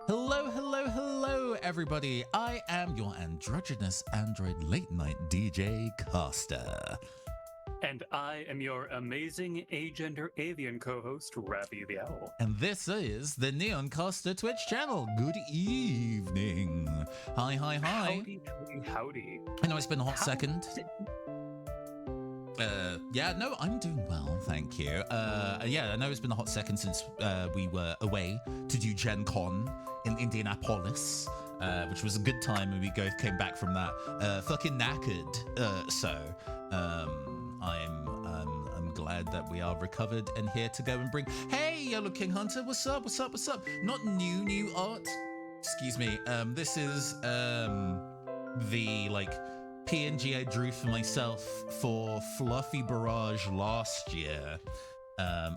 Hello, hello, hello, everybody. I am your androgynous android late night DJ Caster. And I am your amazing agender avian co-host, Ravi the Owl. And this is the Neon Caster Twitch channel. Good evening. Hi, hi, hi. Howdy, howdy, howdy. I know it's been a hot second. No, I'm doing well, thank you. I know it's been a hot second since we were away to do Gen Con in Indianapolis, which was a good time, and we both came back from that fucking knackered. I'm glad that we are recovered and here to go and bring. Hey, Yellow King Hunter, what's up? What's up? What's up? Not new art. Excuse me. This is the PNG I drew for myself for Fluffy Barrage last year.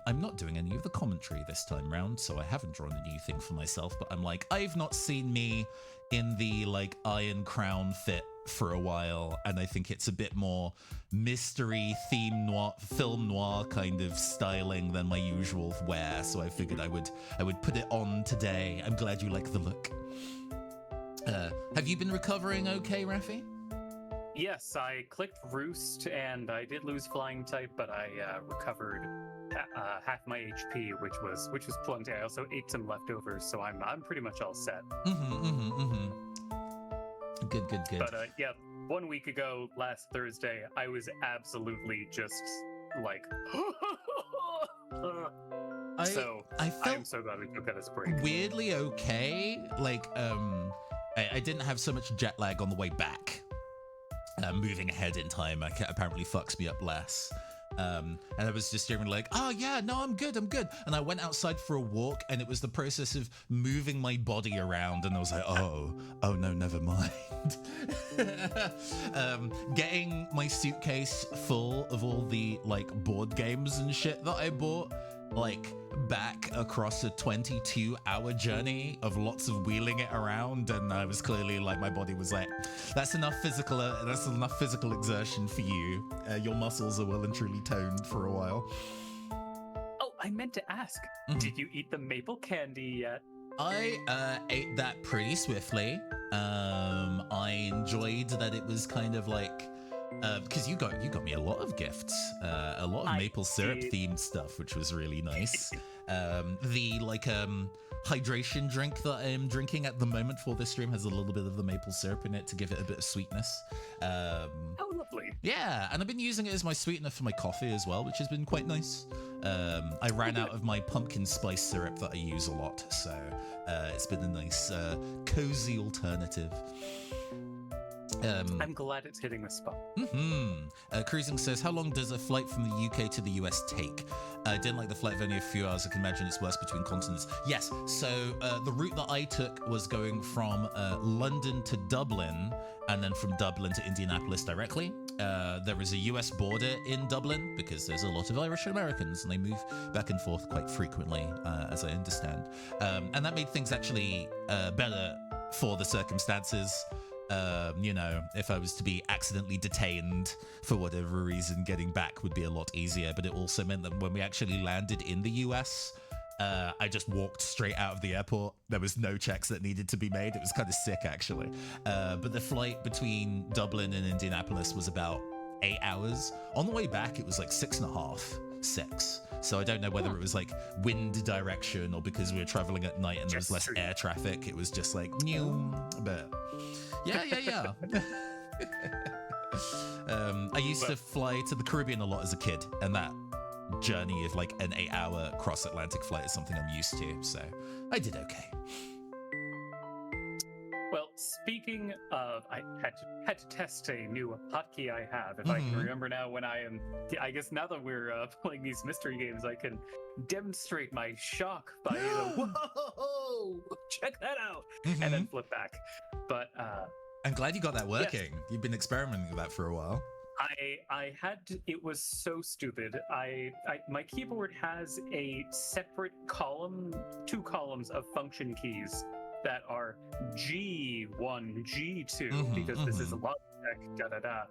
I'm not doing any of the commentary this time round, so I haven't drawn a new thing for myself, but I'm like, I've not seen me in the Iron Crown fit for a while, and I think it's a bit more mystery theme noir, film noir kind of styling than my usual wear, so I figured I would put it on today. I'm glad you like the look. Have you been recovering okay, Rafi? Yes, I clicked Roost, and I did lose Flying type, but I recovered half my HP, which was plenty. I also ate some leftovers, so I'm pretty much all set. Good. But 1 week ago, last Thursday, I was absolutely just like. I am so glad we took that as a break. Weirdly okay. I didn't have so much jet lag on the way back. Moving ahead in time apparently fucks me up less. And I was just hearing oh yeah, no, I'm good. And I went outside for a walk, and it was the process of moving my body around, and I was like, oh no, never mind. Getting my suitcase full of all the board games and shit that I bought, back across a 22-hour journey of lots of wheeling it around, and I was clearly my body was like, that's enough physical exertion for you. Your muscles are well and truly toned for a while. Oh, I meant to ask, did you eat the maple candy yet? I ate that pretty swiftly. I enjoyed that it was kind of because you got me a lot of gifts, a lot of maple syrup themed stuff, which was really nice. The hydration drink that I'm drinking at the moment for this stream has a little bit of the maple syrup in it to give it a bit of sweetness. Oh, lovely. Yeah, and I've been using it as my sweetener for my coffee as well, which has been quite nice. I ran out of my pumpkin spice syrup that I use a lot, so it's been a nice, cozy alternative. I'm glad it's hitting the spot. Cruising says, how long does a flight from the UK to the US take? I didn't like the flight of only a few hours. I can imagine it's worse between continents. Yes, so the route that I took was going from London to Dublin, and then from Dublin to Indianapolis directly. There is a US border in Dublin because there's a lot of Irish Americans, and they move back and forth quite frequently, as I understand. And that made things actually better for the circumstances. If I was to be accidentally detained for whatever reason, getting back would be a lot easier. But it also meant that when we actually landed in the US, I just walked straight out of the airport. There was no checks that needed to be made. It was kind of sick, actually. But the flight between Dublin and Indianapolis was about 8 hours. On the way back, it was 6.5, 6. So I don't know whether it was wind direction or because we were traveling at night and there was less air traffic. It was just new, but yeah. I used to fly to the Caribbean a lot as a kid, and that journey of an 8-hour cross-Atlantic flight is something I'm used to, so I did okay. Well, speaking of, I had to test a new hotkey I have. If I can remember now I guess now that we're playing these mystery games, I can demonstrate my shock by, whoa, check that out, and then flip back. But I'm glad you got that working. Yes. You've been experimenting with that for a while. I had to, it was so stupid. My keyboard has a separate column, 2 columns of function keys that are G1, G2, because this is a Logitech,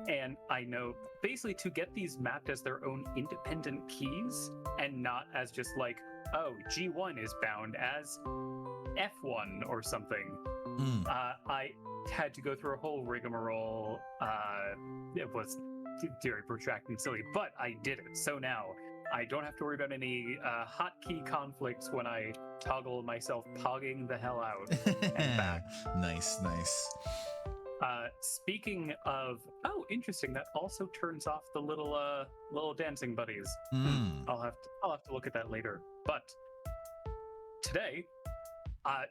And I know basically to get these mapped as their own independent keys and not as just G1 is bound as F1 or something. Mm. I had to go through a whole rigmarole. It was very protracted and silly, but I did it. So now I don't have to worry about any hotkey conflicts when I toggle myself pogging the hell out and back. Nice. Speaking of, oh, interesting. That also turns off the little dancing buddies. Mm. I'll have to look at that later. But today,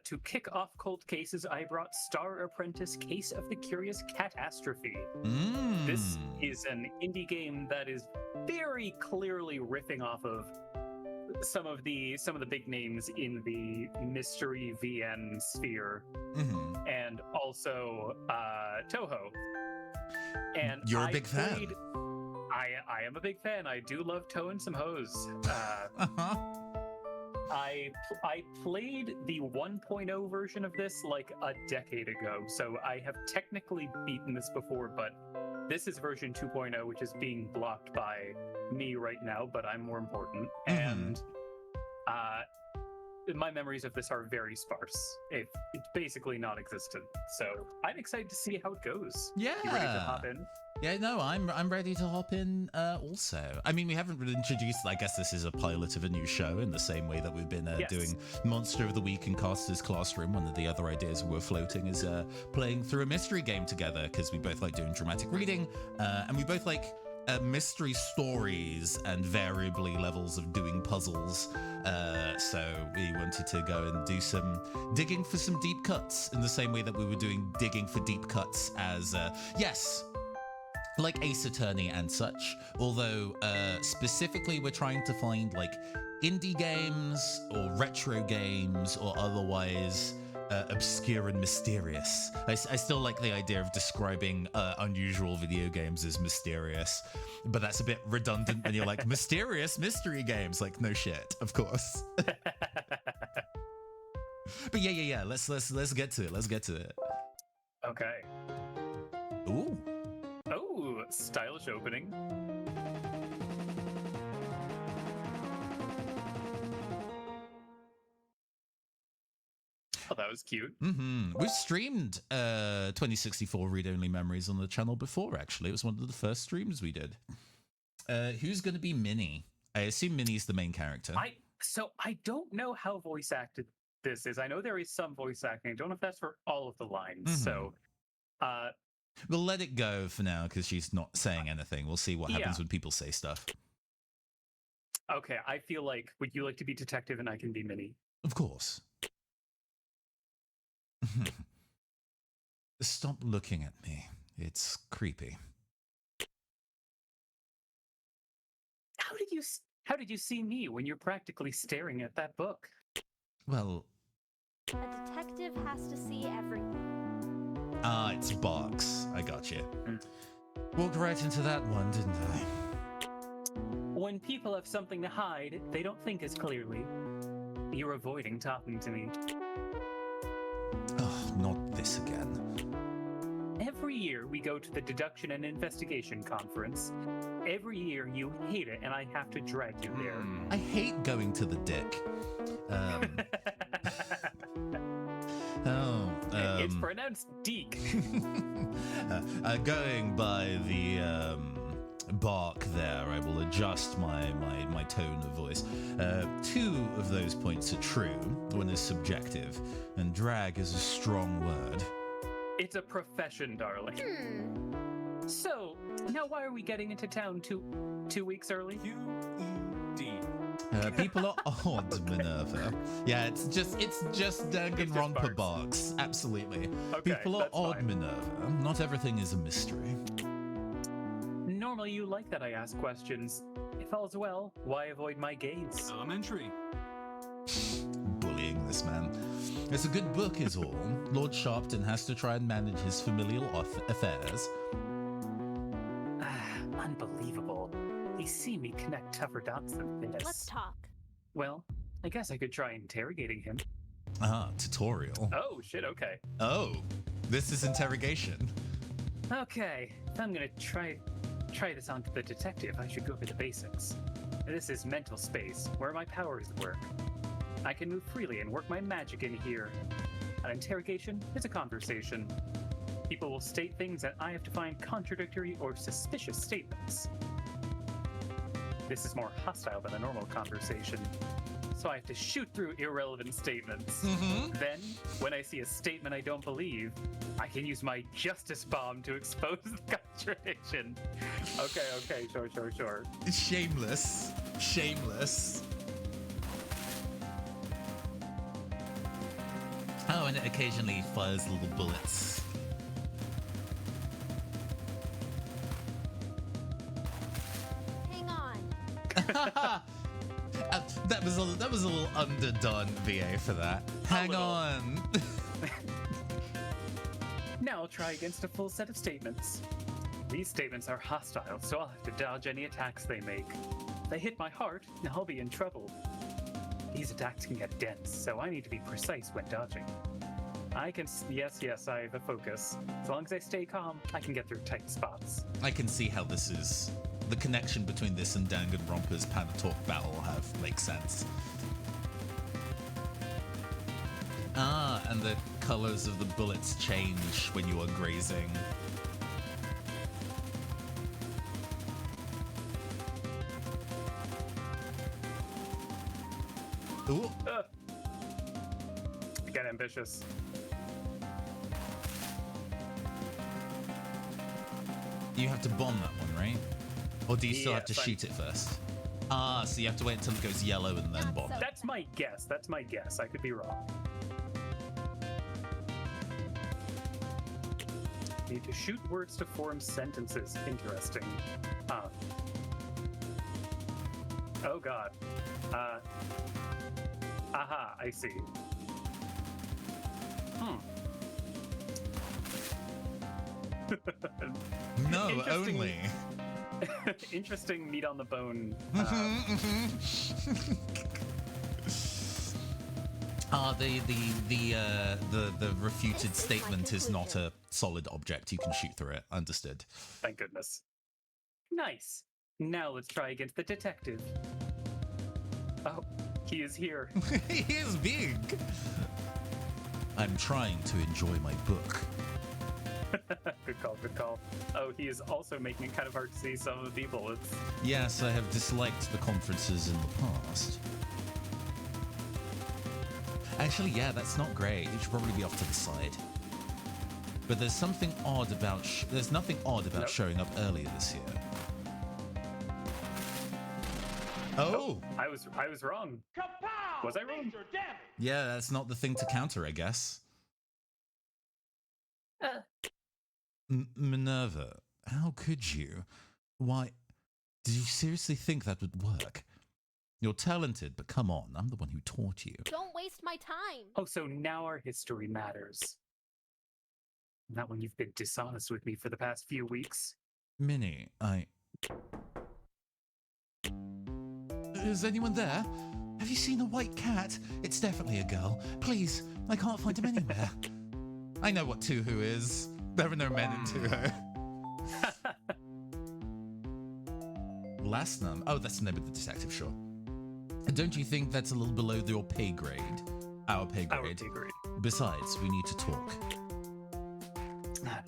to kick off cold cases, I brought Star Apprentice: Case of the Curious Catastrophe. Mm. This is an indie game that is very clearly riffing off of some of the big names in the mystery VN sphere, and also Toho. And you're a big fan. I am a big fan. I do love Toe and some Hose. I played the 1.0 version of this like a decade ago, so I have technically beaten this before, but this is version 2.0, which is being blocked by me right now, but I'm more important. And my memories of this are very sparse. It's basically non-existent. So I'm excited to see how it goes. Yeah. You ready to hop in? Yeah, no, I'm ready to hop in also. I mean, we haven't really introduced, I guess this is a pilot of a new show in the same way that we've been doing Monster of the Week and Caster's Classroom. One of the other ideas we were floating is playing through a mystery game together, because we both like doing dramatic reading, and we both like mystery stories and variably levels of doing puzzles. So we wanted to go and do some digging for some deep cuts in the same way that we were doing digging for deep cuts as, yes, like Ace Attorney and such, although specifically we're trying to find like indie games or retro games or otherwise obscure and mysterious. I still like the idea of describing unusual video games as mysterious, but that's a bit redundant when you're like, mysterious mystery games. Like, no shit, of course. But yeah. Let's get to it. Let's get to it. Okay. Ooh. Oh, stylish opening. Oh, that was cute. We've streamed 2064 read-only memories on the channel before, actually. It was one of the first streams we did. Who's going to be Minnie? I assume Minnie's the main character. So I don't know how voice acted this is. I know there is some voice acting. I don't know if that's for all of the lines. So we'll let it go for now because she's not saying anything. We'll see what happens when people say stuff. Okay, I feel like, would you like to be detective and I can be Minnie? Of course. Stop looking at me. It's creepy. How did you see me when you're practically staring at that book? Well, a detective has to see everything. Ah, it's Box. I got you. Walked right into that one, didn't I? When people have something to hide, they don't think as clearly. You're avoiding talking to me. Oh, not this again. Every year we go to the Deduction and Investigation Conference. Every year you hate it and I have to drag you there. I hate going to the dick. It's pronounced deek. Going by the bark there, I will adjust my tone of voice. Two of those points are true. One is subjective, and drag is a strong word. It's a profession, darling. So, now why are we getting into town two weeks early? People are odd, Minerva. Yeah, it's just Danganronpa Box. Absolutely. Okay, people are odd, fine. Minerva. Not everything is a mystery. Normally you like that I ask questions. If all's well, why avoid my gaze? Elementary. Bullying this man. It's a good book is all. Lord Sharpton has to try and manage his familial affairs. Unbelievable. They see me connect tougher dots than this. Let's talk. Well, I guess I could try interrogating him. Tutorial. Oh, shit, okay. Oh, this is interrogation. Okay, if I'm gonna try this on to the detective, I should go over the basics. This is mental space, where my powers work. I can move freely and work my magic in here. An interrogation is a conversation. People will state things that I have to find contradictory or suspicious statements. This is more hostile than a normal conversation, so I have to shoot through irrelevant statements. Then, when I see a statement I don't believe, I can use my justice bomb to expose the contradiction. Okay, sure. Shameless. Oh, and it occasionally fires little bullets. Hang on. That was a little underdone, VA, for that. Hang on. Now I'll try against a full set of statements. These statements are hostile, so I'll have to dodge any attacks they make. If they hit my heart, I'll be in trouble. These attacks can get dense, so I need to be precise when dodging. Yes, I have a focus. As long as I stay calm, I can get through tight spots. I can see how this is. The connection between this and Danganronpa's Panatalk battle makes sense. Ah, and the colors of the bullets change when you are grazing. Ooh. Get ambitious. You have to bomb that one, right? Or do you still have to Yes, shoot it first? Ah, so you have to wait until it goes yellow and then bomb. That's my guess. I could be wrong. Need to shoot words to form sentences. Interesting. Oh god. Aha, I see. No, Interesting. only. Interesting meat on the bone. The refuted statement is not a solid object. You can shoot through it. Understood. Thank goodness. Nice. Now let's try against the detective. Oh, he is here. He is big. I'm trying to enjoy my book. Good call. Oh, he is also making it kind of hard to see some of the people. Yes, I have disliked the conferences in the past. Actually, yeah, that's not great. You should probably be off to the side. But there's something odd about... there's nothing odd about showing up earlier this year. Oh! I was wrong. Kapow! Was I wrong? Yeah, that's not the thing to counter, I guess. Minerva, how could you? Why, did you seriously think that would work? You're talented, but come on, I'm the one who taught you. Don't waste my time. Oh, so now our history matters. Not when you've been dishonest with me for the past few weeks. Minnie, Is anyone there? Have you seen a white cat? It's definitely a girl. Please, I can't find him anywhere. I know what Tuhu is. There are no men in Tuhu. Lasnum. Oh, that's the name of the detective, sure. Don't you think that's a little below your pay grade? Our pay grade. Our pay grade. Besides, we need to talk.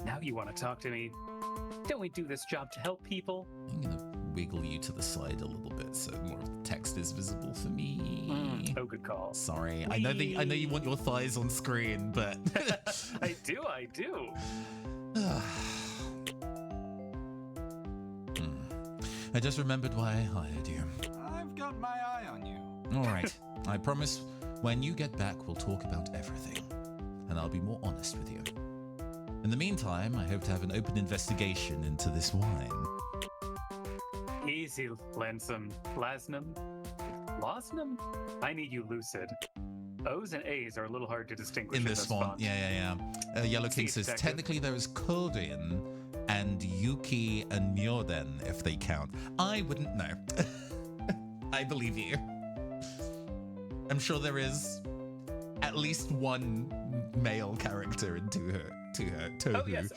Now you want to talk to me? Don't we do this job to help people? I'm gonna wiggle you to the side a little bit so more of the text is visible for me. Oh, good call. Sorry, I know you want your thighs on screen, but I do. I just remembered why I hired you. I've got my eye on you. All right, I promise when you get back, we'll talk about everything, and I'll be more honest with you. In the meantime, I hope to have an open investigation into this wine. Easy, Lansum. Lasnum? I need you lucid. O's and A's are a little hard to distinguish In this font. Yeah. Yellow King says, detective. technically there is Kodin and Yuki and Myoden, if they count. I wouldn't know. I believe you. I'm sure there is at least one male character in Tohu. Oh yes,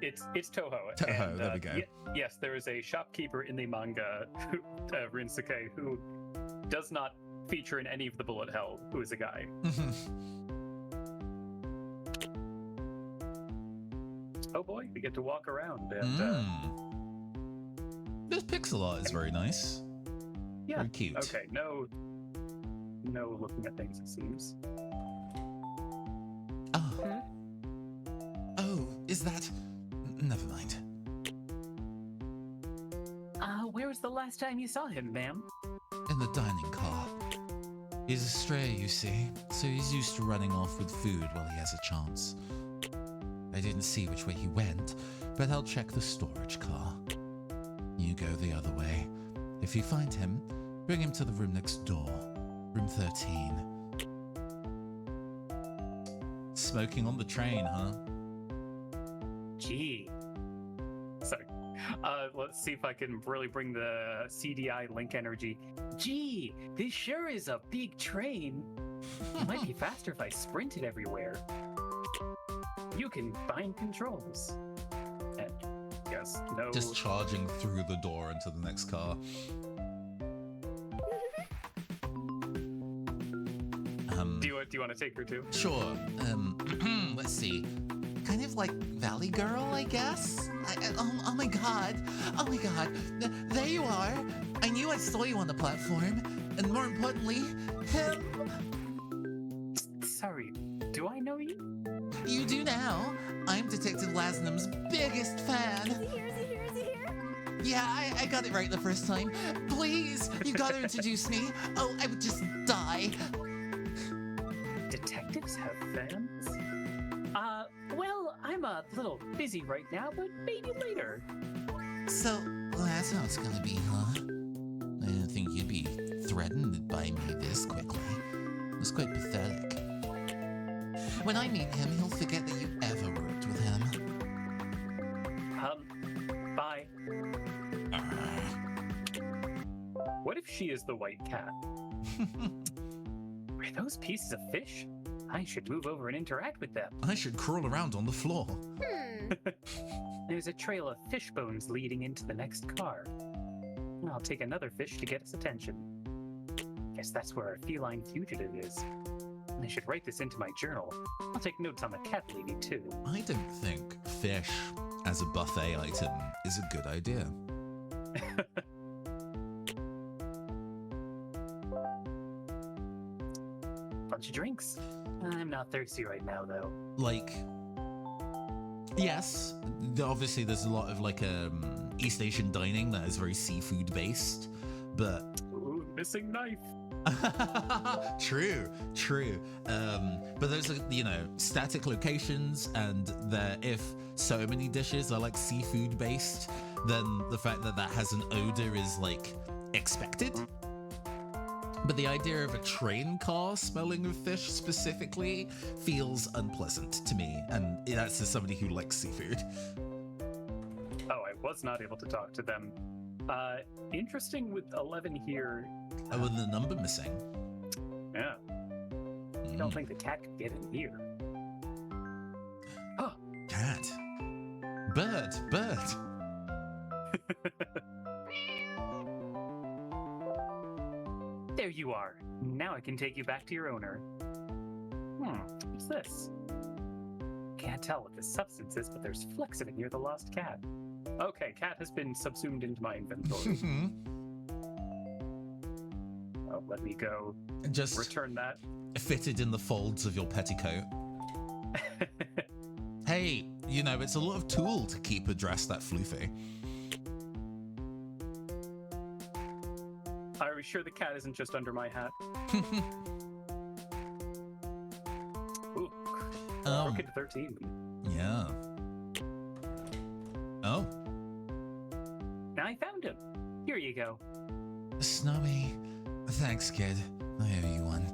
it's Toho. Toho, and, there we go. Yes, there is a shopkeeper in the manga, Rinsuke, who does not feature in any of the bullet hell who is a guy. Oh boy, we get to walk around and This pixel art is very nice. yeah. Very cute. Okay, no looking at things, it seems. Oh. Oh, is that? Never mind. Where was the last time you saw him, ma'am? In the dining car. He's a stray, you see, so he's used to running off with food while he has a chance. I didn't see which way he went, but I'll check the storage car. You go the other way. If you find him, bring him to the room next door. Room 13. Smoking on the train, huh? Gee. Sorry. Let's see if I can really bring the CDI link energy. Gee, this sure is a big train. It might be faster if I sprinted everywhere. You can find controls. And yes, no. Just charging through the door into the next car. Do you want to take her too? Sure. Let's see. Kind of like Valley Girl, I guess? Oh my god. Oh my god. There you are. I knew I saw you on the platform. And more importantly, him. Sorry, do I know you? You do now. I'm Detective Lasnum's biggest fan. Is he here? Is he here? Is he here? Yeah, I got it right the first time. Please, you gotta introduce me. Oh, I would just die. Detectives have fans? Well, I'm a little busy right now, but maybe later. So, that's how it's gonna be, huh? I didn't think you'd be threatened by me this quickly. It was quite pathetic. When I meet him, he'll forget that you ever worked with him. Bye. What if she is the white cat? Are those pieces of fish? I should move over and interact with them. I should crawl around on the floor. There's a trail of fish bones leading into the next car. I'll take another fish to get his attention. Guess that's where our feline fugitive is. I should write this into my journal. I'll take notes on the cat lady too. I don't think fish as a buffet item is a good idea. Bunch of drinks. I'm not thirsty right now though. Like, yes, obviously there's a lot of like East Asian dining that is very seafood based, but Ooh, missing knife. True. But those are, static locations, and if so many dishes are like seafood based, then the fact that that has an odor is like expected. But the idea of a train car smelling of fish specifically feels unpleasant to me, and that's as somebody who likes seafood. Oh, I was not able to talk to them. Interesting with 11 here. Oh, and the number missing. Yeah. Don't think the cat could get in here. Oh, Cat. Bird. there you are. Now I can take you back to your owner. What's this? Can't tell what this substance is, but there's flecks of it near the lost cat. Okay, cat has been subsumed into my inventory. Oh, let me go. Just Return that. fitted in the folds of your petticoat. Hey, it's a lot of tool to keep a dress that floofy. Are we sure the cat isn't just under my hat? Ooh, Crooked 13. Yeah. Oh, I found him. Here you go. Snowy. Thanks, kid. I owe you one.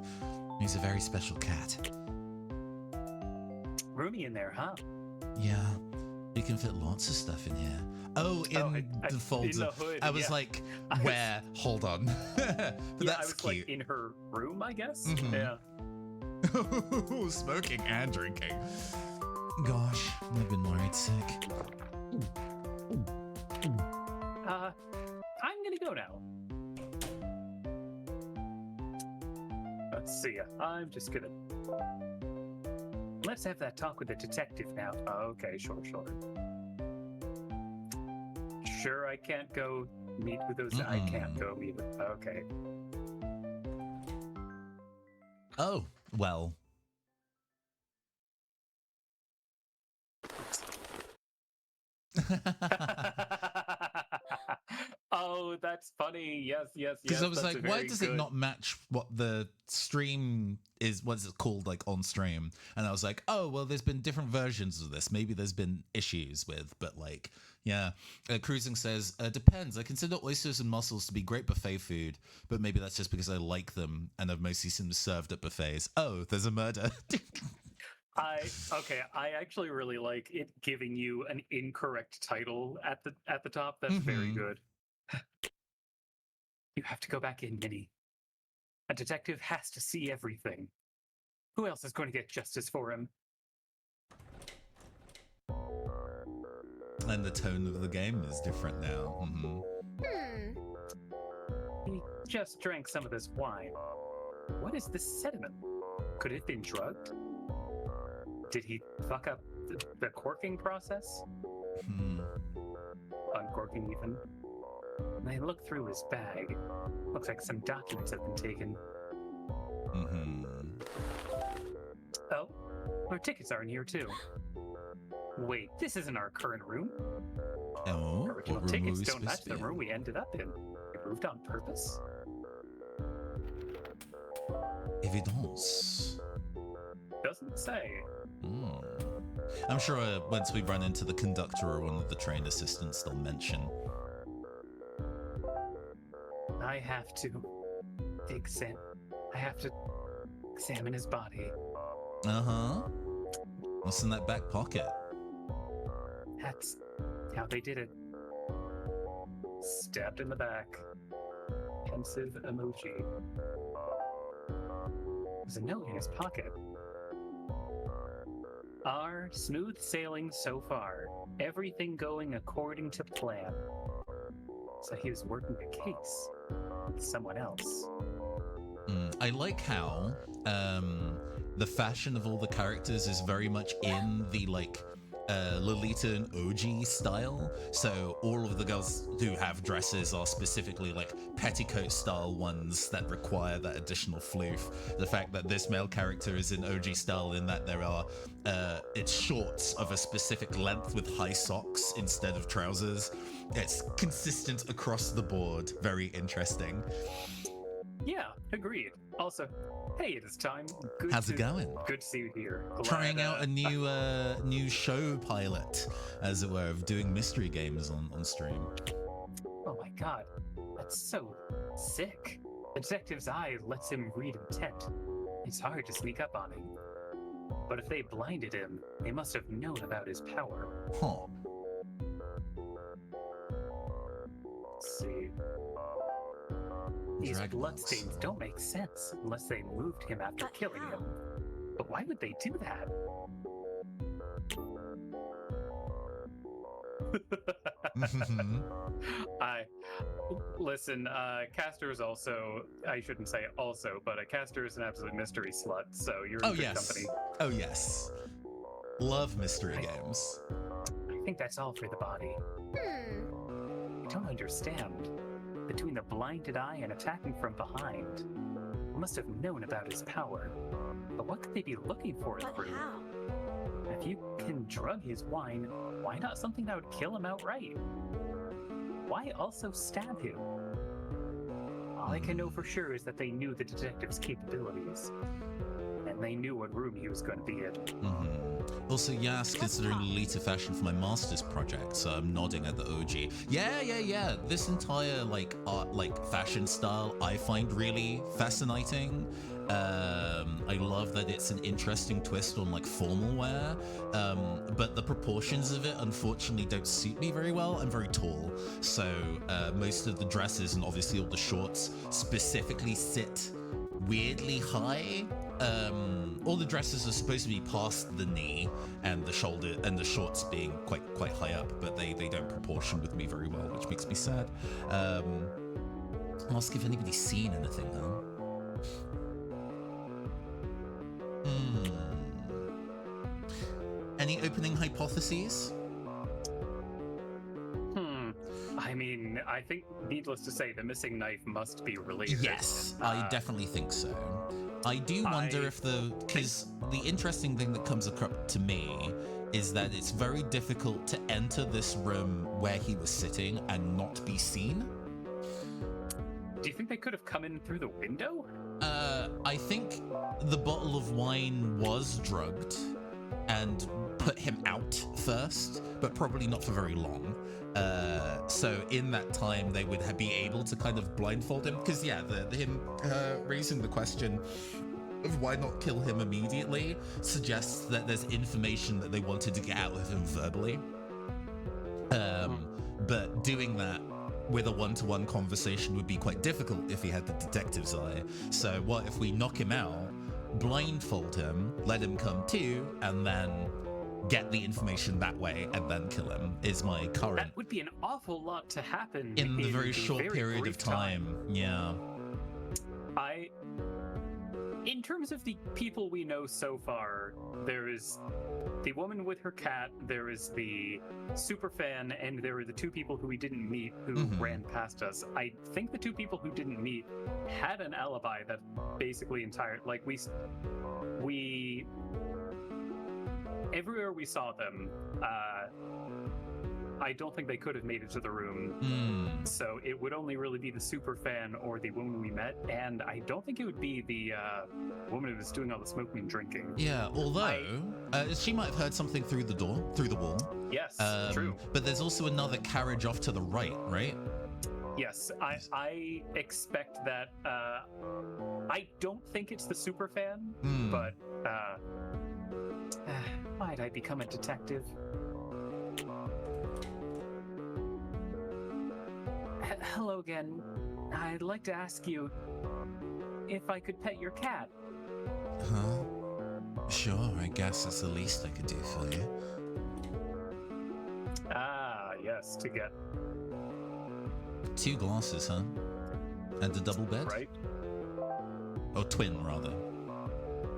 He's a very special cat. Roomy in there, huh? Yeah, you can fit lots of stuff in here. Oh, in the folds in the of... hood, I was yeah. like, where? Hold on. But Yeah, that's I was cute. like in her room, I guess. Mhm. Yeah. Smoking and drinking. Gosh, I've been worried sick. I'm gonna go now. I'm just gonna... Let's have that talk with the detective now. Okay, sure. Sure, I can't go meet with those... I can't go meet with... Okay. Oh, well. Oh, that's funny. Yes. Because I was that's like, why does it good. not match what the stream is, what is it called, like, on stream? And I was like, oh, well, there's been different versions of this. Maybe there's been issues with, but, like, yeah. Cruising says, depends. I consider oysters and mussels to be great buffet food, but maybe that's just because I like them and I've mostly seen them served at buffets. Oh, there's a murder. I actually really like it giving you an incorrect title at the top. That's very good. You have to go back in, Minnie. A detective has to see everything. Who else is going to get justice for him? And the tone of the game is different now. He just drank some of this wine. What is this sediment? Could it have been drugged? Did he fuck up the corking process? Uncorking, even. I looked through his bag. Looks like some documents have been taken. Oh, our tickets are in here too. Wait, this isn't our current room. Oh, Original tickets don't match the room we ended up in. We moved on purpose. Evidence. Doesn't say. I'm sure once we run into the conductor or one of the train assistants, they'll mention. I have to examine his body. What's in that back pocket? That's how they did it. Stabbed in the back. Pensive emoji. There's a note in his pocket. Our smooth sailing so far. Everything going according to plan. So he was working the case with someone else. I like how the fashion of all the characters is very much in the like Lolita and OG style. So all of the girls who have dresses are specifically like petticoat style ones that require that additional floof. The fact that this male character is in OG style in that there are it's shorts of a specific length with high socks instead of trousers. It's consistent across the board. Very interesting. Yeah, agreed. Also, hey, it is time. How's it going? Good to see you here. Trying out a new show pilot, as it were, of doing mystery games on stream. Oh my god, that's so sick. The detective's eye lets him read intent. It's hard to sneak up on him. But if they blinded him, they must have known about his power. Huh. Let's see. These bloodstains don't make sense unless they moved him after killing him. But why would they do that? Listen, Castor is also, I shouldn't say also, but Castor is an absolute mystery slut, so you're in good company. Oh yes. Love mystery games. I think that's all for the body. I don't understand. Between the blinded eye and attacking from behind, they must have known about his power. But what could they be looking for through? If you can drug his wine, why not something that would kill him outright? Why also stab him? All I can know for sure is that they knew the detective's capabilities. And they knew what room he was going to be in. Also, yes, considering Lolita fashion for my master's project, so I'm nodding at the OG. Yeah. This entire like art, like fashion style, I find really fascinating. I love that it's an interesting twist on like formal wear, but the proportions of it unfortunately don't suit me very well. I'm very tall, so most of the dresses and obviously all the shorts specifically sit weirdly high. All the dresses are supposed to be past the knee and the shoulder, and the shorts being quite high up, but they don't proportion with me very well, which makes me sad. Ask if anybody's seen anything though. Any opening hypotheses? I mean, I think, needless to say, the missing knife must be related. Yes, I definitely think so. I do wonder if because the interesting thing that comes across to me is that it's very difficult to enter this room where he was sitting and not be seen. Do you think they could have come in through the window? I think the bottle of wine was drugged and put him out first, but probably not for very long. So in that time, they would be able to kind of blindfold him. Because, yeah, him raising the question of why not kill him immediately suggests that there's information that they wanted to get out of him verbally. But doing that with a one-to-one conversation would be quite difficult if he had the detective's eye. So what if we knock him out, blindfold him, let him come to, and then get the information that way and then kill him is my current. That would be an awful lot to happen in the very short period of time. Yeah. In terms of the people we know so far, there is the woman with her cat, there is the superfan, and there are the two people who we didn't meet who ran past us. I think the two people who didn't meet had an alibi that basically like we everywhere we saw them, I don't think they could have made it to the room. So it would only really be the super fan or the woman we met, and I don't think it would be the woman who was doing all the smoking and drinking. Yeah, although she might have heard something through the wall. Yes, true. But there's also another carriage off to the right? Yes, I expect that. I don't think it's the super fan, but why'd I become a detective? Hello again. I'd like to ask you if I could pet your cat. Huh? Sure, I guess that's the least I could do for you. Ah, yes, to get 2 glasses, huh? And a double bed? right. Or twin, rather.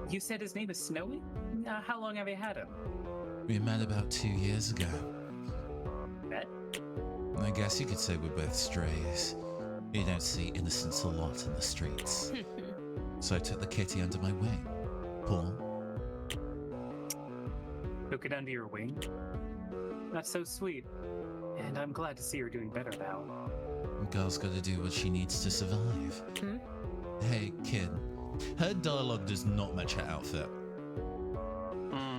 You said his name is Snowy? How long have you had him? We met about 2 years ago. Met? I guess you could say we're both strays. You don't see innocents a lot in the streets. So I took the kitty under my wing. Paul? Took it under your wing? That's so sweet. And I'm glad to see her doing better now. A girl's gotta do what she needs to survive. Hey, kid. Her dialogue does not match her outfit.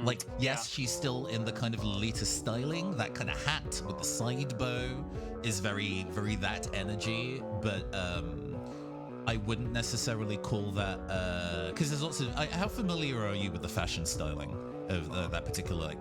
Like, yes, she's still in the kind of Lolita styling. That kind of hat with the side bow is very, very that energy. But I wouldn't necessarily call that... Because there's lots of... how familiar are you with the fashion styling of that particular, like...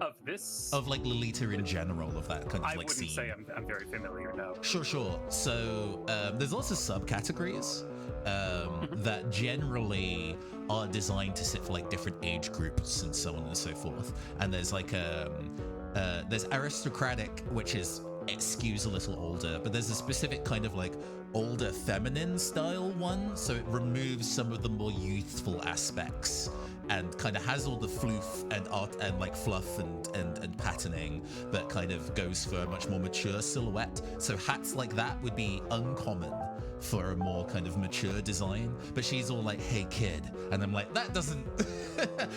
Of this? Of, like, Lolita in general, of that kind of, I like, wouldn't scene. say I'm very familiar, no. Sure. So there's lots of subcategories that generally are designed to sit for like different age groups and so on and so forth. And there's like there's aristocratic, which is it skews a little older, but there's a specific kind of like older feminine style one, so it removes some of the more youthful aspects and kind of has all the floof and art and like fluff and patterning, but kind of goes for a much more mature silhouette. So hats like that would be uncommon for a more kind of mature design, but she's all like, hey kid, and I'm like, that doesn't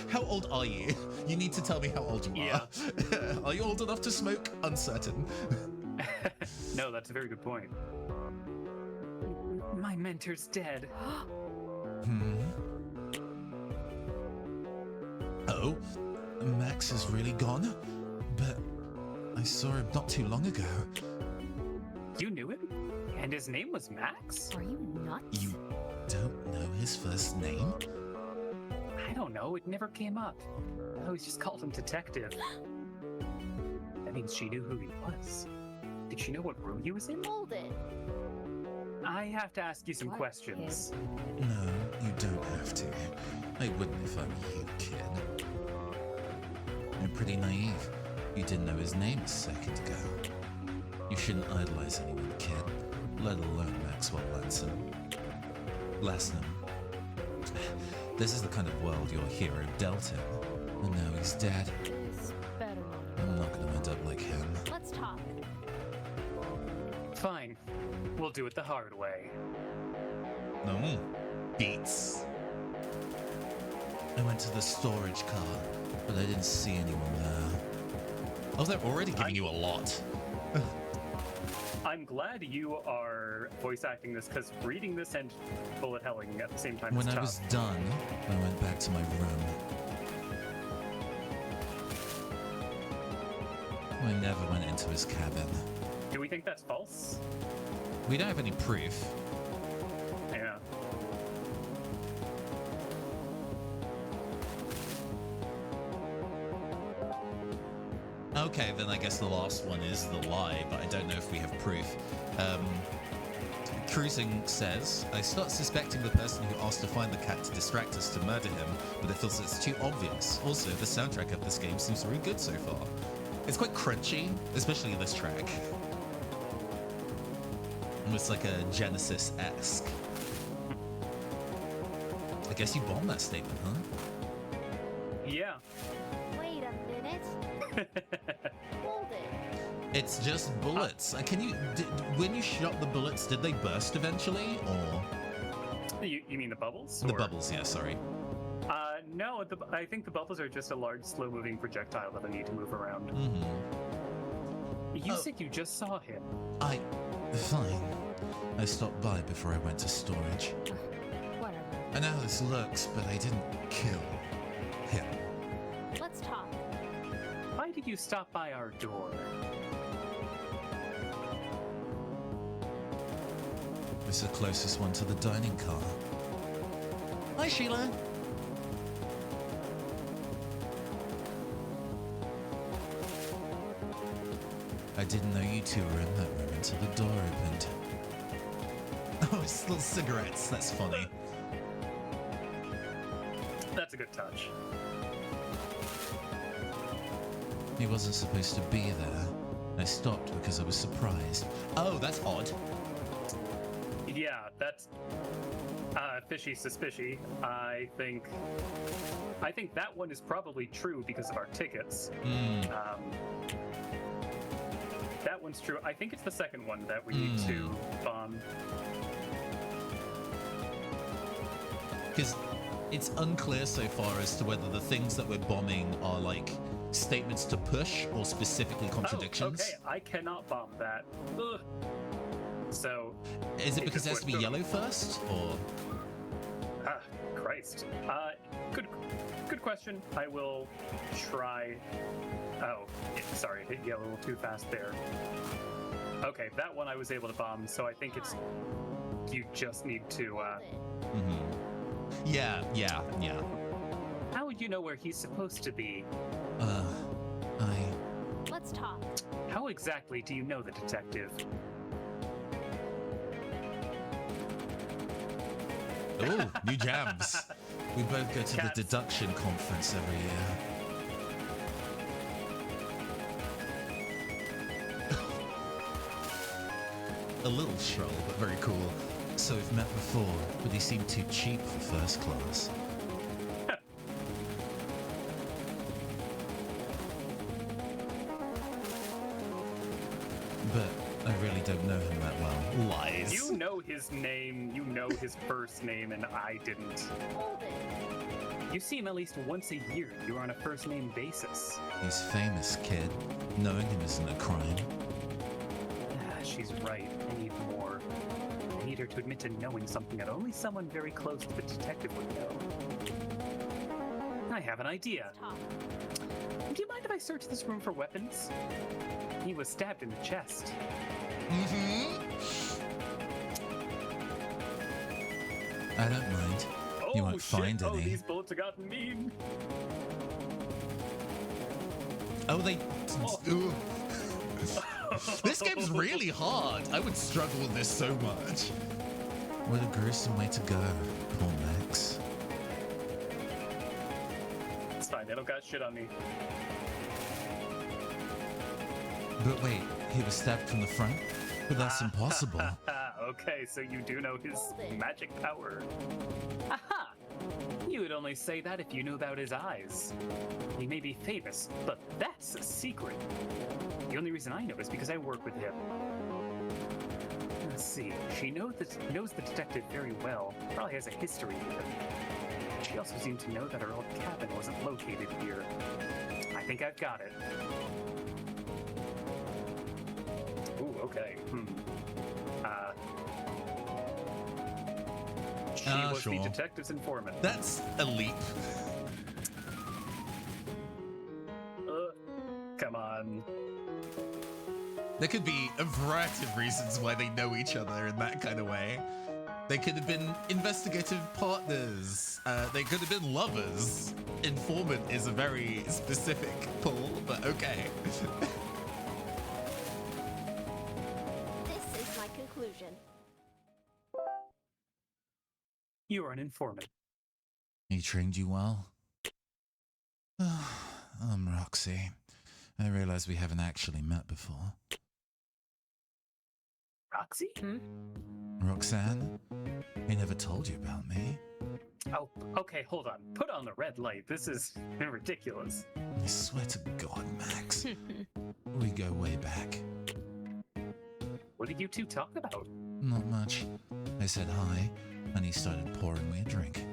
how old are you? You need to tell me how old you are. Are you old enough to smoke? Uncertain. No, that's a very good point. My mentor's dead. Oh, Max is really gone, but I saw him not too long ago. You knew him? And his name was Max? Are you nuts? You don't know his first name? I don't know, it never came up. I always just called him Detective. That means she knew who he was. Did she know what room he was in? Hold it. I have to ask you some What, questions. No, you don't have to. I wouldn't if I were you, kid. You're pretty naive. You didn't know his name a second ago. You shouldn't idolize anyone, kid, let alone Maxwell Lanson. Last name. This is the kind of world your hero dealt in. And now he's dead. This better not. I'm not gonna end up like him. Let's talk. Fine. We'll do it the hard way. No. Beats. I went to the storage car, but I didn't see anyone there. Oh, they're already giving you a lot. I'm glad you are voice acting this, because reading this and bullet helling at the same time When is I tough. was done, I went back to my room. I never went into his cabin. Do we think that's false? We don't have any proof. Yeah. Okay, then I guess the last one is the lie, but I don't know if we have proof. Cruising says, I start suspecting the person who asked to find the cat to distract us to murder him, but it feels it's too obvious. Also, the soundtrack of this game seems very good so far. It's quite crunchy, especially this track. Almost like a Genesis-esque. I guess you bombed that statement, huh? Yeah. Wait a minute. Hold it. It's just bullets. Can you? When you shot the bullets, did they burst eventually, or You mean the bubbles? the or- bubbles? Yeah, sorry. No, I think the bubbles are just a large, slow-moving projectile that I need to move around. You Oh. said you just saw him. Fine. I stopped by before I went to storage. Whatever. I know how this looks, but I didn't kill him. Let's talk. Why did you stop by our door? It's the closest one to the dining car. Hi, Sheila. I didn't know you two were in that room until the door opened. Oh, it's little cigarettes. That's funny. That's a good touch. He wasn't supposed to be there. I stopped because I was surprised. Oh, that's odd. Yeah, that's fishy suspicious. I think that one is probably true because of our tickets. That one's true. I think it's the second one that we need to bomb. Because it's unclear so far as to whether the things that we're bombing are like statements to push or specifically contradictions. Oh, okay, I cannot bomb that. Ugh. So, Is it because it has to be just- yellow first, or? Christ. Good question. I will try. Oh, sorry, I hit yellow a little too fast there. Okay, that one I was able to bomb, so I think it's. You just need to. Hold it. Yeah. How would you know where he's supposed to be? Let's talk. How exactly do you know the detective? Oh, new jams. We both go to Cats. the deduction conference every year. A little troll, but very cool. So we've met before, but he seemed too cheap for first class. But I really don't know him that well. Lies. You know his name, you know his first name, and I didn't. Hold it. You see him at least once a year. You're on a first name basis. He's famous, kid. Knowing him isn't a crime. She's right. I need more. I need her to admit to knowing something that only someone very close to the detective would know. I have an idea. Let's talk. Do you mind if I search this room for weapons? He was stabbed in the chest. I don't mind. Oh, You won't shit. find Oh, any. these bullets have gotten mean. Oh, they... Ooh. This game's really hard. I would struggle with this so much. What a gruesome way to go, poor Max. It's fine. They don't got shit on me. But wait, he was stabbed from the front? But that's impossible. Okay, so you do know his magic power. Aha! only say that if you knew about his eyes. He may be famous, but that's a secret. The only reason I know is because I work with him. Let's see. She knows the detective very well. Probably has a history with him. She also seemed to know that her old cabin wasn't located here. I think I've got it. Ooh, okay. She was sure. the detective's informant. That's a leap. Come on. There could be a variety of reasons why they know each other in that kind of way. They could have been investigative partners. They could have been lovers. Informant is a very specific pull, but okay. This is my conclusion. You are an informant. He trained you well? I'm Roxy. I realize we haven't actually met before. Roxy? Roxanne? He never told you about me. Oh, okay, hold on. Put on the red light. This is ridiculous. I swear to God, Max. We go way back. What did you two talk about? Not much. I said hi, and he started pouring me a drink.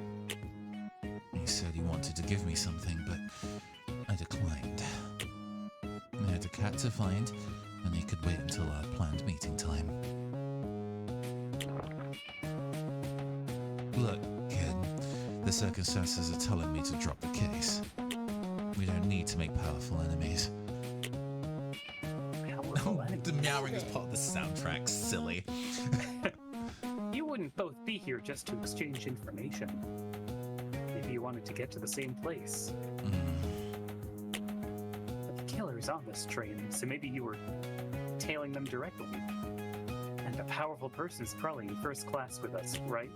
He said he wanted to give me something, but I declined. I had a cat to find, and he could wait until our planned meeting time. Look, kid, the circumstances are telling me to drop the case. We don't need to make powerful enemies. The meowing is part of the soundtrack, silly. You wouldn't both be here just to exchange information. Maybe you wanted to get to the same place. But the killer's on this train, so maybe you were tailing them directly. And a powerful person's probably in first class with us, right?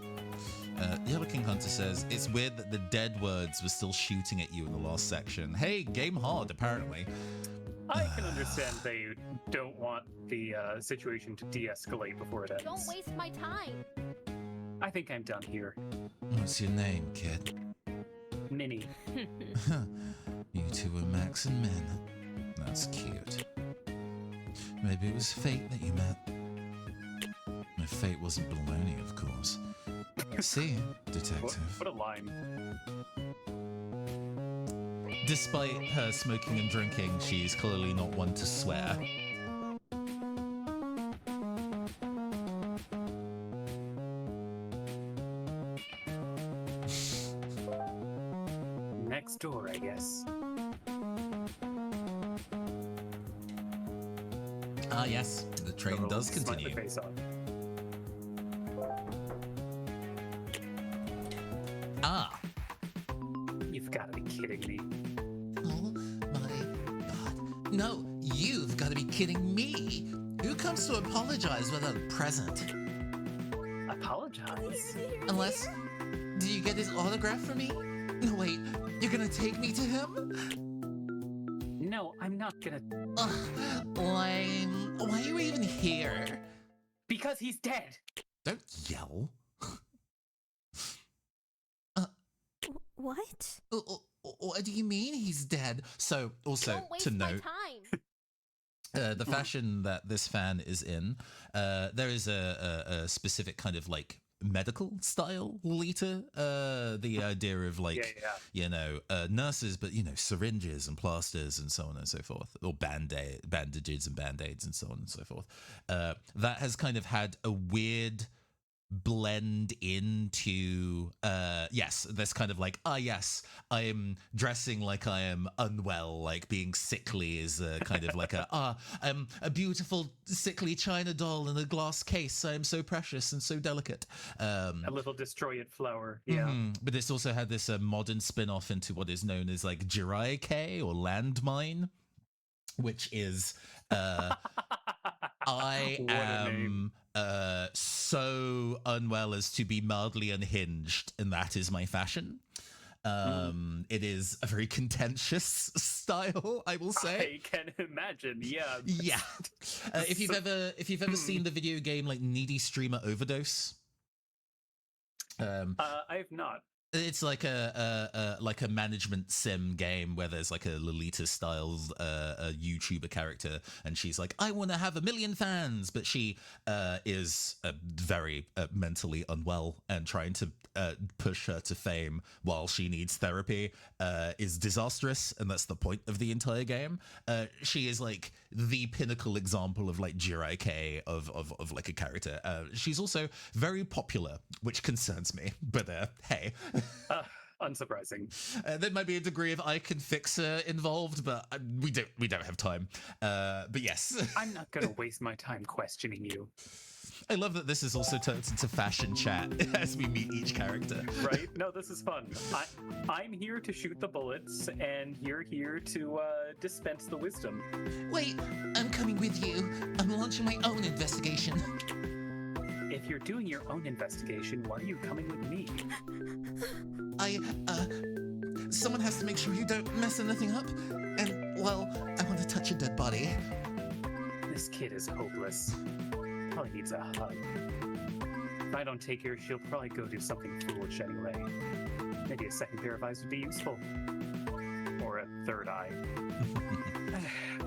Yellow King Hunter says, it's weird that the dead words were still shooting at you in the last section. Hey, game hard, apparently. I can understand they don't want the situation to de-escalate before it ends. Don't waste my time. I think I'm done here. What's your name, kid? Minnie. You two were Max and Min. That's cute. Maybe it was fate that you met. If fate wasn't baloney, of course. See you, detective. What a line. Despite her smoking and drinking, she's clearly not one to swear. Next door, I guess. Ah, yes, the train does continue. Smiley face on. Ah. You've got to be kidding me. Oh my God. No, you've got to be kidding me. Who comes to apologize without a present? Apologize? Unless, do you get his autograph for me? No, wait, you're gonna take me to him? No, I'm not gonna. Why are you even here? Because he's dead. Don't yell. What? What do you mean he's dead? So, also, Don't waste to my note, time. the fashion that this fan is in, there is a specific kind of like medical style Lolita. The idea of like, you know, nurses, but you know, syringes and plasters and so on and so forth, or bandages and band-aids and so on and so forth. That has kind of had a weird blend into yes, this kind of like, yes, I am dressing like I am unwell, like being sickly is a kind of like I'm a beautiful sickly china doll in a glass case. I am so precious and so delicate. A little destroyed flower. Yeah. But it's also had this modern spin-off into what is known as like Jiraiya landmine, which is I am so unwell as to be mildly unhinged, and that is my fashion. It is a very contentious style, I will say. I can imagine. Yeah. Yeah. If you've ever seen the video game like Needy Streamer Overdose, I have not. It's like a management sim game where there's like a Lolita style a YouTuber character, and she's like, I want to have 1 million fans, but she is very mentally unwell, and trying to push her to fame while she needs therapy is disastrous, and that's the point of the entire game. She is like the pinnacle example of like Jiraiya of like a character. She's also very popular, which concerns me, but hey. Unsurprising. There might be a degree of I can fix her involved, but we don't have time. But yes. I'm not going to waste my time questioning you. I love that this is also turned into fashion chat as we meet each character. Right? No, this is fun. I'm here to shoot the bullets, and you're here to dispense the wisdom. Wait, I'm coming with you. I'm launching my own investigation. If you're doing your own investigation, why are you coming with me? Someone has to make sure you don't mess anything up. And, well, I want to touch a dead body. This kid is hopeless. Probably needs a hug. If I don't take her, she'll probably go do something foolish anyway. Maybe a second pair of eyes would be useful. Or a third eye.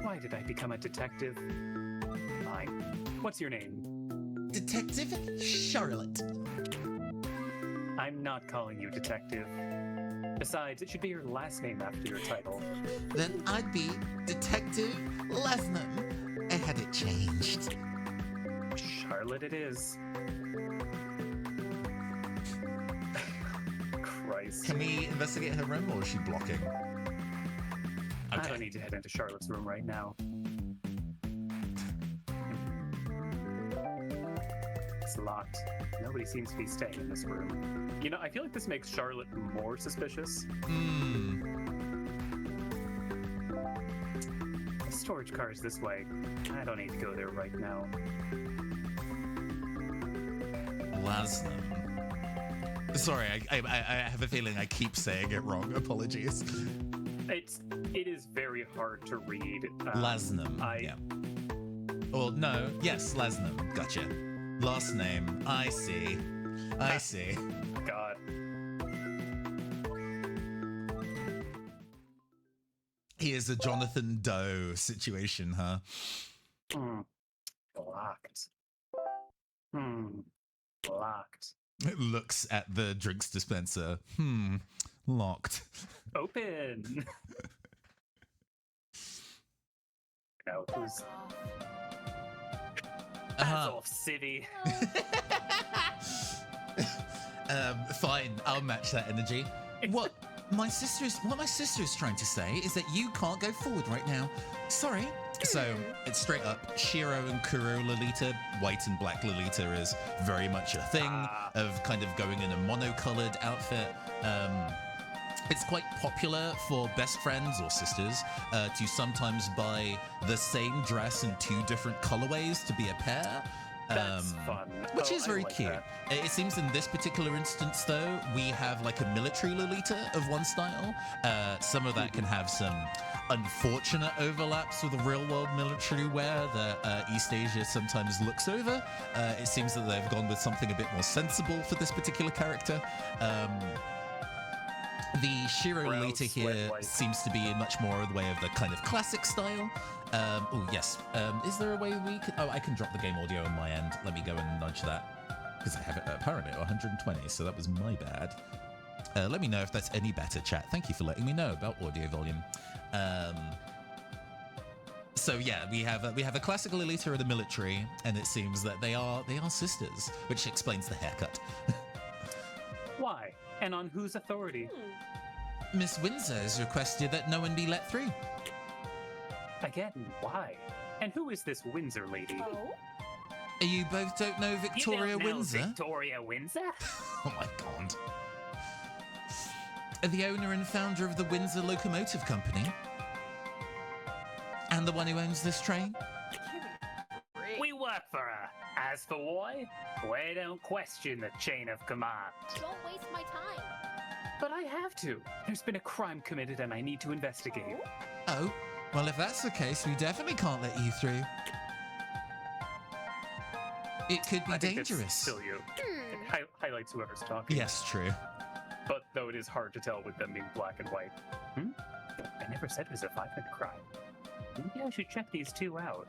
Why did I become a detective? Fine. What's your name? Detective Charlotte. I'm not calling you detective. Besides, it should be your last name after your title. Then I'd be Detective Lasnam. I had it changed. Charlotte it is. Christ. Can we investigate her room, or is she blocking? Okay. I don't need to head into Charlotte's room right now. It's locked. Nobody seems to be staying in this room. You know, I feel like this makes Charlotte more suspicious. The storage car is this way. I don't need to go there right now. Lasnam. Sorry, I have a feeling I keep saying it wrong. Apologies. It is very hard to read. Lasnam. Yeah. Well, no. Yes, Lasnam. Gotcha. Last name. I see. I see. God. He is a Jonathan Doe situation, huh? Locked. Locked. It looks at the drinks dispenser. Locked. Open. Now who's... off city. Fine, I'll match that energy. What my sister's trying to say is that you can't go forward right now. Sorry. So it's straight up Shiro and Kuro Lolita. White and black Lolita is very much a thing of kind of going in a monocolored outfit. It's quite popular for best friends or sisters to sometimes buy the same dress in 2 different colorways to be a pair. That's fun. Which is very cute. It seems in this particular instance, though, we have like a military Lolita of one style. Some of that can have some unfortunate overlaps with the real-world military wear that East Asia sometimes looks over. It seems that they've gone with something a bit more sensible for this particular character. The Shiro Lolita here seems to be much more the way of the kind of classic style. Oh, yes. Is there a way we can... Oh, I can drop the game audio on my end. Let me go and nudge that. Because I have it apparently at 120, so that was my bad. Let me know if that's any better, chat. Thank you for letting me know about audio volume. So yeah, we have a classical Lolita and a military, and it seems that they are sisters, which explains the haircut. Why? And on whose authority? Miss Windsor has requested that no one be let through. Again, why? And who is this Windsor lady? Oh? You both don't know Victoria Windsor? Victoria Windsor? Oh my god. The owner and founder of the Windsor Locomotive Company. And the one who owns this train. We work for her. As for why, we don't question the chain of command. Don't waste my time. But I have to. There's been a crime committed and I need to investigate. Oh? Well, if that's the case, we definitely can't let you through. It could be dangerous. Still you. It highlights whoever's talking. Yes, true. But though it is hard to tell with them being black and white. I never said it was a violent crime. Maybe I should check these two out.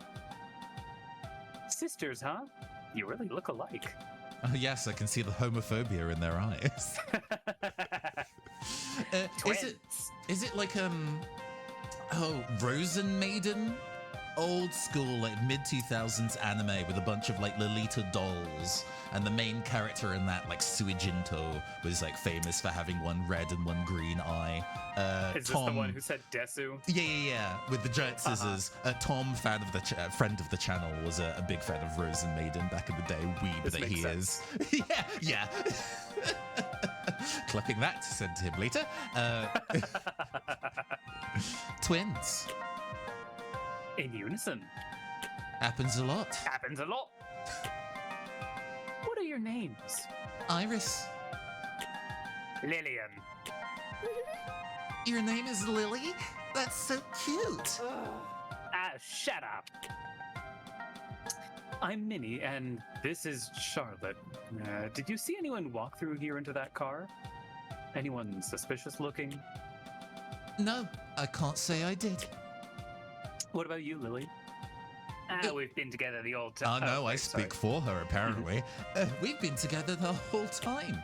Sisters, huh? You really look alike. Oh, yes, I can see the homophobia in their eyes. Twins. Is it like Rosen Maiden? Old school, like mid-2000s anime with a bunch of like Lolita dolls, and the main character in that, like Suijinto, was like famous for having one red and one green eye. Is Tom, this the one who said Desu? Yeah, with the giant scissors. Tom, friend of the channel, was a big fan of Rosen Maiden back in the day. Weeb This that makes he sense. is. yeah. Clipping that, send to him later. Twins. In unison. Happens a lot. Happens a lot. What are your names? Iris, Lillian. your name is Lily? That's so cute. Ah, shut up. I'm Minnie, and this is Charlotte. Did you see anyone walk through here into that car? Anyone suspicious looking? No, I can't say I did. What about you, Lily? We've been together the old Oh, time. no, I speak for her, apparently. We've been together the whole time.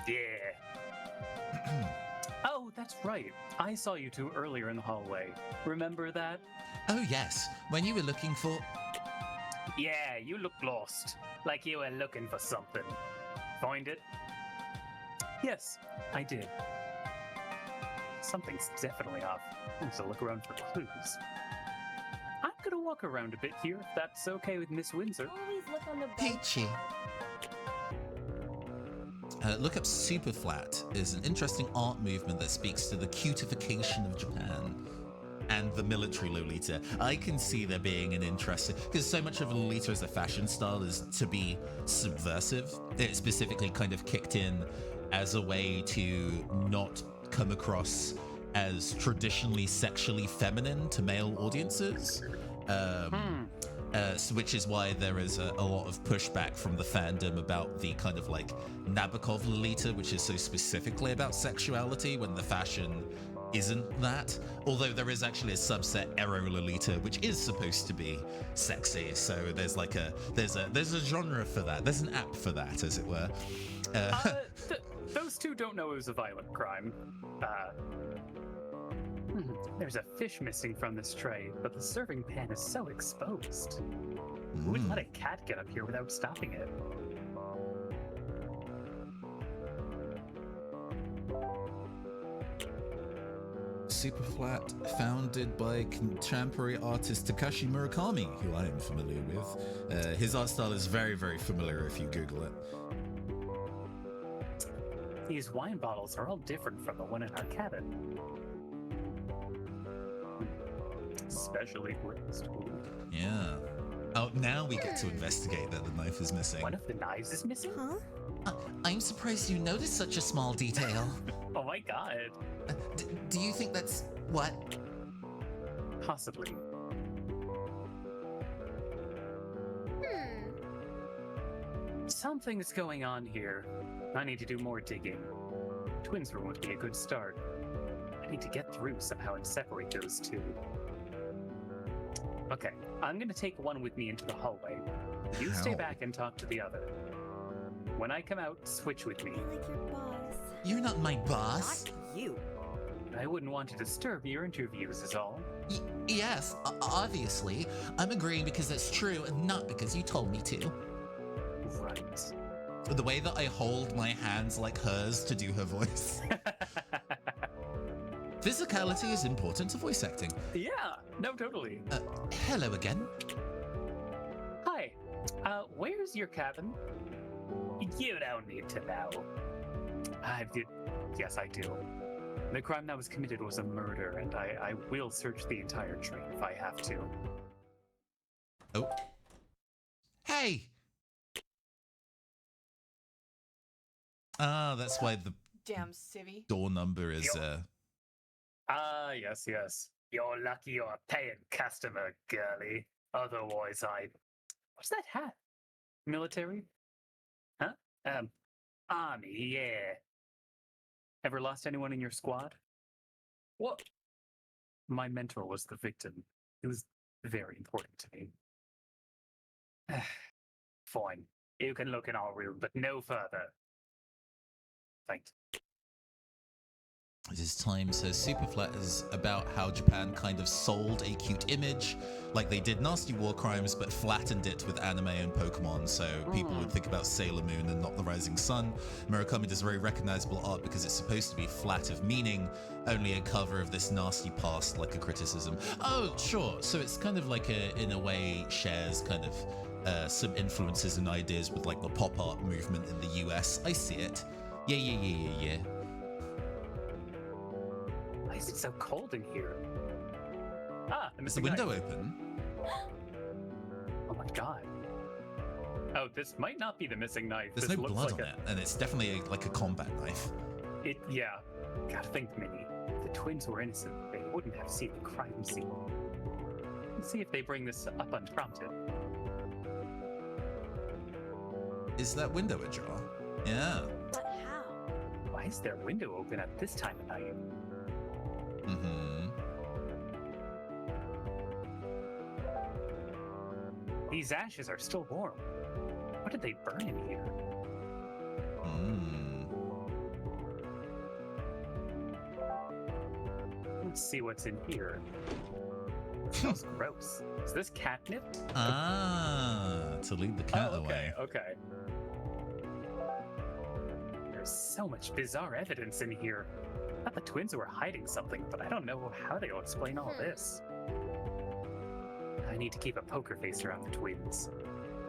Yeah. Oh, that's right. I saw you two earlier in the hallway. Remember that? Oh, yes, when you were looking for... Yeah, you looked lost. Like you were looking for something. Find it? Yes, I did. Something's definitely off. I need to look around for clues. I'm gonna walk around a bit here, if that's okay with Miss Windsor. Always look on the back. Peachy. Look up Super Flat is an interesting art movement that speaks to the cutification of Japan and the military Lolita. I can see there being an interesting, because so much of Lolita as a fashion style is to be subversive. It specifically kind of kicked in as a way to not come across as traditionally sexually feminine to male audiences. Which is why there is a lot of pushback from the fandom about the kind of like Nabokov Lolita, which is so specifically about sexuality when the fashion isn't that. Although there is actually a subset Ero Lolita, which is supposed to be sexy. So there's like there's a genre for that. There's an app for that, as it were. Those two don't know it was a violent crime. There's a fish missing from this tray, but the serving pan is so exposed. Who would let a cat get up here without stopping it? Super Flat, founded by contemporary artist Takashi Murakami, who I am familiar with. His art style is very, very familiar if you Google it. These wine bottles are all different from the one in our cabin. Specially glazed. Yeah. Oh, now we get to investigate that the knife is missing. One of the knives is missing? Huh? I'm surprised you noticed such a small detail. Oh my god. Do you think that's what? Possibly. Something's going on here. I need to do more digging. Twins room would be a good start. I need to get through somehow and separate those two. Okay, I'm gonna take one with me into the hallway. You stay How? back and talk to the other. When I come out, switch with me. I like your boss. You're not my boss. Not you. I wouldn't want to disturb your interviews is all. Yes, obviously. I'm agreeing because it's true and not because you told me to. Right. The way that I hold my hands like hers to do her voice. Physicality is important to voice acting. Yeah, no, totally. Hello again. Hi. Where's your cabin? You don't need to know. Yes, I do. The crime that was committed was a murder, and I will search the entire train if I have to. Oh. Hey! Ah, that's why the Damn civvy. door number is, Yes, yes. You're lucky you're a paying customer, girlie. Otherwise, What's that hat? Military? Huh? Army, yeah. Ever lost anyone in your squad? What? My mentor was the victim. It was very important to me. Fine. You can look in our room, but no further. Thanks. It is time. So Superflat is about how Japan kind of sold a cute image, like they did Nasty War Crimes, but flattened it with anime and Pokemon, so people would think about Sailor Moon and not the Rising Sun. Murakami does very recognizable art because it's supposed to be flat of meaning, only a cover of this nasty past, like a criticism. Oh, sure. So it's kind of like in a way, shares kind of some influences and ideas with like the pop art movement in the US. I see it. Yeah. Why is it so cold in here? Ah, Is the window open? Oh my god. Oh, this might not be the missing knife. There's this no looks blood like on it, and it's definitely like a combat knife. Yeah. Gotta think, Minnie. If the twins were innocent, they wouldn't have seen the crime scene. Let's see if they bring this up unprompted. Is that window ajar? Yeah. But how? Why is their window open at this time of night? These ashes are still warm. What did they burn in here? Let's see what's in here. It smells gross. Is this catnip? To lead the cat away. Okay. There's so much bizarre evidence in here. I thought the twins were hiding something, but I don't know how they'll explain all this. I need to keep a poker face around the twins.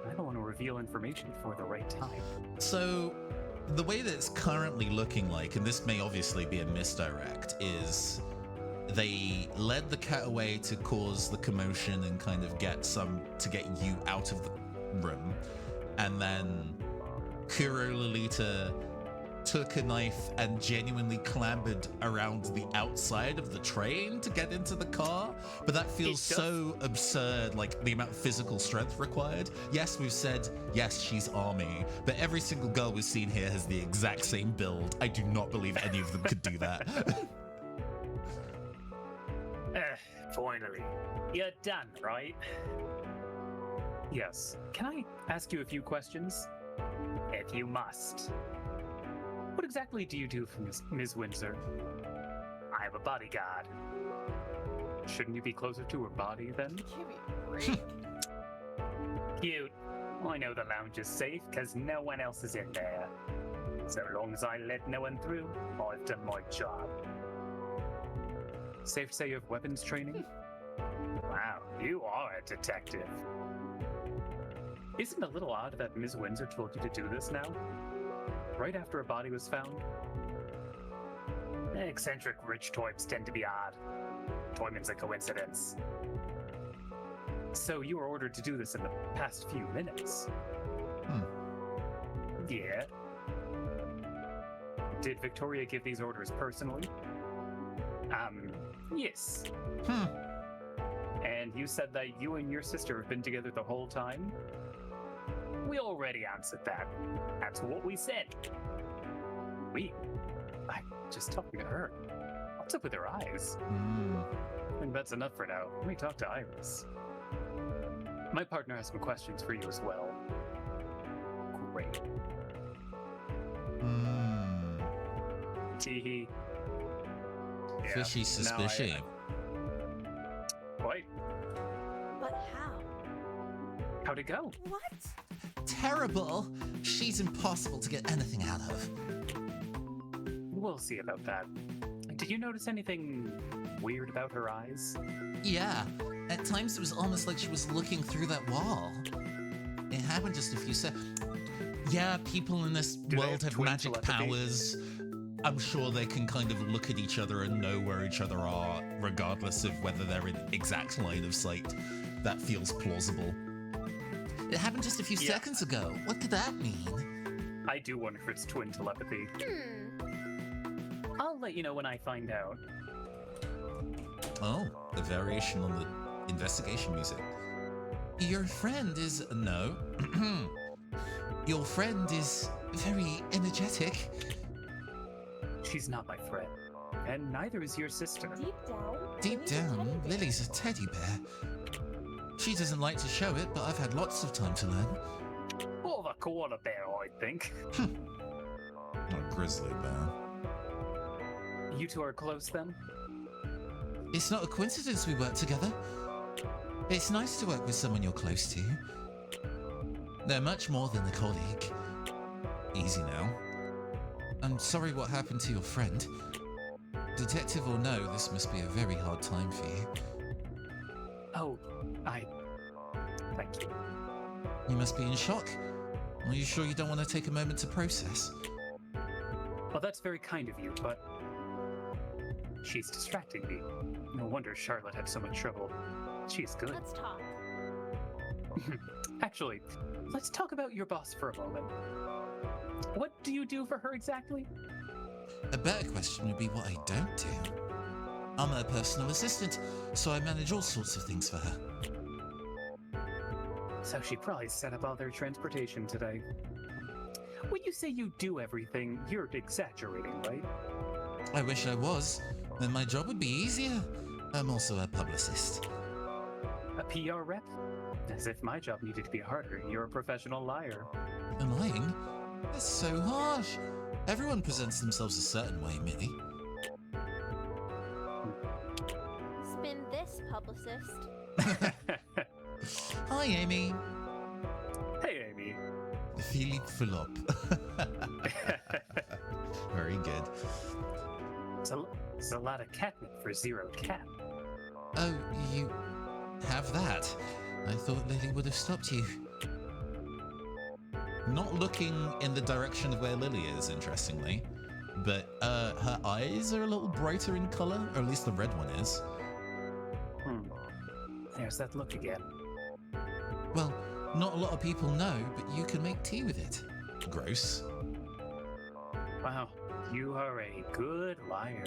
I don't want to reveal information before the right time. So, the way that it's currently looking like, and this may obviously be a misdirect, is they led the cat away to cause the commotion and kind of get you out of the room, and then Kuro Lolita took a knife and genuinely clambered around the outside of the train to get into the car, but that feels so absurd, like the amount of physical strength required. Yes, we've said, yes, she's army, but every single girl we've seen here has the exact same build. I do not believe any of them could do that. Finally. You're done, right? Yes. Can I ask you a few questions? If you must. What exactly do you do for Ms. Windsor? I'm a bodyguard. Shouldn't you be closer to her body then? Give me a break. Cute. I know the lounge is safe because no one else is in there. So long as I let no one through, I've done my job. Safe to say you have weapons training? Wow, you are a detective. Isn't it a little odd that Ms. Windsor told you to do this now? Right after a body was found? Eccentric rich toys tend to be odd. Toyman's a coincidence. So you were ordered to do this in the past few minutes? Yeah. Did Victoria give these orders personally? Yes. And you said that you and your sister have been together the whole time? We already answered that. That's what we said. I'm just talking to her. What's up with her eyes? I think that's enough for now. Let me talk to Iris. My partner has some questions for you as well. Great. Teehee. Yeah, Fishy suspicion. Wait, But how? how'd it go? What? Terrible. She's impossible to get anything out of. We'll see about that. Did you notice anything weird about her eyes? Yeah, at times it was almost like she was looking through that wall. It happened just a few seconds. Yeah, people in this Do they world have twin magic telepathy? powers. I'm sure they can kind of look at each other and know where each other are, regardless of whether they're in exact line of sight. That feels plausible. It happened just a few seconds ago. What could that mean? I do wonder if it's twin telepathy. I'll let you know when I find out. Oh, a variation on the investigation music. Your friend is... No. Your friend is very energetic. She's not my friend. And neither is your sister. Deep down, Lily's a teddy bear. She doesn't like to show it, but I've had lots of time to learn. More of a koala bear, I think. Not a grizzly bear. You two are close then? It's not a coincidence we work together. It's nice to work with someone you're close to. They're much more than a colleague. Easy now. I'm sorry what happened to your friend. Detective or no, this must be a very hard time for you. Oh, thank you. You must be in shock. Are you sure you don't want to take a moment to process? Well, that's very kind of you, but she's distracting me. No wonder Charlotte had so much trouble. She's good. let's talk. Actually, let's talk about your boss for a moment. What do you do for her exactly? A better question would be what I don't do. I'm her personal assistant, so I manage all sorts of things for her. So she probably set up all their transportation today. When you say you do everything, you're exaggerating, right? I wish I was. Then my job would be easier. I'm also a publicist. A PR rep? As if my job needed to be harder. You're a professional liar. Lying? That's so harsh. Everyone presents themselves a certain way, Minnie. Spin this, publicist. Hi, Amy. Hey, Amy. Philippe Philop. Very good. It's a lot of catnip for zero cat. Oh, you have that? I thought Lily would have stopped you. Not looking in the direction of where Lily is, interestingly. But her eyes are a little brighter in color, or at least the red one is. There's that look again. Well, not a lot of people know, but you can make tea with it. Gross. Wow, you are a good liar.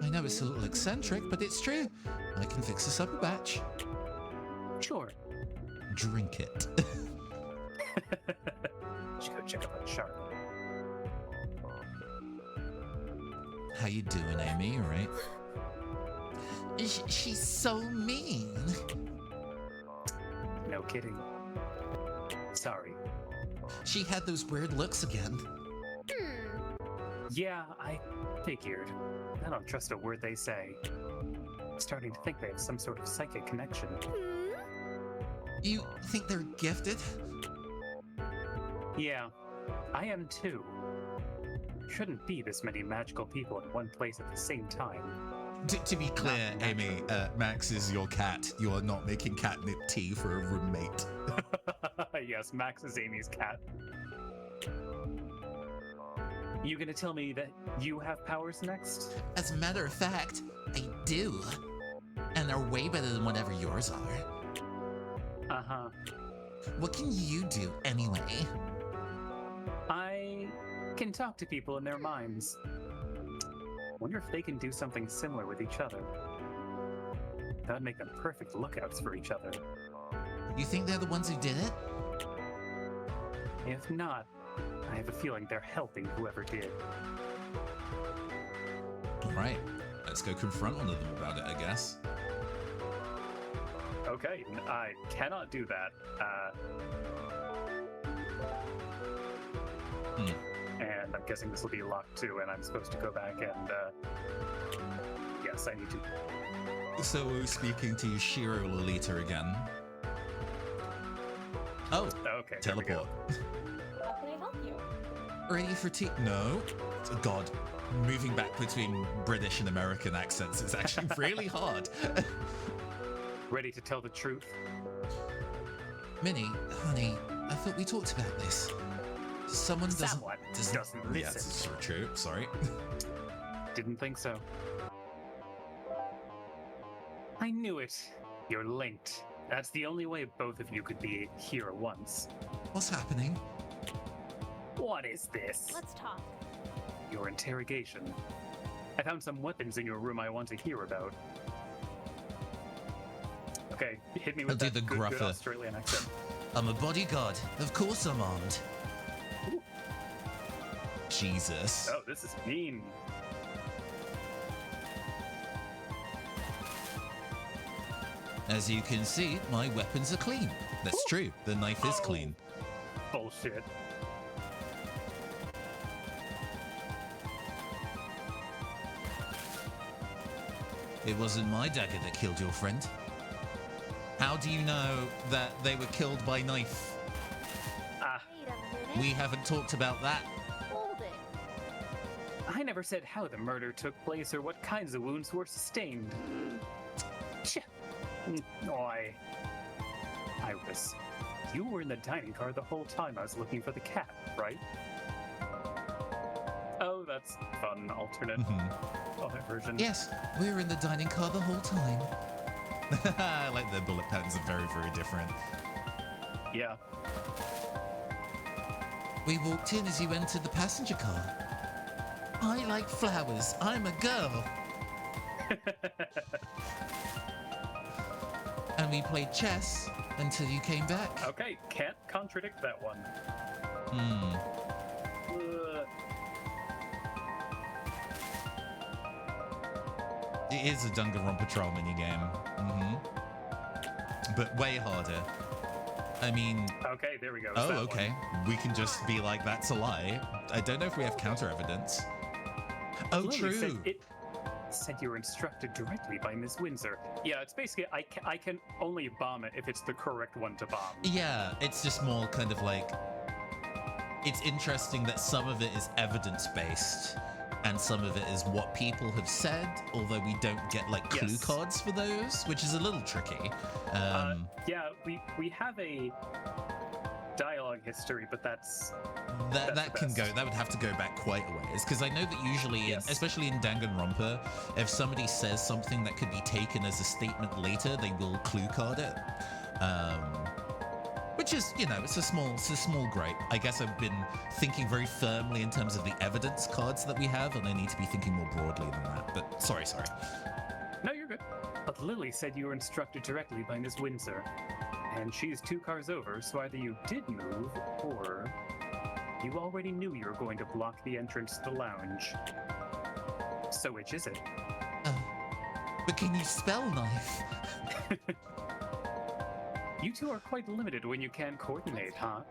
I know it's a little eccentric, but it's true. I can fix us up a batch. Sure. Drink it. Should go check up on Charlotte. How you doing, Amy? All right? She's so mean. No kidding. Sorry. She had those weird looks again. Yeah, I figured. I don't trust a word they say. I'm starting to think they have some sort of psychic connection. You think they're gifted? Yeah, I am too. Shouldn't be this many magical people in one place at the same time. To be clear, Amy, Max is your cat. You are not making catnip tea for a roommate. Yes, Max is Amy's cat. You gonna tell me that you have powers next? As a matter of fact, I do. And they're way better than whatever yours are. Uh-huh. What can you do anyway? I can talk to people in their minds. Wonder if they can do something similar with each other. That would make them perfect lookouts for each other. You think they're the ones who did it? If not, I have a feeling they're helping whoever did. All right, let's go confront one of them about it, I guess. Okay, I cannot do that. And I'm guessing this will be locked too, and I'm supposed to go back and, yes, I need to. So we're speaking to Shiro Lolita again. Oh, Okay, there we go. teleport. How can I help you? Ready for tea? No. God, moving back between British and American accents is actually really hard. Ready to tell the truth? Minnie, honey, I thought we talked about this. Someone Someone doesn't listen. Yes, it's true. Sorry. Didn't think so. I knew it. You're linked. That's the only way both of you could be here at once. What's happening? What is this? Let's talk. Your interrogation. I found some weapons in your room I want to hear about. Okay, hit me with I'll do that the good gruffer. Australian accent. I'm a bodyguard. Of course I'm armed. Jesus. Oh, this is mean. As you can see, my weapons are clean. That's true. The knife is clean. Bullshit. It wasn't my dagger that killed your friend. How do you know that they were killed by knife? Wait a minute. We haven't talked about that. Hold it. I never said how the murder took place or what kinds of wounds were sustained. Tch. Oi. Iris, you were in the dining car the whole time I was looking for the cat, right? Oh, that's fun. Alternate version. Yes, we were in the dining car the whole time. I like their bullet patterns are very, very different. Yeah. We walked in as you entered the passenger car. I like flowers. I'm a girl. And we played chess until you came back. Okay, can't contradict that one. It is a Danganronpa Patrol minigame. But way harder. I mean... Okay, there we go. Oh, okay. We can just be like, that's a lie. I don't know if we have counter evidence. Oh, Lily true. said you were instructed directly by Miss Windsor. Yeah, it's basically, I can only bomb it if it's the correct one to bomb. Yeah, it's just more kind of like... It's interesting that some of it is evidence-based, and some of it is what people have said, although we don't get, like, clue cards for those, which is a little tricky. Yeah, we have a dialogue history, but that's that can go. That would have to go back quite a ways, because I know that usually, especially in Danganronpa, if somebody says something that could be taken as a statement later, they will clue card it. Which is, you know, it's a small gripe. I guess I've been thinking very firmly in terms of the evidence cards that we have, and I need to be thinking more broadly than that. But sorry. No, you're good. But Lily said you were instructed directly by Miss Windsor. And she's 2 cars over, so either you did move, or you already knew you were going to block the entrance to the lounge. So which is it? But can you spell knife? You two are quite limited when you can't coordinate, huh?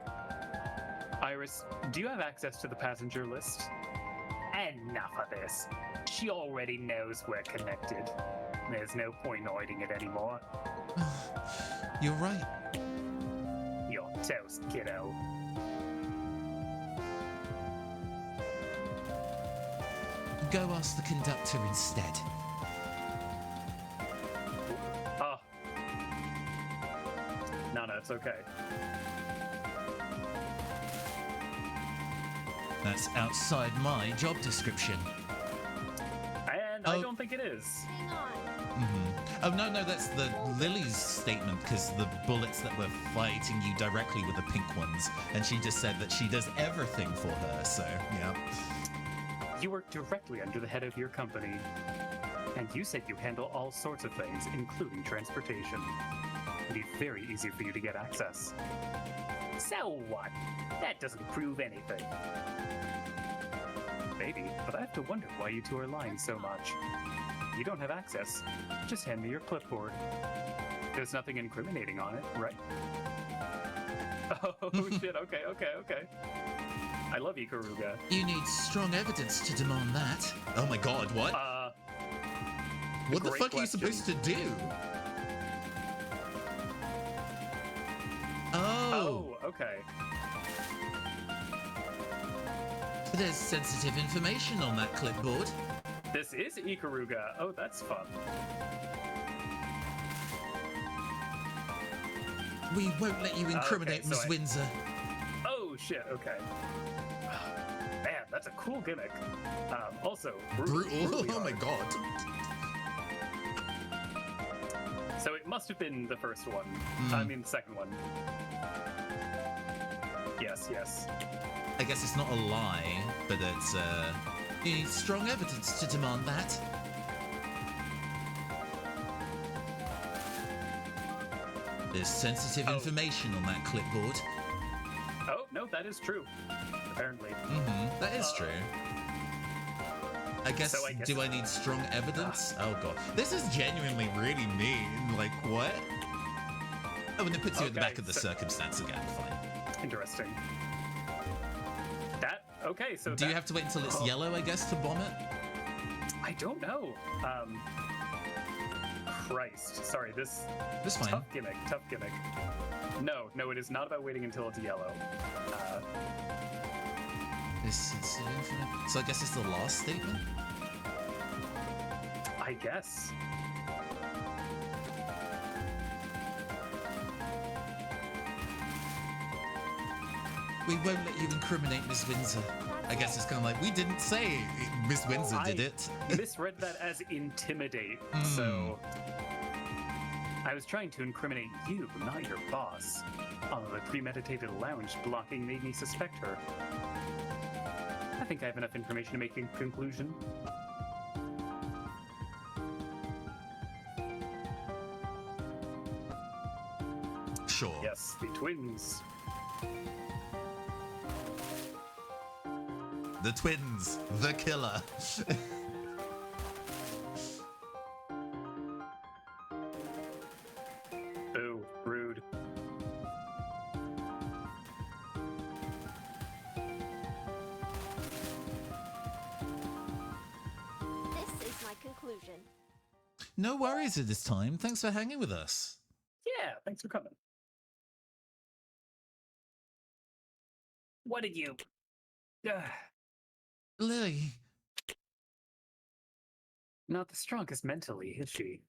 Iris, do you have access to the passenger list? Enough of this. She already knows we're connected. There's no point in hiding it anymore. You're right. You're toast, kiddo. Go ask the conductor instead. Oh. No, it's okay. That's outside my job description. And I don't think it is. Hang on. Oh, no, that's the Lily's statement, because the bullets that were fighting you directly were the pink ones, and she just said that she does everything for her, so, yeah. You work directly under the head of your company, and you said you handle all sorts of things, including transportation. It'd be very easy for you to get access. So what? That doesn't prove anything. Maybe, but I have to wonder why you two are lying so much. You don't have access. Just hand me your clipboard. There's nothing incriminating on it, right? Oh shit, okay. I love Ikaruga. You need strong evidence to demand that. Oh my god, what? What the fuck are you supposed to do? Oh, okay. There's sensitive information on that clipboard. This is Ikaruga. Oh, that's fun. We won't let you incriminate Miss Windsor. Oh, shit, okay. Man, that's a cool gimmick. Also, Brutal. Oh my god. So it must have been the first one. I mean, the second one. Yes. I guess it's not a lie, but it's, you need strong evidence to demand that. There's sensitive information on that clipboard. Oh, no, that is true. apparently. That is true. I guess, do I need strong evidence? Oh god. This is genuinely really mean. Like, what? Oh, and it puts you at the back of the circumstance again. Fine. Interesting. Okay, so do you have to wait until it's yellow, I guess, to bomb it? I don't know. Christ. Sorry, this fine. Tough gimmick. No, it is not about waiting until it's yellow. This is infinite. So I guess it's the last statement? I guess. We won't let you incriminate Miss Windsor. I guess it's kind of like, we didn't say Miss Windsor did it. I misread that as intimidate, so... I was trying to incriminate you, not your boss. Although the premeditated lounge blocking made me suspect her. I think I have enough information to make a conclusion. Sure. Yes, the twins. The twins, the killer. Boo, rude. This is my conclusion. No worries at this time. Thanks for hanging with us. Yeah, thanks for coming. What did you... Lily. Not the strongest mentally, is she?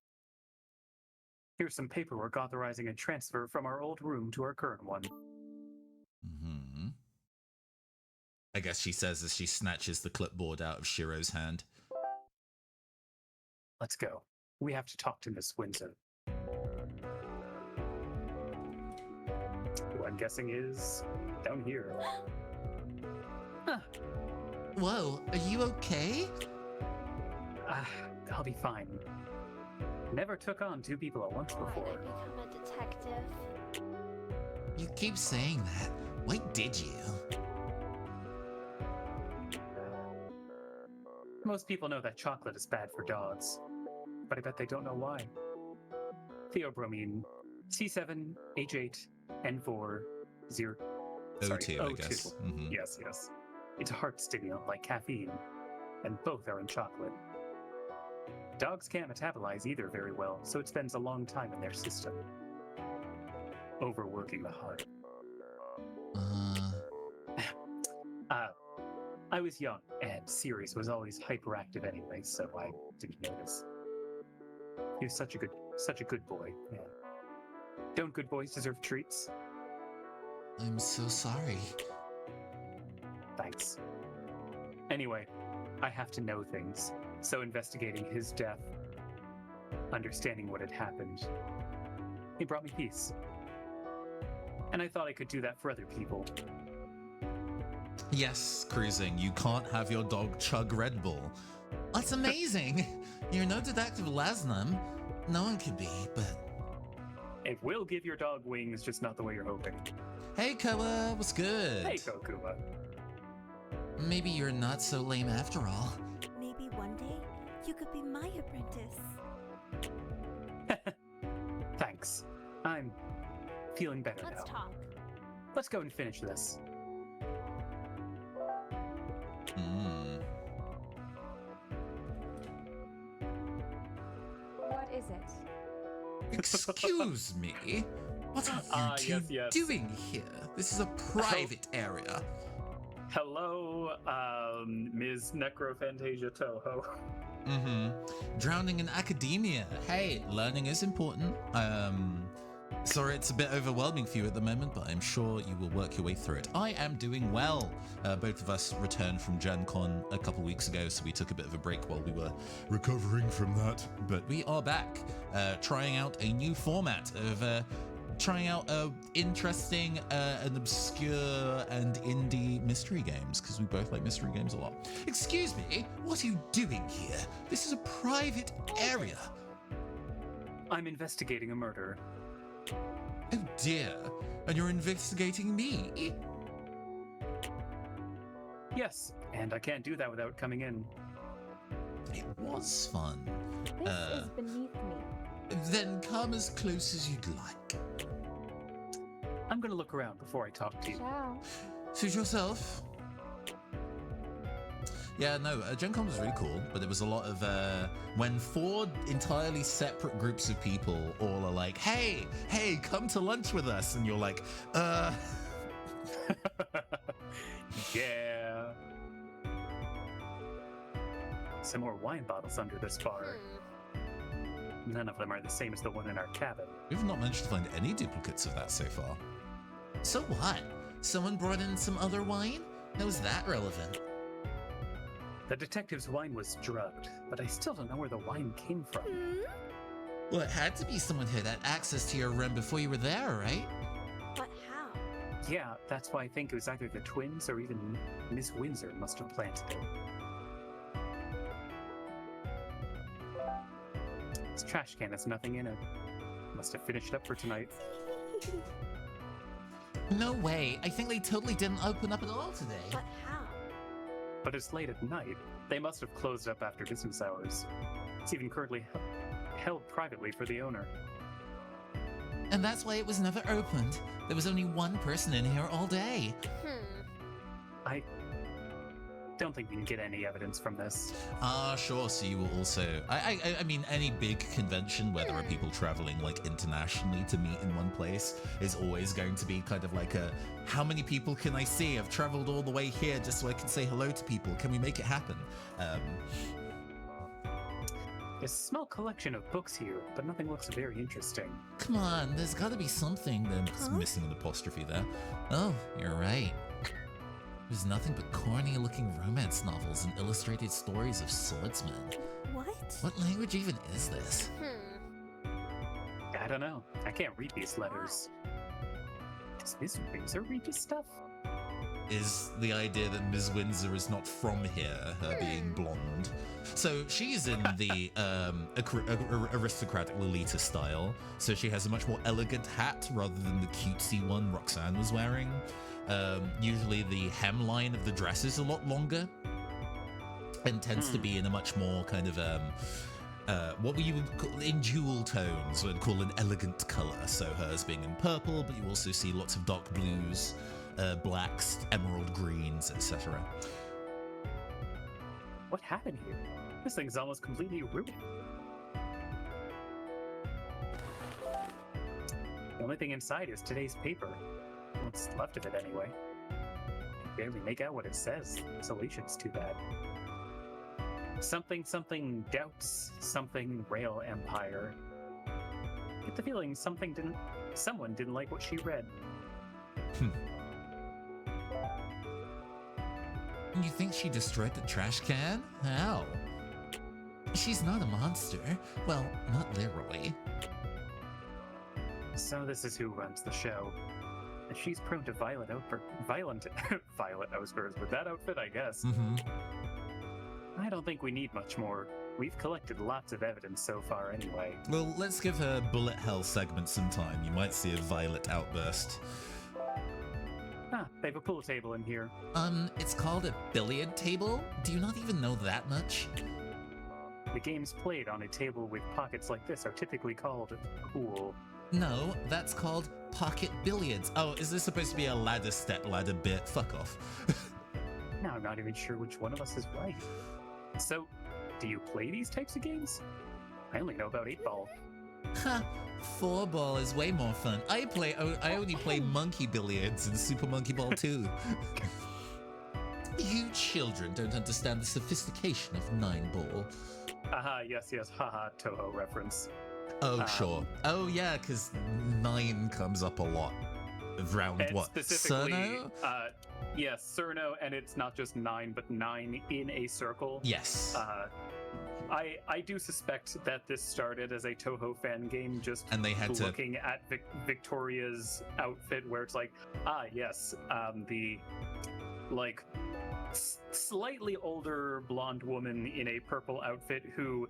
Here's some paperwork authorizing a transfer from our old room to our current one. I guess she says as she snatches the clipboard out of Shiro's hand. Let's go. We have to talk to Miss Windsor. Who I'm guessing is down here. Huh. Whoa, are you okay? I'll be fine. Never took on two people at once before. Why did I become a detective? You keep saying that. Why did you? Most people know that chocolate is bad for dogs, but I bet they don't know why. Theobromine, C7H8 N4 0. O2, I O2. guess. Yes. It's a heart stimulant like caffeine, and both are in chocolate. Dogs can't metabolize either very well, so it spends a long time in their system, overworking the heart. I was young, and Sirius was always hyperactive anyway, so I didn't notice. He was such a good boy. Yeah. Don't good boys deserve treats? I'm so sorry. Thanks. Anyway, I have to know things, so investigating his death, understanding what had happened, he brought me peace. And I thought I could do that for other people. Yes, Cruising, you can't have your dog chug Red Bull. That's amazing. You're no Detective Lasnam. No one could be, but... It will give your dog wings, just not the way you're hoping. Hey, Koa, what's good? Hey, Kokuma. Maybe you're not so lame after all. Maybe one day you could be my apprentice. Thanks. I'm feeling better now. Let's talk. Let's go and finish this. What is it? Excuse me? What are you two doing here? This is a private area. Hello, Ms. Necrophantasia Toho. Drowning in academia. Hey, learning is important. Sorry it's a bit overwhelming for you at the moment, but I'm sure you will work your way through it. I am doing well. Both of us returned from Gen Con a couple weeks ago, so we took a bit of a break while we were recovering from that. But we are back, trying out a new format of trying out interesting and obscure and indie mystery games, because we both like mystery games a lot. Excuse me, what are you doing here? This is a private area. I'm investigating a murder. Oh dear, and you're investigating me? Yes, and I can't do that without coming in. It was fun. This is beneath me. Then come as close as you'd like. I'm gonna look around before I talk to you. Ciao. Suit yourself. Yeah, no, Gen Con was really cool, but there was a lot of, when 4 entirely separate groups of people all are like, hey, come to lunch with us, and you're like, Yeah. Some more wine bottles under this bar. None of them are the same as the one in our cabin. We've not managed to find any duplicates of that so far. So what? Someone brought in some other wine? How is that relevant? The detective's wine was drugged, but I still don't know where the wine came from. Well, it had to be someone who had access to your room before you were there, right? But how? Yeah, that's why I think it was either the twins or even Miss Windsor must have planted it. This trash can has nothing in it. Must have finished up for tonight. No way. I think they totally didn't open up at all today. But how? But it's late at night. They must have closed up after business hours. It's even currently held privately for the owner. And that's why it was never opened. There was only one person in here all day. I don't think we can get any evidence from this. Ah, sure. So you will also... I mean, any big convention where there are people traveling, like, internationally to meet in one place is always going to be kind of like a, how many people can I see? I've traveled all the way here just so I can say hello to people. Can we make it happen? There's a small collection of books here, but nothing looks very interesting. Come on, there's got to be something. There's missing an apostrophe there. Oh, you're right. There's nothing but corny-looking romance novels and illustrated stories of swordsmen. What? What language even is this? I don't know. I can't read these letters. Does Miss Windsor read this stuff? Is the idea that Ms. Windsor is not from here, her being blonde. So she's in the aristocratic Lolita style, so she has a much more elegant hat rather than the cutesy one Roxanne was wearing. Usually the hemline of the dress is a lot longer and tends to be in a much more kind of what we would call in jewel tones, would call an elegant color. So hers being in purple, but you also see lots of dark blues, blacks, emerald greens, etc. What happened here? This thing's almost completely ruined. The only thing inside is today's paper. What's left of it, anyway. I can barely make out what it says. Resolution's too bad. Something doubts something Rail Empire. I get the feeling someone didn't like what she read. You think she destroyed the trash can? How? She's not a monster. Well, not literally. So this is who runs the show. And she's prone to violent violent outbursts with that outfit, I guess. I don't think we need much more. We've collected lots of evidence so far anyway. Well, let's give her bullet hell segment some time. You might see a violent outburst. Ah, they have a pool table in here. It's called a billiard table? Do you not even know that much? The games played on a table with pockets like this are typically called a pool. No, that's called pocket billiards. Oh, is this supposed to be a ladder step, ladder bit? Fuck off. Now I'm not even sure which one of us is right. So, do you play these types of games? I only know about 8-ball. Ha! 4-ball is way more fun. I only play monkey billiards in Super Monkey Ball 2. You children don't understand the sophistication of 9-ball. Aha, yes, haha, Toho reference. Oh, sure. Oh, yeah, because 9 comes up a lot. Around And what? specifically, Cerno? yes, Cerno, and it's not just 9, but 9 in a circle. Yes. I do suspect that this started as a Toho fan game, just And they had to... looking at Victoria's outfit, where it's like, ah, yes, the, like, slightly older blonde woman in a purple outfit who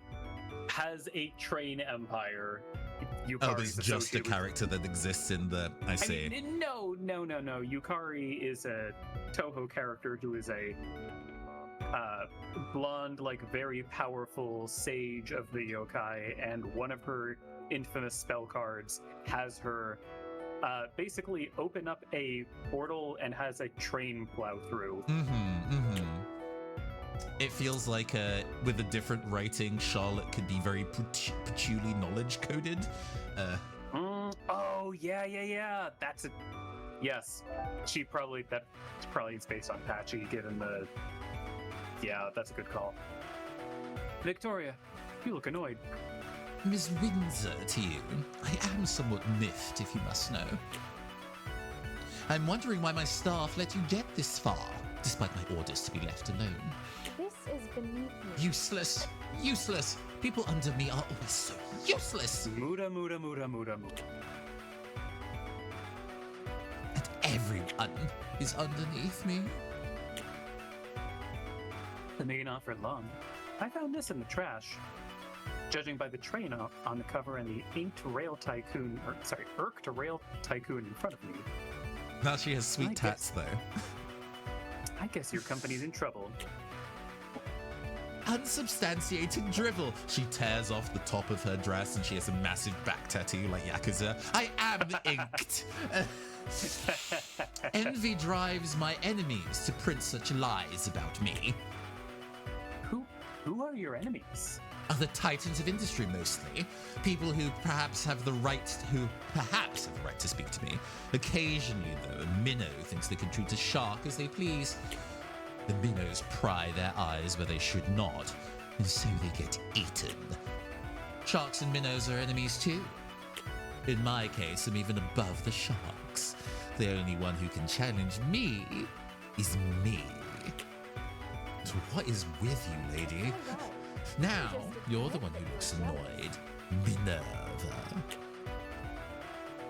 has a train empire. Oh, Yukari's there's just a associated with- character that exists in the. I see. I mean, no. Yukari is a Toho character who is a blonde, like very powerful sage of the yokai, and one of her infamous spell cards has her basically open up a portal and has a train plow through. It feels like with a different writing, Charlotte could be very patchouli knowledge coded. Oh yeah. That's it. Yes, that's probably is based on Patchy, given the. Yeah, that's a good call. Victoria, you look annoyed. Miss Windsor to you. I am somewhat miffed, if you must know. I'm wondering why my staff let you get this far, despite my orders to be left alone. This is beneath me. Useless. Useless. People under me are always so useless. Muda. And everyone is underneath me. The main offered long. I found this in the trash. Judging by the train on the cover and the Inked Rail Tycoon, Irked Rail Tycoon in front of me. Now she has sweet I tats, though. I guess your company's in trouble. Unsubstantiated drivel. She tears off the top of her dress and she has a massive back tattoo like Yakuza. I am inked. Envy drives my enemies to print such lies about me. Who are your enemies? Other titans of industry, mostly. People who perhaps have the right to speak to me. Occasionally, though, a minnow thinks they can treat a shark as they please. The minnows pry their eyes where they should not, and so they get eaten. Sharks and minnows are enemies too. In my case, I'm even above the sharks. The only one who can challenge me is me. So what is with you, lady? Oh, wow. Now, you're the one who looks annoyed. Minerva.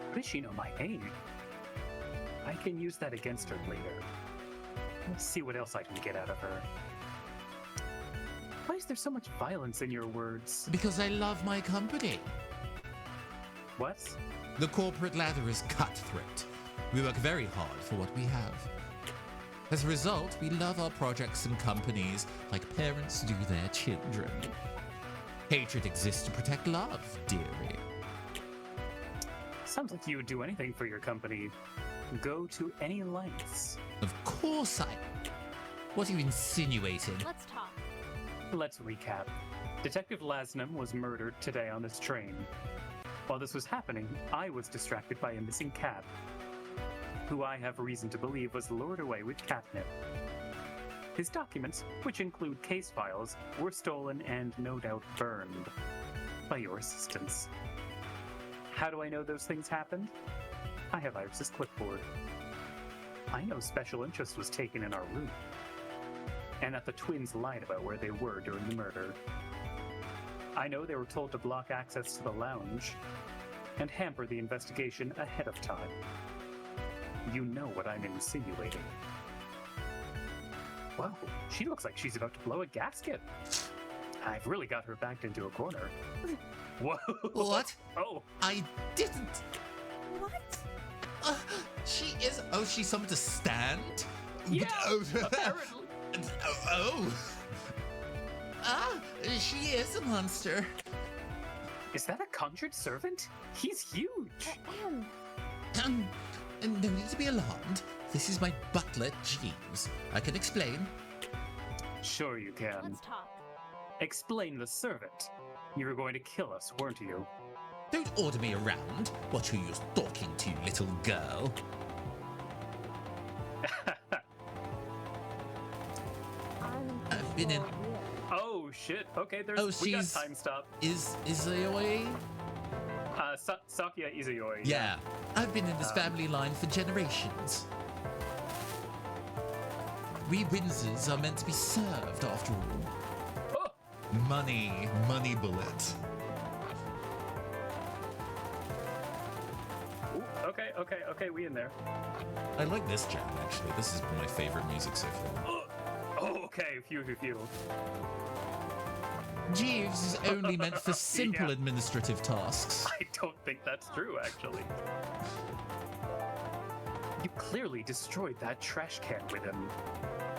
How does she know my name? I can use that against her later. Let's see what else I can get out of her. Why is there so much violence in your words? Because I love my company. What? The corporate ladder is cutthroat. We work very hard for what we have. As a result, we love our projects and companies like parents do their children. Hatred exists to protect love, dearie. Sounds like you would do anything for your company. Go to any lengths. Of course I... What are you insinuating? Let's talk. Let's recap. Detective Lasnam was murdered today on this train. While this was happening, I was distracted by a missing cat, who I have reason to believe was lured away with catnip. His documents, which include case files, were stolen and no doubt burned by your assistance. How do I know those things happened? I have Iris's clipboard. I know special interest was taken in our room, and that the twins lied about where they were during the murder. I know they were told to block access to the lounge and hamper the investigation ahead of time. You know what I'm insinuating. Whoa, she looks like she's about to blow a gasket. I've really got her backed into a corner. Whoa. What? Oh. I didn't. What? She is... Oh, she's someone to stand? Yeah, Oh. apparently. Oh. Ah, she is a monster. Is that a conjured servant? He's huge. Em, And no need to be alarmed. This is my butler, James. I can explain. Sure you can. Let's talk. Explain the servant. You were going to kill us, weren't you? Don't order me around. Watch who you're talking to, little girl. I've been in... Oh shit. Okay, Oh, we got she's- time stop. Is Aoi? Sakia Izuyoi. Yeah. I've been in this family line for generations. We Windsors are meant to be served, after all. Oh, Money bullet. ooh, okay, we in there. I like this jam, actually. This is my favorite music so far. Oh, okay, phew. Jeeves is only meant for simple Yeah. administrative tasks. I don't think that's true, actually. You clearly destroyed that trash can with him.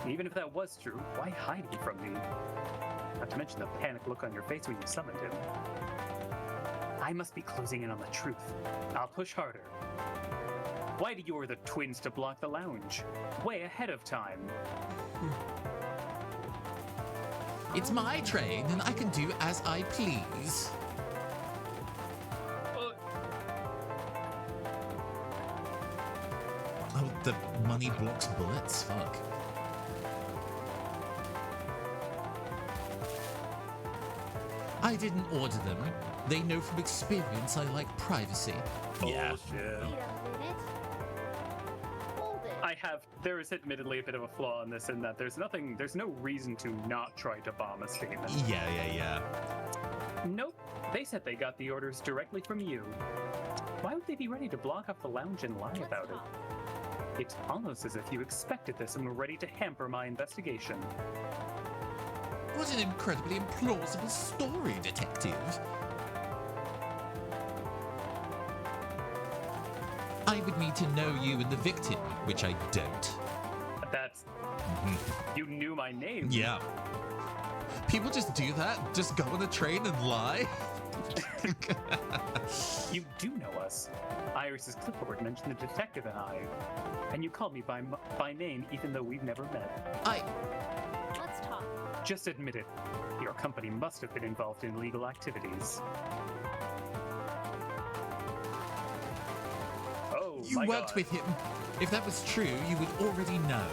Even if that was true, why hide it from me? Not to mention the panic look on your face when you summoned him. I must be closing in on the truth. I'll push harder. Why did you order the twins to block the lounge? Way ahead of time. It's my train, and I can do as I please. Oh, the money blocks bullets? Fuck. I didn't order them. They know from experience I like privacy. Yeah. Bullshit. Wait a minute. Hold it. There is admittedly a bit of a flaw in this, in that there's no reason to not try to bomb a statement. Yeah. Nope. They said they got the orders directly from you. Why would they be ready to block off the lounge and lie Let's about talk. it? It's almost as if you expected this and were ready to hamper my investigation. What an incredibly implausible story, detective. I would need to know you and the victim, which I don't. That's... You knew my name. Yeah. People just do that? Just go on a train and lie? You do know us. Iris's clipboard mentioned the detective and I. And you called me by name even though we've never met. Let's talk. Just admit it. Your company must have been involved in illegal activities. Oh, You my worked God. with him. If that was true, you would already know.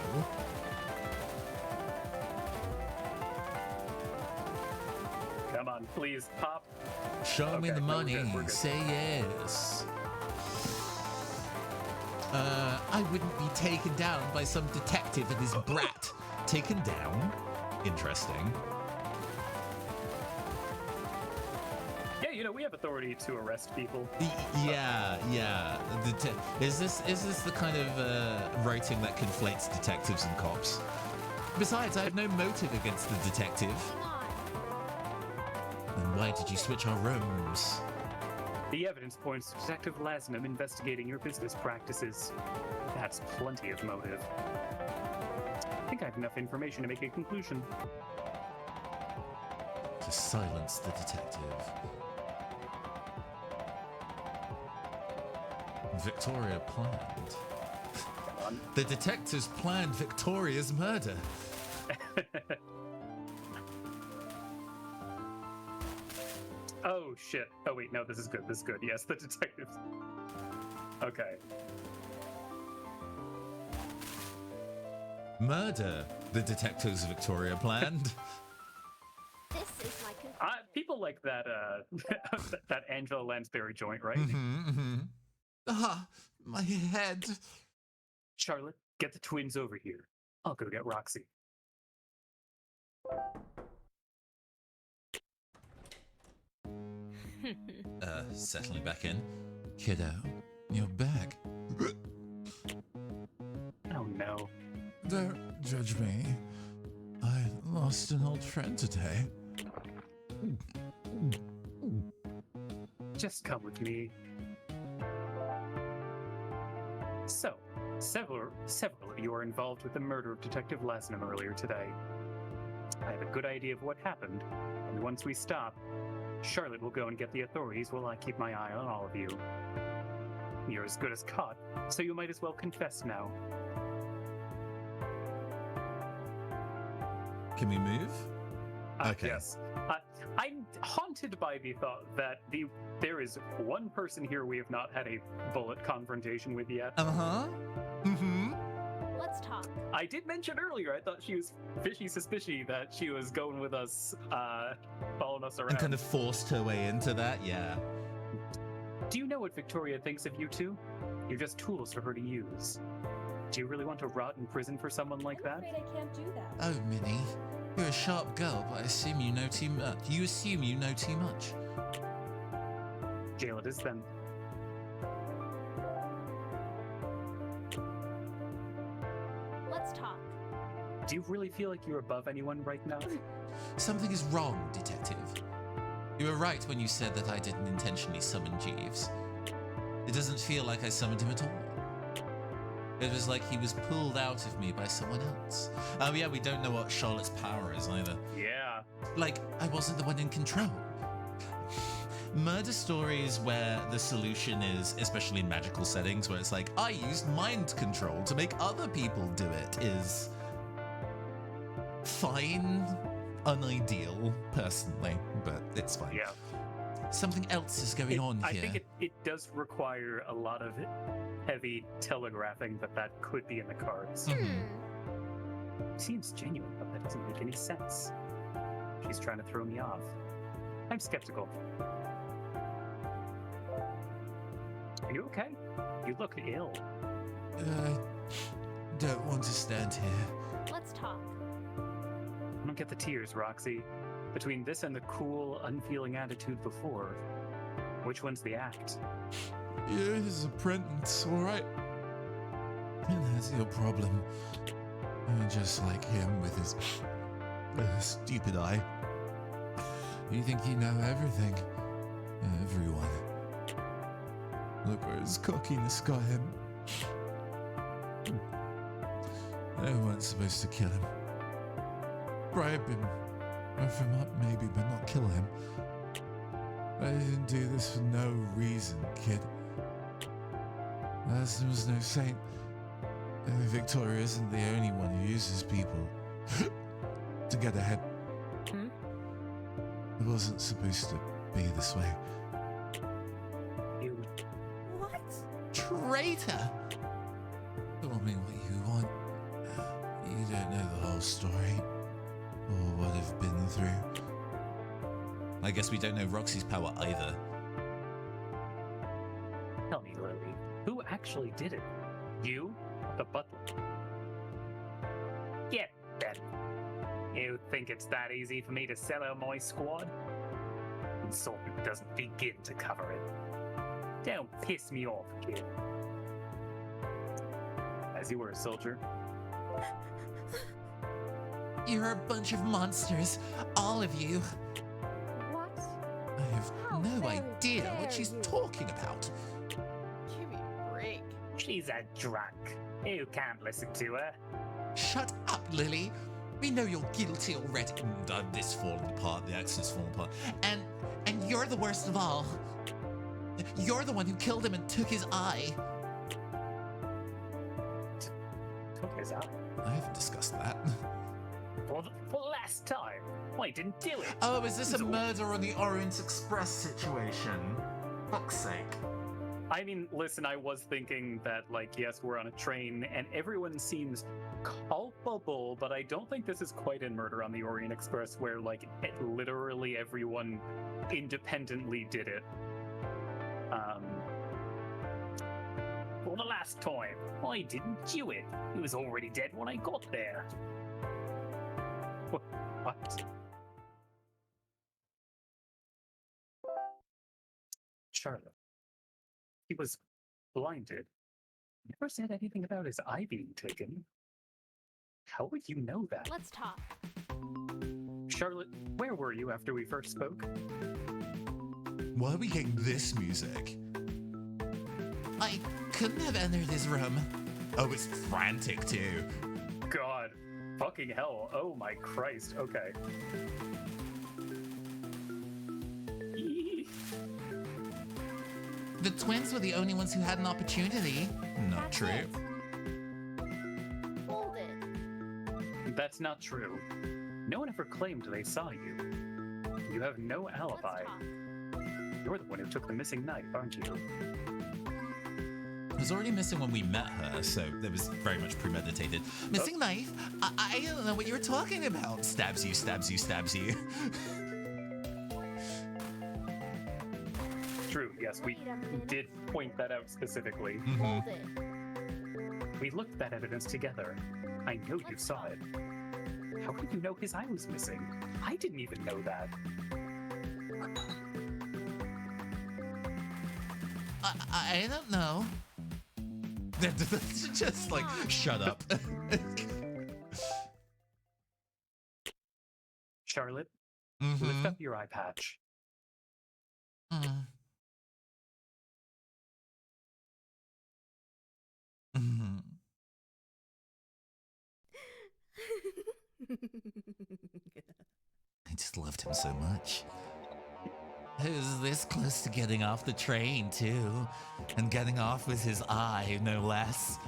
Come on, please, Pop. Show me Okay, the no, we're money. good, we're good. Say yes. I wouldn't be taken down by some detective and his brat. Taken down? Interesting. Yeah, you know, we have authority to arrest people. Yeah. Is this the kind of writing that conflates detectives and cops? Besides, I have no motive against the detective. Hang on. Then why did you switch our rooms? The evidence points to Detective Lasnam investigating your business practices. That's plenty of motive. I think I have enough information to make a conclusion. To silence the detective. Victoria planned. Come on. The detectives planned Victoria's murder. Oh, shit. Oh, wait, no, this is good. This is good. Yes, the detectives. Okay. Murder, the detectives Victoria planned. This is my conclusion. People like that, that Angela Lansbury joint, right? Ah, my head. Charlotte, get the twins over here. I'll go get Roxy. Settling back in. Kiddo, you're back. Oh, no. Don't judge me. I lost an old friend today. Just come with me. So, several of you are involved with the murder of Detective Lasnam earlier today. I have a good idea of what happened, and once we stop, Charlotte will go and get the authorities while I keep my eye on all of you. You're as good as caught, so you might as well confess now. Can we move? Okay. Yes. I'm haunted by the thought that there is one person here we have not had a bullet confrontation with yet. Uh-huh. Mm-hmm. Let's talk. I did mention earlier, I thought she was fishy suspicious that she was going with us, following us around. And kind of forced her way into that, yeah. Do you know what Victoria thinks of you two? You're just tools for her to use. Do you really want to rot in prison for someone like that? I'm afraid I can't do that. Oh, Minnie. You're a sharp girl, but I assume you know too much. You assume you know too much. Jail it is then. Let's talk. Do you really feel like you're above anyone right now? Something is wrong, Detective. You were right when you said that I didn't intentionally summon Jeeves. It doesn't feel like I summoned him at all. It was like he was pulled out of me by someone else. Oh yeah, we don't know what Charlotte's power is either. Yeah. Like, I wasn't the one in control. Murder stories where the solution is, especially in magical settings, where it's like, I used mind control to make other people do it, is fine, unideal, personally, but it's fine. Yeah. Something else is going on I here. think it does require a lot of heavy telegraphing that could be in the cards. Mhm. Seems genuine, but that doesn't make any sense. She's trying to throw me off. I'm skeptical. Are you okay? You look ill. Don't want to stand here. Let's talk. I don't get the tears, Roxy. Between this and the cool, unfeeling attitude before, which one's the act? Yeah, he's Apprentice, alright. And that's your problem. Just like him with his stupid eye. You think you know everything. Everyone. Look where his cockiness got him. They weren't supposed to kill him. Bribe him. Rough him up maybe, but not kill him. I didn't do this for no reason, kid. Aston was no saint. And Victoria isn't the only one who uses people to get ahead. It wasn't supposed to be this way. You. What? Traitor! Tell me what you want. You don't know the whole story, or what I've been through. I guess we don't know Roxy's power either. Tell me, Lily, who actually did it? You? The butler? Get that. You think it's that easy for me to sell out my squad? Insulting doesn't begin to cover it. Don't piss me off, kid. As you were a soldier. You're a bunch of monsters, all of you. What? I have How no very idea what dare she's you. talking about. Give me a break. She's a drunk. You can't listen to her. Shut up, Lily. We know you're guilty already. This falling apart, the accent's falling apart. And you're the worst of all. You're the one who killed him and took his eye. Took his eye. I haven't discussed that. For the last time. I didn't do it. Oh, is this a So- murder on the Orient Express situation? Fuck's sake. I mean, listen, I was thinking that, like, yes, we're on a train and everyone seems culpable, but I don't think this is quite in Murder on the Orient Express where, like, literally everyone independently did it. For the last time, I didn't do it. He was already dead when I got there. What? Charlotte. He was blinded. Never said anything about his eye being taken. How would you know that? Let's talk. Charlotte, where were you after we first spoke? Why are we getting this music? I couldn't have entered his room. Oh, it's frantic too. God, fucking hell. Oh my Christ. Okay. Eee. The twins were the only ones who had an opportunity. Not That's true. it. Hold it. That's not true. No one ever claimed they saw you. You have no Let's alibi. talk. You're the one who took the missing knife, aren't you? It was already missing when we met her, so it was very much premeditated. Missing knife? I don't know what you were talking about. Stabs you, stabs you, stabs you. True, yes, we Wait a minute. did point that out specifically. Hold it. We looked at that evidence together. I know you saw it. How did you know his eye was missing? I didn't even know that. I don't know. Just like, shut up. your eye patch. Mm. Mhm. I just loved him so much. He was this close to getting off the train, too. And getting off with his eye, no less.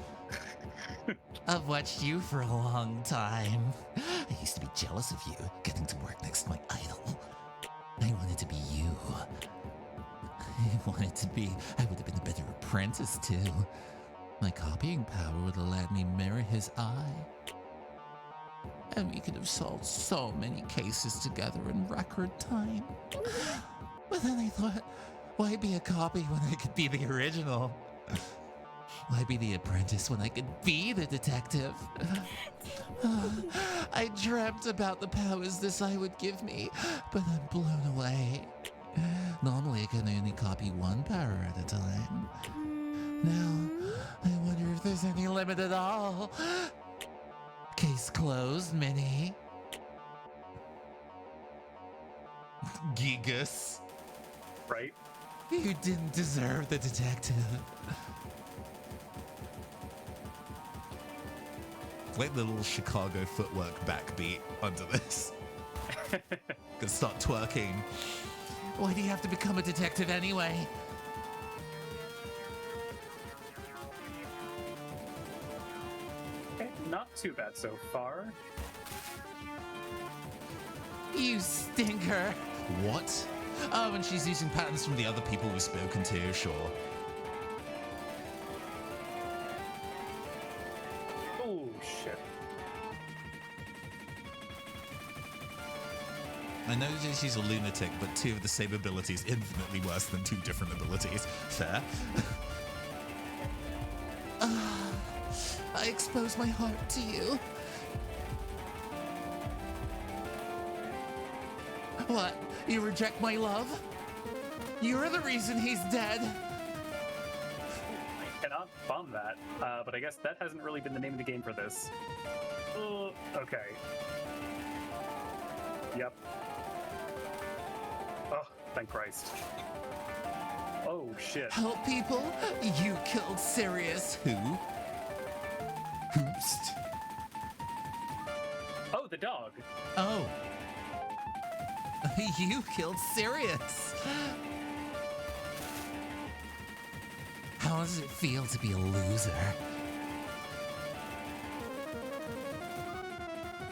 I've watched you for a long time. I used to be jealous of you, getting to work next to my idol. I wanted to be you. I would have been a better apprentice, too. My copying power would have let me mirror his eye. And we could have solved so many cases together in record time. But then I thought, why be a copy when I could be the original? Why be the apprentice when I could be the detective? I dreamt about the powers this eye would give me, but I'm blown away. Normally I can only copy one power at a time. Now, I wonder if there's any limit at all. Case closed, Minnie. Gigas. Right? You didn't deserve the detective. Like the little Chicago footwork backbeat under this. Gonna start twerking. Why do you have to become a detective anyway? Okay, not too bad so far. You stinker. What? Oh, and she's using patterns from the other people we've spoken to, sure. Oh, shit. I know that she's a lunatic, but two of the same abilities infinitely worse than two different abilities. Fair. I expose my heart to you. What? You reject my love? You're the reason he's dead. I cannot bomb that, but I guess that hasn't really been the name of the game for this. Okay. Yep. Oh, thank Christ. Oh, shit. Help people? You killed Sirius. Who? Hoopst. Oh, the dog. Oh. You killed Sirius. How does it feel to be a loser?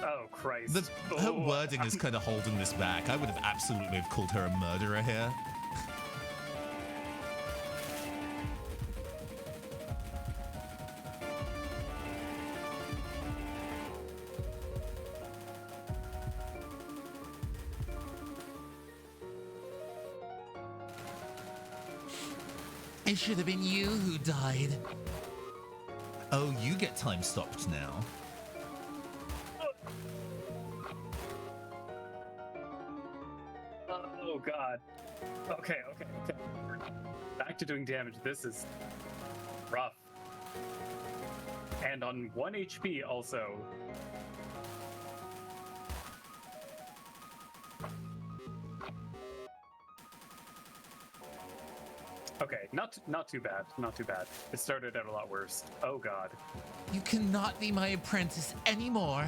Oh, Christ. Her Oh. wording is kind of holding this back. I would have absolutely have called her a murderer here. It should have been you who died. Oh, you get time stopped now. Oh, God. Okay. Back to doing damage. This is rough. And on 1 HP also. Okay, not too bad. Not too bad. It started out a lot worse. Oh, God. You cannot be my apprentice anymore.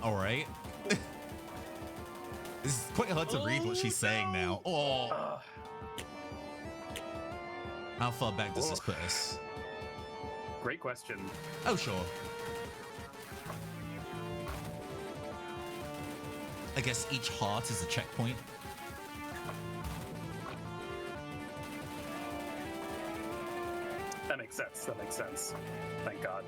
All right. This is quite hard to read what she's saying now. Oh. How far back does this put us? Great question. Oh, sure. I guess each heart is a checkpoint. That makes sense. That makes sense. Thank God.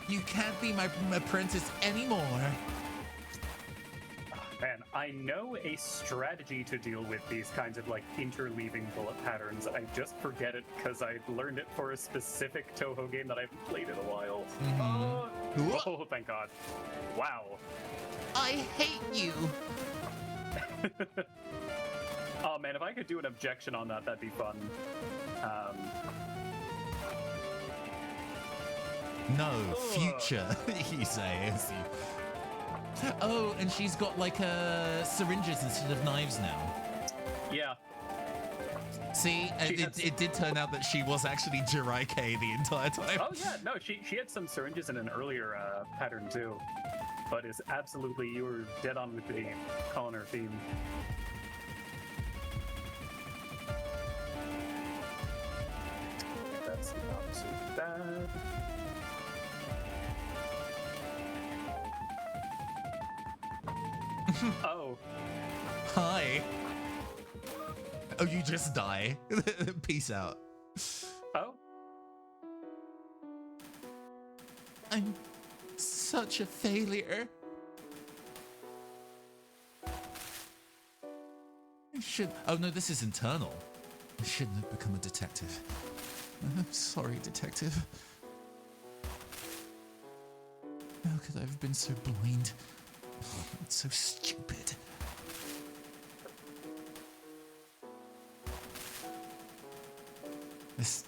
You can't be my apprentice anymore. Man, I know a strategy to deal with these kinds of like interleaving bullet patterns. I just forget it because I learned it for a specific Toho game that I haven't played in a while. Oh, thank God. Wow. I hate you. Oh man, if I could do an objection on that, that'd be fun. No, future, you say. Oh, and she's got like syringes instead of knives now. Yeah. See, it did turn out that she was actually Jiraiya the entire time. Oh yeah, no, she had some syringes in an earlier pattern too. But it's absolutely, you were dead on with the calling her theme. That's not so bad. Oh. Hi. Oh, you just die. Peace out. Oh? I'm such a failure. I should. Oh no, this is internal. I shouldn't have become a detective. I'm sorry, detective. How could I have been so blind? Oh, it's so stupid. This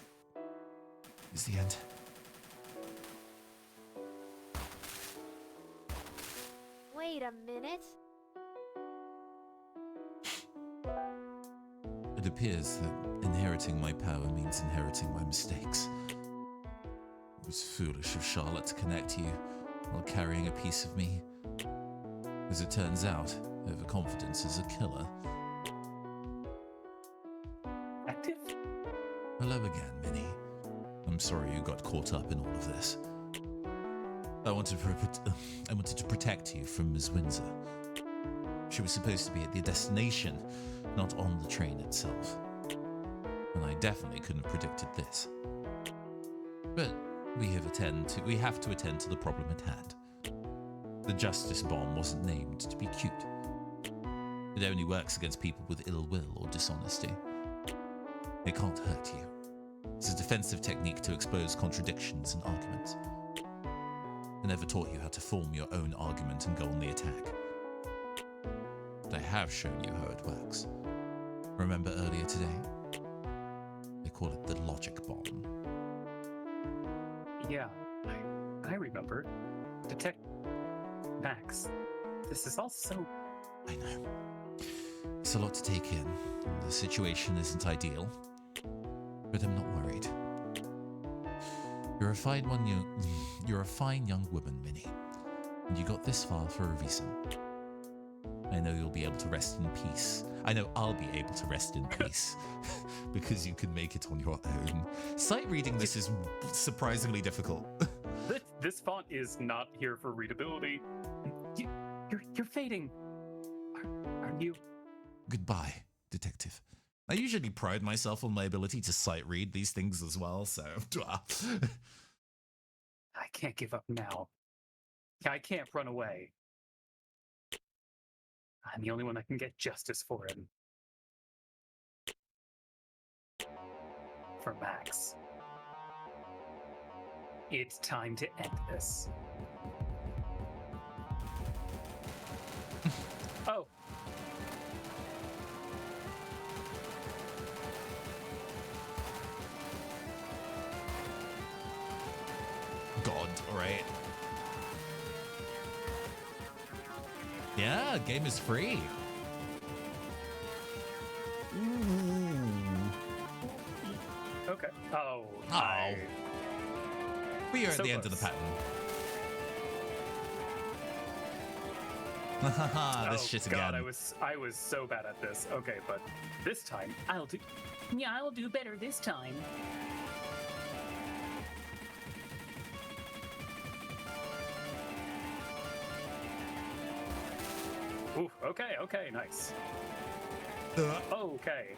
is the end. Wait a minute. It appears that inheriting my power means inheriting my mistakes. It was foolish of Charlotte to connect you while carrying a piece of me. As it turns out, overconfidence is a killer. Active? Hello again, Minnie. I'm sorry you got caught up in all of this. I wanted to protect you from Ms. Windsor. She was supposed to be at the destination, not on the train itself. And I definitely couldn't have predicted this. But we have to attend to the problem at hand. The justice bomb wasn't named to be cute. It only works against people with ill will or dishonesty. It can't hurt you. It's a defensive technique to expose contradictions in arguments. I never taught you how to form your own argument and go on the attack. But I have shown you how it works. Remember earlier today? They call it the logic bomb. Yeah, I remember. Detect Max. This is all so... I know. It's a lot to take in. The situation isn't ideal. But I'm not worried. You're a fine young woman, Minnie. And you got this far for a reason. I know you'll be able to rest in peace. I know I'll be able to rest in peace. Because you can make it on your own. Sight reading this is surprisingly difficult. This font is not here for readability. You're fading. Are you? Goodbye, detective. I usually pride myself on my ability to sight read these things as well, so... I can't give up now. I can't run away. I'm the only one that can get justice for him. For Max. It's time to end this. Oh. God, alright. Yeah, game is free. Okay. Oh. We are at So the end of the close. pattern. Haha, this shit again. God, I was so bad at this. Okay, but this time I'll do better this time. Ooh, okay, nice. Okay.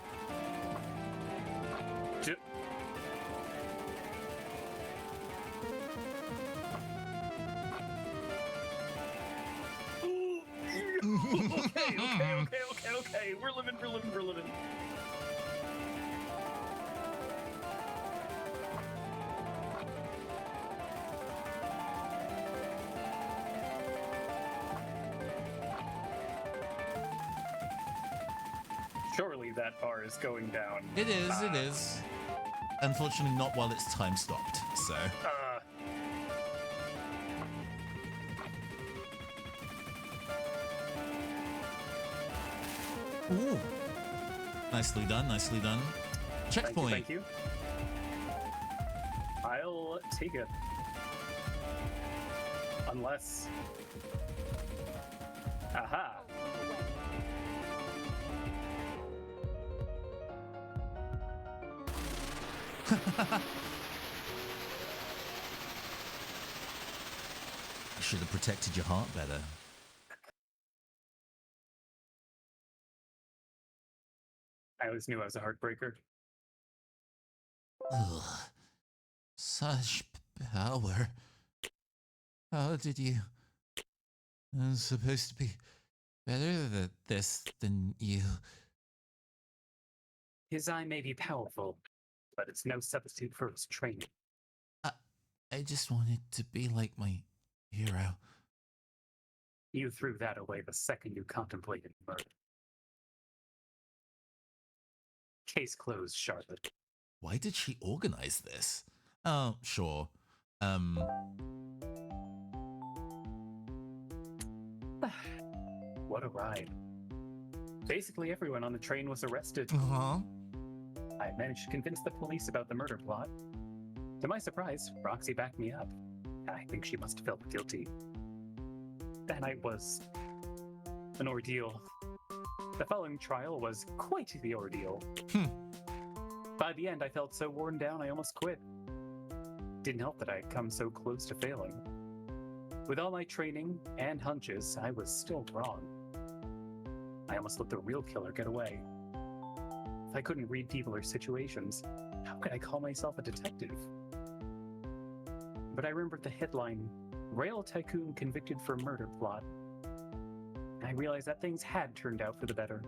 Okay. We're living. Surely that bar is going down. It is. Unfortunately, not while it's time stopped, so... Ooh. Nicely done, nicely done. Checkpoint. Thank you. I'll take it. Unless... Aha! You should have protected your heart better. I always knew I was a heartbreaker. Ugh. Such power. How did you... I'm supposed to be better at this than you. His eye may be powerful, but it's no substitute for his training. I just wanted to be like my hero. You threw that away the second you contemplated murder. Case closed, Charlotte. Why did she organize this? Oh, sure. What a ride. Basically everyone on the train was arrested. Uh-huh. I managed to convince the police about the murder plot. To my surprise, Roxy backed me up. I think she must have felt guilty. That night was an ordeal. The following trial was quite the ordeal. By the end, I felt so worn down I almost quit. Didn't help that I had come so close to failing. With all my training and hunches, I was still wrong. I almost let the real killer get away. If I couldn't read people or situations, how could I call myself a detective? But I remembered the headline, Rail Tycoon Convicted for Murder Plot. I realized that things had turned out for the better.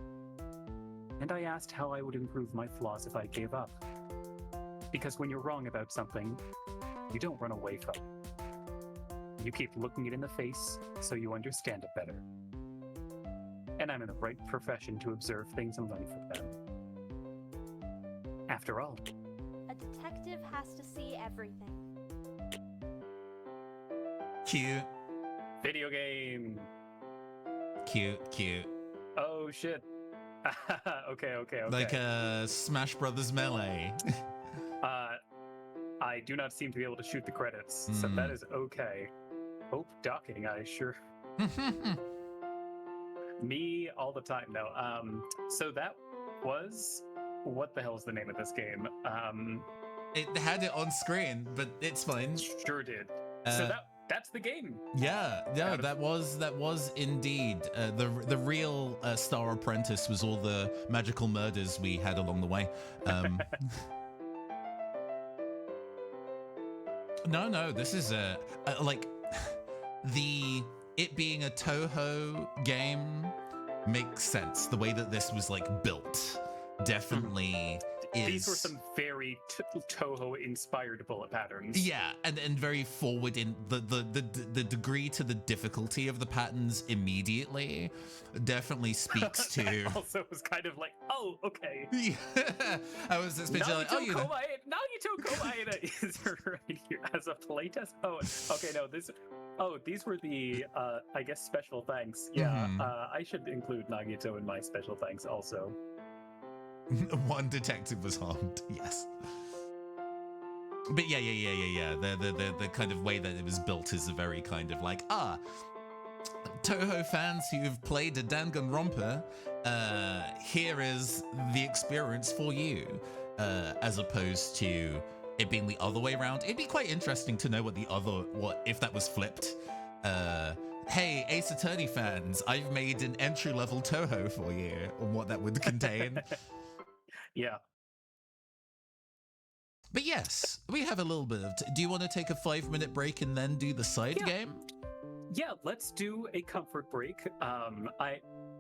And I asked how I would improve my flaws if I gave up. Because when you're wrong about something, you don't run away from it. You keep looking it in the face so you understand it better. And I'm in the right profession to observe things and learn from them. After all, A detective has to see everything. Cute. video game. Cute. Oh shit. Okay. Like Smash Brothers Melee. I do not seem to be able to shoot the credits, so that is okay. Oh, docking, I sure. Me all the time, no. So that was... What the hell is the name of this game? It had it on screen, but it's fine. Sure did. So that's the game. Yeah, that was indeed the real Star Apprentice was all the magical murders we had along the way. No, this is like it being a Toho game makes sense. The way that this was like built definitely is. These were some very Toho-inspired bullet patterns. Yeah, and very forward in the degree to the difficulty of the patterns immediately definitely speaks to. Also, it was kind of like, oh, okay. Yeah, I was expecting like, oh, you know. Naruto Komaeda is right here as a playtest. Oh, okay, no, this. Oh, these were the, I guess, special thanks. Yeah, I should include Nagito in my special thanks also. One detective was harmed. Yes. But yeah. The kind of way that it was built is a very kind of like, Toho fans who've played a Danganronpa, here is the experience for you, as opposed to it being the other way around. It'd be quite interesting to know what if that was flipped. Hey, Ace Attorney fans, I've made an entry-level Toho for you, and what that would contain. Yeah. But yes, we have a little bit of... Do you want to take a 5-minute break and then do the side game? Yeah, let's do a comfort break.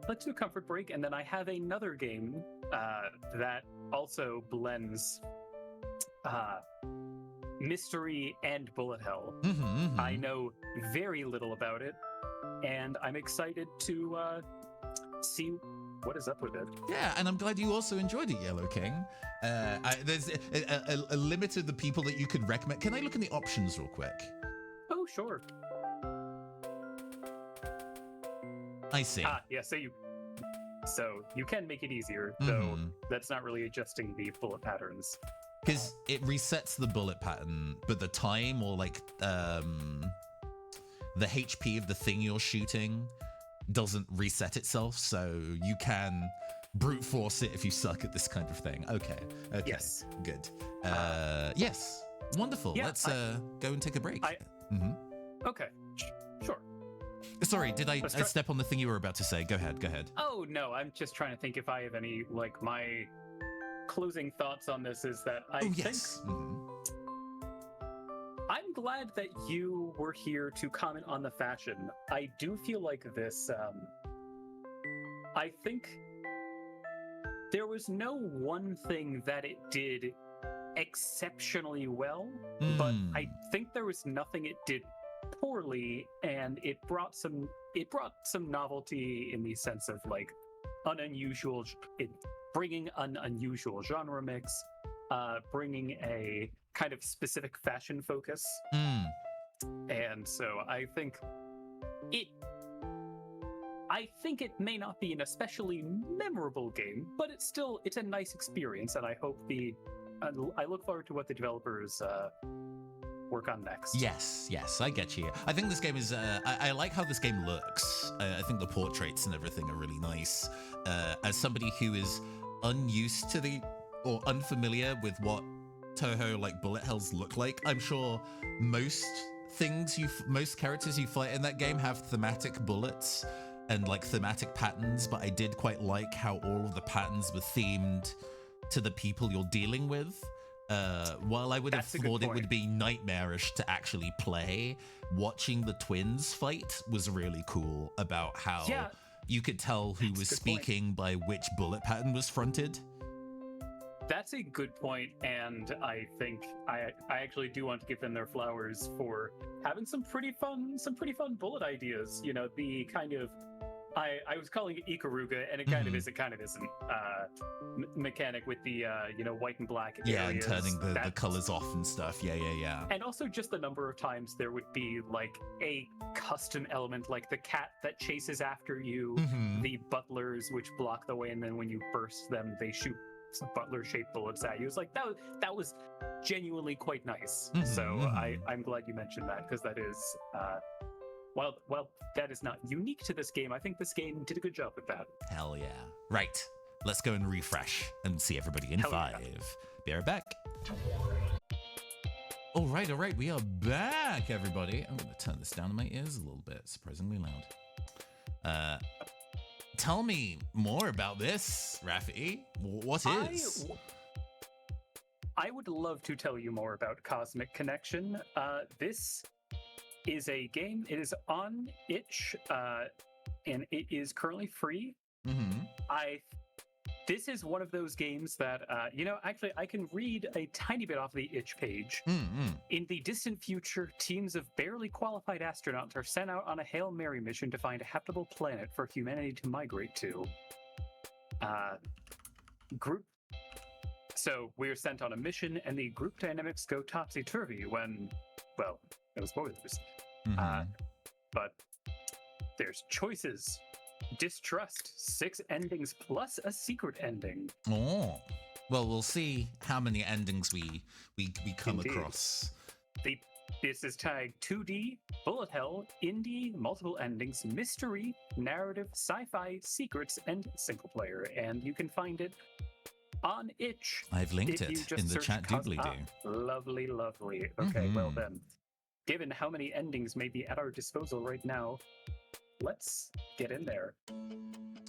Let's do a comfort break, and then I have another game that also blends mystery and bullet hell. I know very little about it, and I'm excited to see what is up with it. Yeah, and I'm glad you also enjoyed it, Yellow King. There's a limit of the people that you could recommend. Can I look in the options real quick? Oh, sure. I see. Yeah, So you can make it easier, though Mhm. that's not really adjusting the bullet patterns. Because it resets the bullet pattern, but the time or like the HP of the thing you're shooting doesn't reset itself, so you can brute force it if you suck at this kind of thing. Okay. Yes. Good. Yes. Wonderful. Yeah, Let's go and take a break. Mhm. Okay, sure. Sorry, did I Let's try- step on the thing you were about to say? Go ahead. Oh no, I'm just trying to think if I have any, like, my closing thoughts on this is that I Oh, think yes. Mhm. I'm glad that you were here to comment on the fashion. I do feel like this, I think there was no one thing that it did exceptionally well, but I think there was nothing it did poorly, and it brought some novelty in the sense of like bringing an unusual genre mix, bringing a kind of specific fashion focus. And so I think it may not be an especially memorable game, but it's a nice experience, and I look forward to what the developers work on next. Yes, I get you. I think this game is, I like how this game looks. I think the portraits and everything are really nice. As somebody who is unused to or unfamiliar with what Toho like bullet hells look like, I'm sure most characters you fight in that game have thematic bullets and like thematic patterns, but I did quite like how all of the patterns were themed to the people you're dealing with. While I would have thought it would be nightmarish to actually play, watching the twins fight was really cool about how you could tell who was speaking by which bullet pattern was fronted. That's a good point, and I think I actually do want to give them their flowers for having some pretty fun bullet ideas. You know, the kind of I was calling it Ikaruga, and it kind of is, it kind of isn't. Mechanic with the white and black areas. And turning the colors off and stuff. Yeah. And also just the number of times there would be like a custom element, like the cat that chases after you, the butlers which block the way, and then when you burst them, they shoot some butler-shaped bullets at you. It's like that was genuinely quite nice. So I'm glad you mentioned that, because that is well, that is not unique to this game. I think this game did a good job with that. Hell yeah. Right. Let's go and refresh and see everybody in 5. Be right back. All right. We are back, everybody. I'm going to turn this down in my ears a little bit. Surprisingly loud. Tell me more about this, Raffi. What is? I would love to tell you more about Cosmic Connection. This is a game. It is on itch, and it is currently free. This is one of those games that, actually, I can read a tiny bit off the itch page. In the distant future, teams of barely qualified astronauts are sent out on a Hail Mary mission to find a habitable planet for humanity to migrate to. So we're sent on a mission, and the group dynamics go topsy-turvy when, well, no spoilers. But there's choices. Distrust, 6 endings plus a secret ending. Oh, well, we'll see how many endings we come across. This is tagged 2D, bullet hell, indie, multiple endings, mystery, narrative, sci-fi, secrets, and single player. And you can find it on itch. I've linked it in the chat doobly-doo. Lovely. Okay, well then, given how many endings may be at our disposal right now, let's get in there.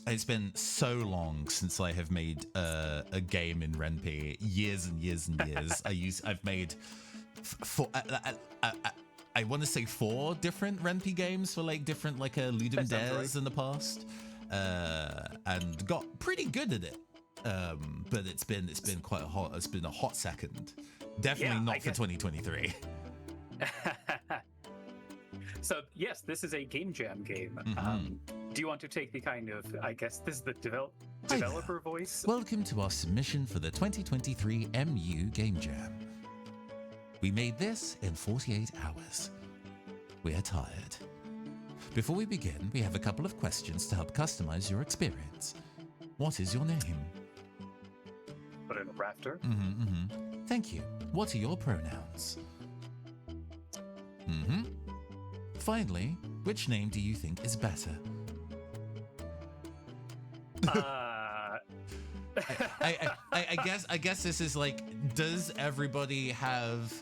It's been so long since I have made a game in Ren'Py. Years and years. I've made I want to say 4 different Ren'Py games for like different Ludum Dares in the past, and got pretty good at it. But it's been quite hot. It's been a hot second. Definitely not for 2023. So yes, this is a game jam game. Do you want to take the kind of, I guess this is the developer voice? Welcome to our submission for the 2023 MU Game Jam. We made this in 48 hours. We are tired. Before we begin, we have a couple of questions to help customize your experience. What is your name? Put in a rafter. Thank you. What are your pronouns? Finally, which name do you think is better? I guess this is like, does everybody have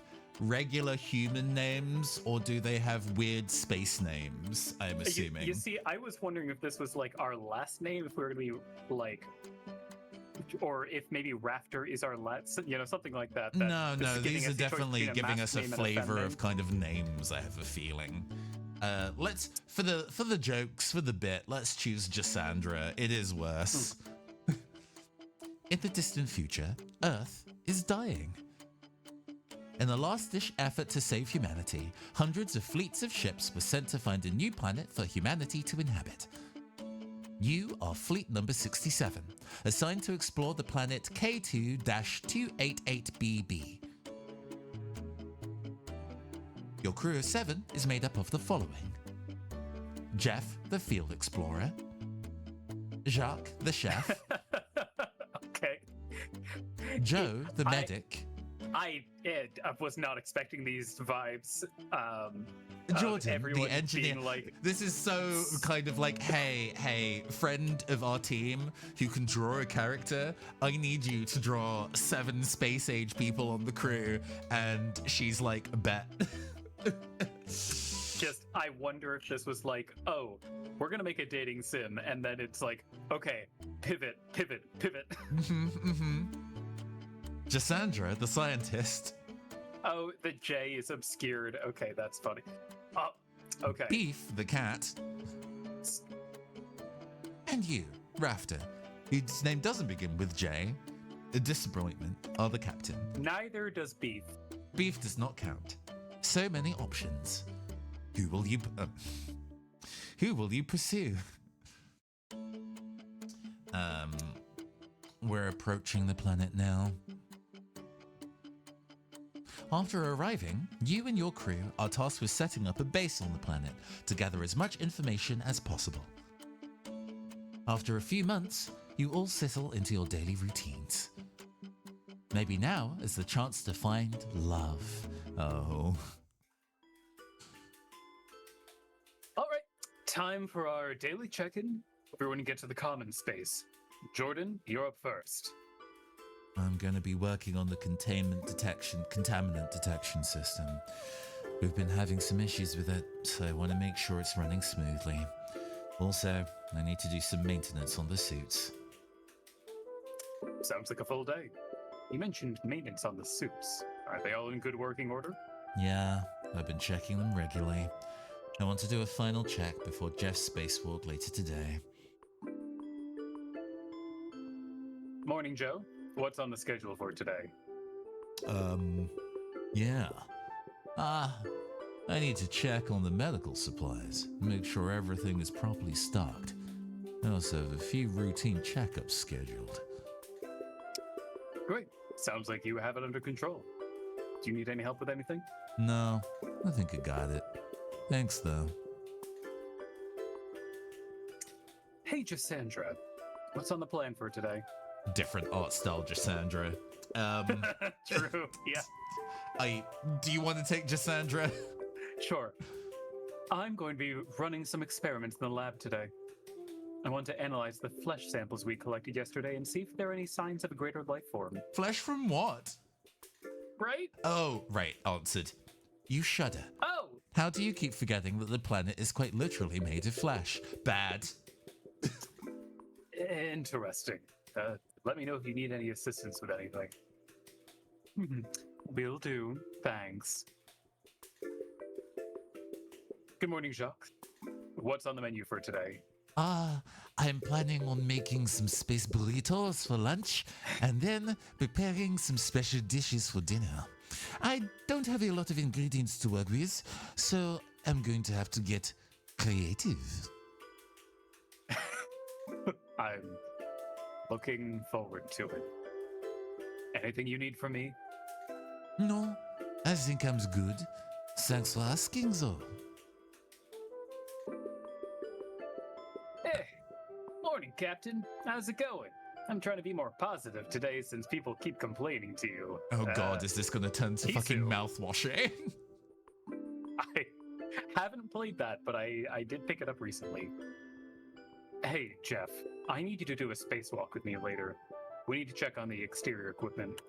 regular human names or do they have weird space names? I'm assuming. You see, I was wondering if this was like our last name, if we were going to be like, or if maybe Rafter is our last, something like that. No, these are definitely giving us a flavor of kind of names, I have a feeling. Let's, for the jokes, for the bit, let's choose Jassandra. It is worse. In the distant future, Earth is dying. In a last-ditch effort to save humanity, hundreds of fleets of ships were sent to find a new planet for humanity to inhabit. You are Fleet number 67, assigned to explore the planet K2-288BB. Your crew of 7 is made up of the following: Jeff, the field explorer, Jacques, the chef, Okay. Joe, the medic, I was not expecting these vibes. Jordan, the everyone engineer. being like, This is so kind of like, hey, friend of our team who can draw a character, I need you to draw 7 space age people on the crew. And she's like, bet. just, I wonder if this was like, oh, we're going to make a dating sim. And then it's like, okay, pivot. Jassandra, the scientist. Oh, the J is obscured. Okay, that's funny. Oh, okay. Beef, the cat. And you, Rafter, whose name doesn't begin with J. A disappointment are the captain. Neither does Beef. Beef does not count. So many options. Who will you pursue? We're approaching the planet now. After arriving, you and your crew are tasked with setting up a base on the planet to gather as much information as possible. After a few months, you all settle into your daily routines. Maybe now is the chance to find love. Oh. All right, time for our daily check-in. Everyone get to the common space. Jordan, you're up first. I'm going to be working on the contaminant detection system. We've been having some issues with it, so I want to make sure it's running smoothly. Also, I need to do some maintenance on the suits. Sounds like a full day. You mentioned maintenance on the suits. Are they all in good working order? Yeah, I've been checking them regularly. I want to do a final check before Jeff's spacewalk later today. Morning, Joe. What's on the schedule for today? Yeah. I need to check on the medical supplies, make sure everything is properly stocked. I also have a few routine checkups scheduled. Great. Sounds like you have it under control. Do you need any help with anything? No, I think I got it. Thanks, though. Hey, Jassandra. What's on the plan for today? Different art style, Jassandra. True, yeah. Do you want to take Jassandra? Sure. I'm going to be running some experiments in the lab today. I want to analyze the flesh samples we collected yesterday and see if there are any signs of a greater life form. Flesh from what? Right? Oh, right, answered. You shudder. Oh! How do you keep forgetting that the planet is quite literally made of flesh? Bad. Interesting. Let me know if you need any assistance with anything. Will do. Thanks. Good morning, Jacques. What's on the menu for today? I'm planning on making some space burritos for lunch and then preparing some special dishes for dinner. I don't have a lot of ingredients to work with, so I'm going to have to get creative. I'm looking forward to it. Anything you need from me? No, I think I'm good. Thanks for asking, though. Hey, morning, Captain. How's it going? I'm trying to be more positive today since people keep complaining to you. Oh god, is this gonna turn to fucking Kisu. mouth washing? I haven't played that, but I did pick it up recently. Hey, Jeff, I need you to do a spacewalk with me later. We need to check on the exterior equipment.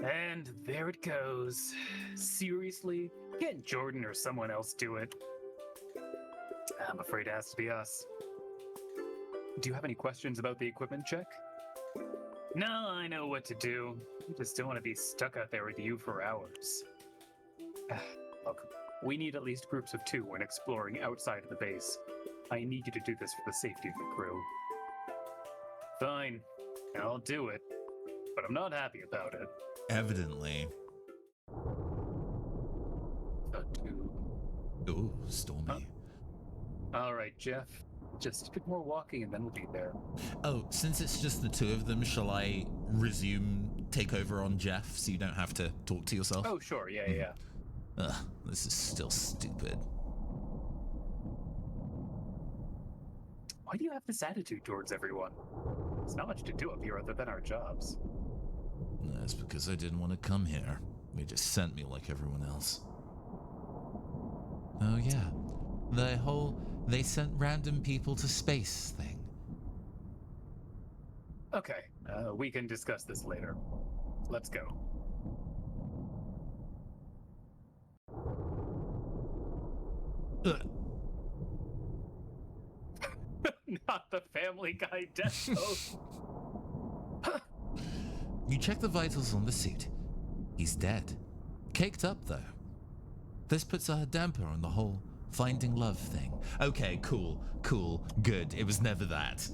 And there it goes. Seriously? Can't Jordan or someone else do it? I'm afraid it has to be us. Do you have any questions about the equipment check? No, I know what to do. I just don't want to be stuck out there with you for hours. Look, we need at least groups of 2 when exploring outside of the base. I need you to do this for the safety of the crew. Fine, I'll do it, but I'm not happy about it. Evidently. Ooh, stormy. All right, Jeff. Just a bit more walking and then we'll be there. Oh, since it's just the 2 of them, shall I take over on Jeff so you don't have to talk to yourself? Oh, sure. Yeah. Ugh, this is still stupid. Why do you have this attitude towards everyone? There's not much to do up here other than our jobs. That's because I didn't want to come here. They just sent me like everyone else. Oh yeah, the whole they sent random people to space thing. Okay, we can discuss this later. Let's go. Not the Family Guy death pose. You check the vitals on the suit. He's dead. Caked up, though. This puts a damper on the whole finding love thing. Okay, cool, good. It was never that.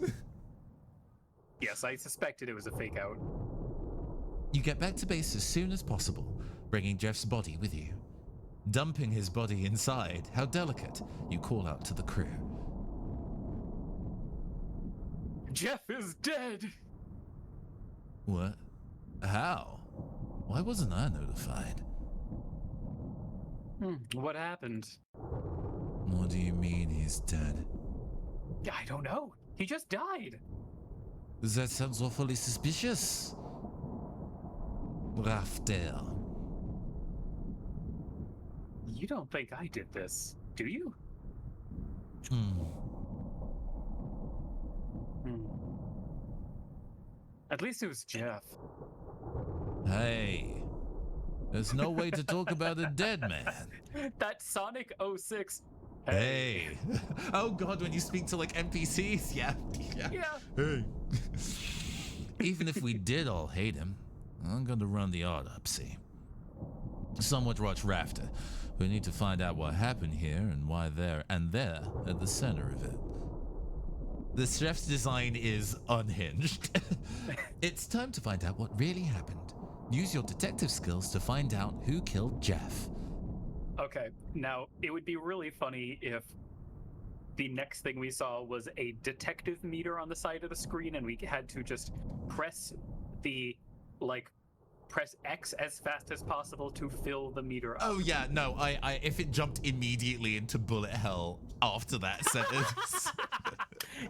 Yes, I suspected it was a fake out. You get back to base as soon as possible, bringing Jeff's body with you. Dumping his body inside, how delicate, you call out to the crew. Jeff is dead! What? How? Why wasn't I notified? What happened? What do you mean he's dead? I don't know. He just died. That sounds awfully suspicious. Rafter. You don't think I did this, do you? At least it was Jeff. Hey, there's no way to talk about a dead man. That Sonic 06. Hey. Oh god, when you speak to like NPCs, yeah. Hey. Even if we did all hate him, I'm gonna run the autopsy. Somewhat watch Rafter. We need to find out what happened here and why they're at the center of it. The chef's design is unhinged. It's time to find out what really happened. Use your detective skills to find out who killed Jeff. Okay, now it would be really funny if the next thing we saw was a detective meter on the side of the screen and we had to just press press X as fast as possible to fill the meter up. Oh yeah, no, I if it jumped immediately into bullet hell after that sentence.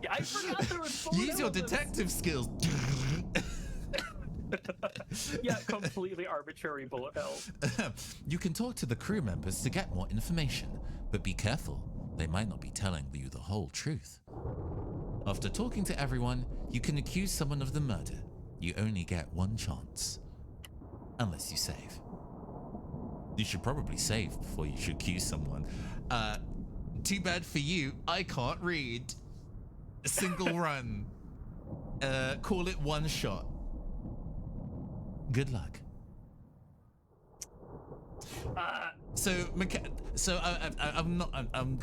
Yeah, I forgot there was Use your detective skills. Yeah, completely arbitrary bullet hell. You can talk to the crew members to get more information, but be careful. They might not be telling you the whole truth. After talking to everyone, you can accuse someone of the murder. You only get one chance. Unless you save. You should probably save before you should accuse someone. Too bad for you, I can't read. A single run. Call it one shot. Good luck.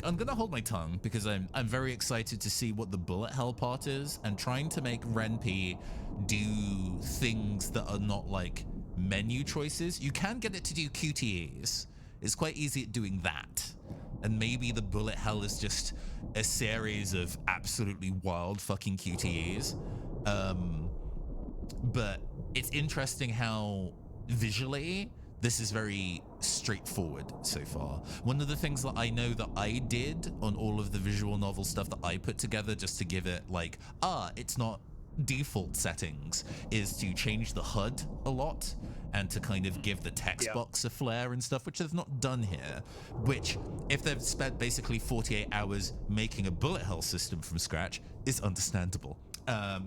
I'm gonna hold my tongue because I'm very excited to see what the bullet hell part is and trying to make Renpy do things that are not like menu choices. You can get it to do QTEs. It's quite easy at doing that. And maybe the bullet hell is just a series of absolutely wild fucking QTEs. But it's interesting how visually This is very straightforward so far. One of the things that I know that I did on all of the visual novel stuff that I put together just to give it like, it's not default settings, is to change the HUD a lot and to kind of give the text box a flair and stuff, which they've not done here, which if they've spent basically 48 hours making a bullet hell system from scratch is understandable. I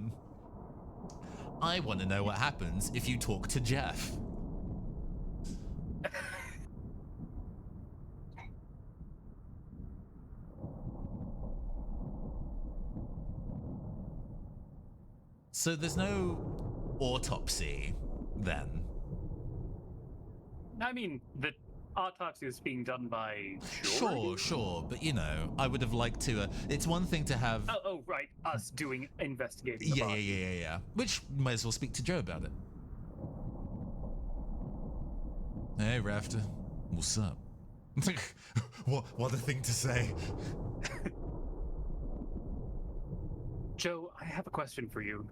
want to know what happens if you talk to Jeff. So there's no autopsy then? I mean, the autopsy is being done by Sure, but you know, I would have liked to. It's one thing to have. Oh, right, us doing investigating. The body. Yeah. Which might as well speak to Joe about it. Hey, Rafter, what's up? What a thing to say. Joe, I have a question for you.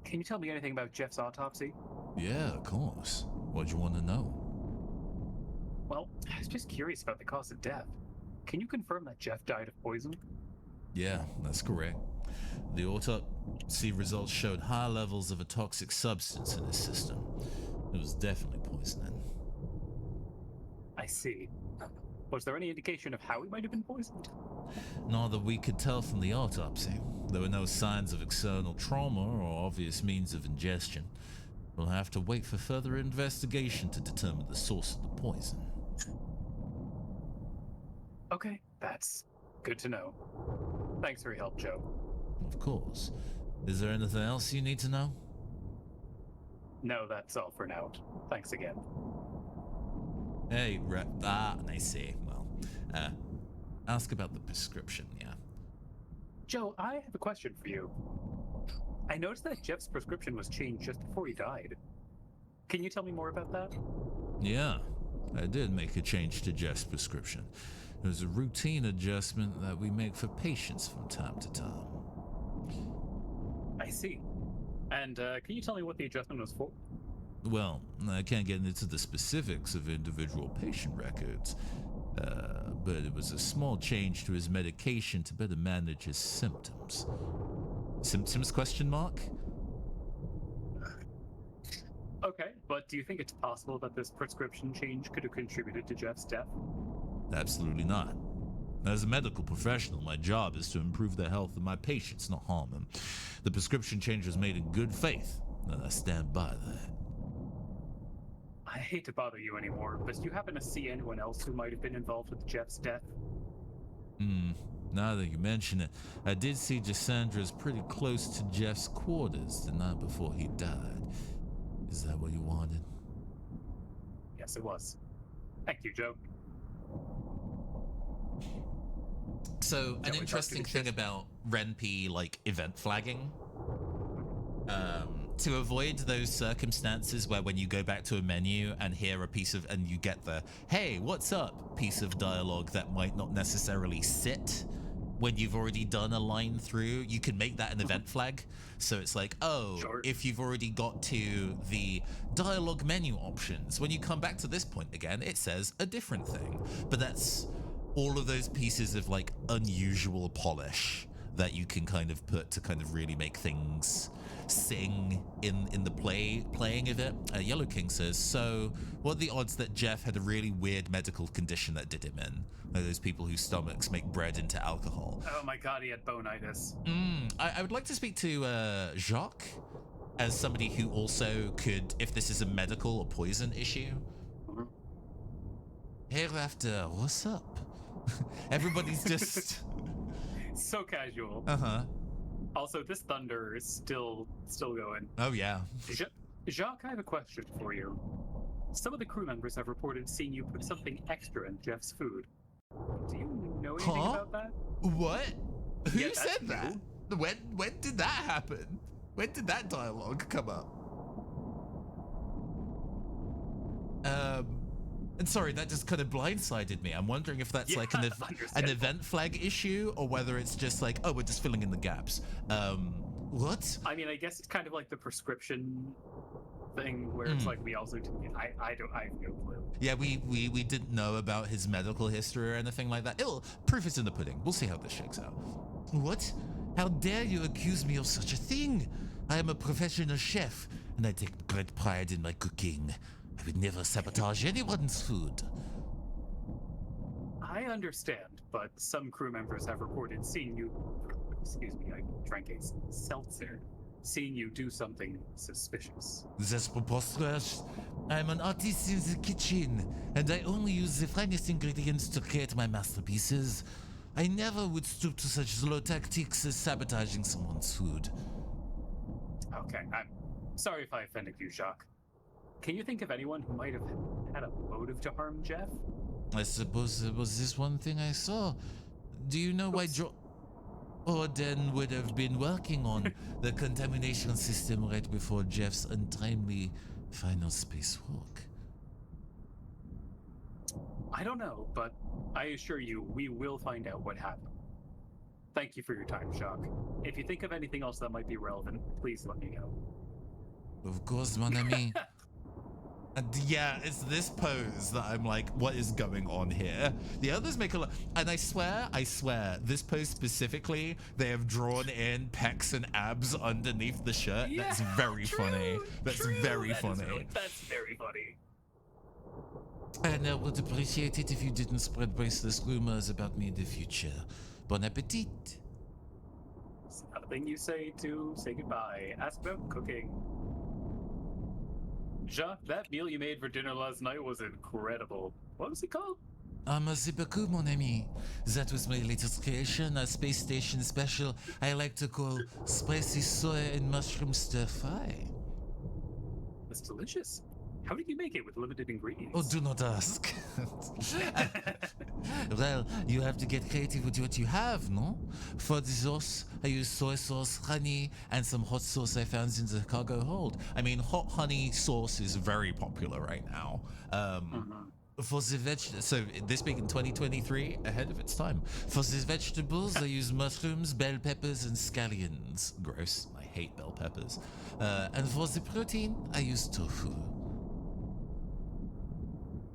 Can you tell me anything about Jeff's autopsy? Yeah, of course. What'd you want to know? Well, I was just curious about the cause of death. Can you confirm that Jeff died of poison? Yeah, that's correct. The autopsy results showed high levels of a toxic substance in his system. It was definitely poisoning. I see. Was there any indication of how he might have been poisoned? Not that we could tell from the autopsy. There were no signs of external trauma or obvious means of ingestion. We'll have to wait for further investigation to determine the source of the poison. Okay, that's good to know. Thanks for your help, Joe. Of course. Is there anything else you need to know? No, that's all for now. Thanks again. Hey, I see. Well, ask about the prescription, yeah. Joe, I have a question for you. I noticed that Jeff's prescription was changed just before he died. Can you tell me more about that? Yeah, I did make a change to Jeff's prescription. It was a routine adjustment that we make for patients from time to time. I see. And can you tell me what the adjustment was for? Well, I can't get into the specifics of individual patient records, but it was a small change to his medication to better manage his symptoms. Symptoms, question mark? Okay, but do you think it's possible that this prescription change could have contributed to Jeff's death? Absolutely not. As a medical professional, my job is to improve the health of my patients, not harm them. The prescription change was made in good faith, and I stand by that. I hate to bother you anymore, but do you happen to see anyone else who might have been involved with Jeff's death? Now that you mention it, I did see Jassandra's pretty close to Jeff's quarters the night before he died. Is that what you wanted? Yes, it was. Thank you, Joe. So, an we interesting talked to the thing about RenP, like, event flagging, to avoid those circumstances where when you go back to a menu and hear a piece of, and you get the, hey, what's up, piece of dialogue that might not necessarily sit when you've already done a line through, you can make that an event flag. So it's like, oh, Sure. if you've already got to the dialogue menu options, when you come back to this point again, it says a different thing. But that's all of those pieces of like unusual polish that you can kind of put to kind of really make things sing in the playing of it. Yellow King says, so what are the odds that Jeff had a really weird medical condition that did him in? Like those people whose stomachs make bread into alcohol. Oh my god, he had bonitis. I would like to speak to Jacques as somebody who also could, if this is a medical or poison issue. Hey Rafter, what's up? Everybody's just So casual. Also, this thunder is still going. Oh yeah. Jacques, I have a question for you. Some of the crew members have reported seeing you put something extra in Jeff's food. Do you know anything about that? What? Who Yeah, that's said that? When did that happen? When did that dialogue come up? And sorry, that just kind of blindsided me. I'm wondering if that's like an event flag issue or whether it's just like, oh, we're just filling in the gaps. What? I mean, I guess it's kind of like the prescription thing where it's like we also didn't. I have no clue. Yeah, we didn't know about his medical history or anything like that. Proof is in the pudding. We'll see how this shakes out. What? How dare you accuse me of such a thing? I am a professional chef, and I take great pride in my cooking. I would never sabotage anyone's food. I understand, but some crew members have reported seeing you. Excuse me, I drank a seltzer. Seeing you do something suspicious. That's preposterous. I'm an artist in the kitchen, and I only use the finest ingredients to create my masterpieces. I never would stoop to such low tactics as sabotaging someone's food. Okay, I'm sorry if I offended you, Jacques. Can you think of anyone who might have had a motive to harm Jeff? I suppose it was this one thing I saw. Do you know why Orden would have been working on the contamination system right before Jeff's untimely final spacewalk? I don't know, but I assure you, we will find out what happened. Thank you for your time, Jacques. If you think of anything else that might be relevant, please let me know. Of course, mon ami. And yeah, it's this pose that I'm like, what is going on here? The others make a lot, and I swear, this pose specifically, they have drawn in pecs and abs underneath the shirt. Yeah, that's very funny. That's very funny. That's very funny. And I would appreciate it if you didn't spread baseless rumors about me in the future. Bon appetit. It's not a thing you say to say goodbye. Ask about cooking. Jacques, that meal you made for dinner last night was incredible. What was it called? Merci beaucoup, mon ami. That was my latest creation, a space station special I like to call spicy soy and mushroom stir fry. It's delicious. How did you make it with limited ingredients? Oh, do not ask. Well, you have to get creative with what you have, no? For the sauce, I use soy sauce, honey, and some hot sauce I found in the cargo hold. I mean, hot honey sauce is very popular right now. For the vegetables, so this being in 2023, ahead of its time. For the vegetables, I use mushrooms, bell peppers, and scallions. Gross, I hate bell peppers. And for the protein, I use tofu.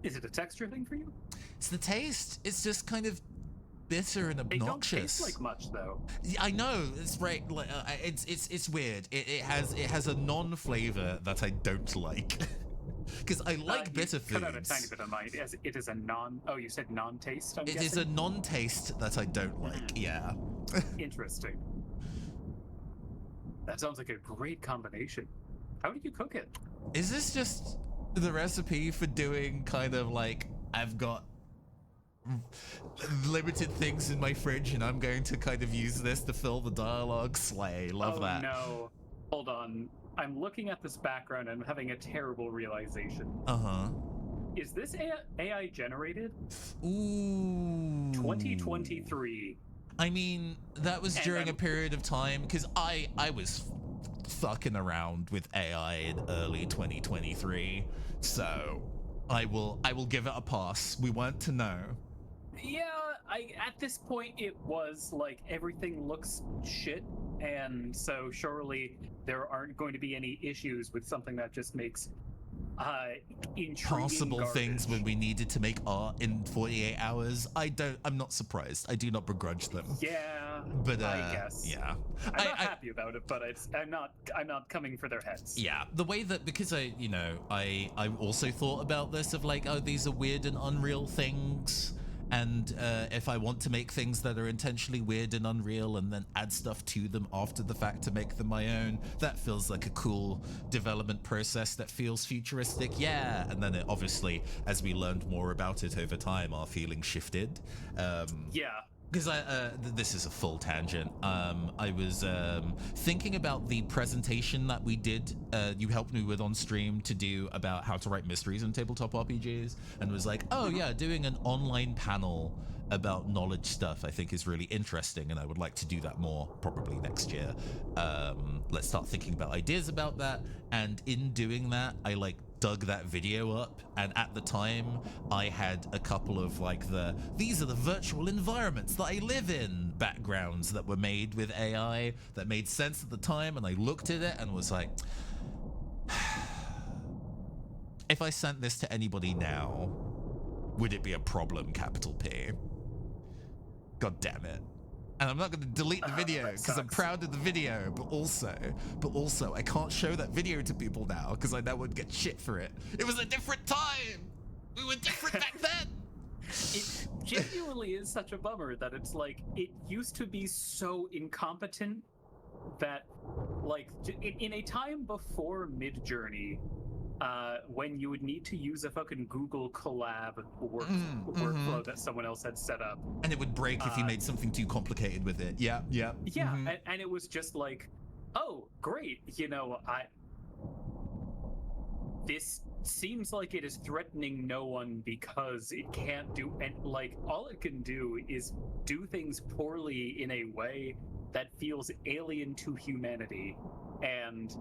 Is it a texture thing for you? It's the taste. It's just kind of bitter and obnoxious. They don't taste like much, though. I know. It's right. It's weird. It has a non-flavor that I don't like. Because I like bitter foods. Cut out a tiny bit of mine. It is a non. Oh, you said non-taste. It is a non-taste that I don't like. Yeah. Interesting. That sounds like a great combination. How did you cook it? Is this just the recipe for doing kind of like, I've got limited things in my fridge and I'm going to kind of use this to fill the dialogue? Slay. Love that. No. Hold on. I'm looking at this background and I'm having a terrible realization. Uh-huh. Is this AI generated? Ooh. 2023. I mean, that was during a period of time, because I was fucking around with AI in early 2023, so I will give it a pass. We weren't to know. Yeah, at this point it was like everything looks shit, and so surely there aren't going to be any issues with something that just makes intriguing possible garbage. Things when we needed to make art in 48 hours. I'm not surprised. I do not begrudge them. Yeah, but I guess. Yeah, I'm not happy about it, but I'm not coming for their heads. Yeah, the way that, because I also thought about this of like, oh, these are weird and unreal things. And if I want to make things that are intentionally weird and unreal and then add stuff to them after the fact to make them my own, that feels like a cool development process that feels futuristic. Yeah. And then it, obviously, as we learned more about it over time, our feelings shifted. Yeah. Because this is a full tangent. I was thinking about the presentation that we did, you helped me with on stream to do about how to write mysteries in tabletop RPGs, and was like, oh yeah, doing an online panel about knowledge stuff I think is really interesting, and I would like to do that more probably next year. Let's start thinking about ideas about that, and in doing that, I dug that video up, and at the time I had a couple of these are the virtual environments that I live in backgrounds that were made with AI that made sense at the time, and I looked at it and was like, if I sent this to anybody now, would it be a problem, capital P? God damn it. And I'm not going to delete the video because I'm proud of the video, but also I can't show that video to people now because I know I would get shit for it. It was a different time. We were different back then. It genuinely is such a bummer that it's like, it used to be so incompetent that, like, in a time before Midjourney, when you would need to use a fucking Google collab workflow that someone else had set up. And it would break if you made something too complicated with it. Yeah. Yeah, and it was just like, oh, great, you know, this seems like it is threatening no one because it can't do, and like, all it can do is do things poorly in a way that feels alien to humanity. And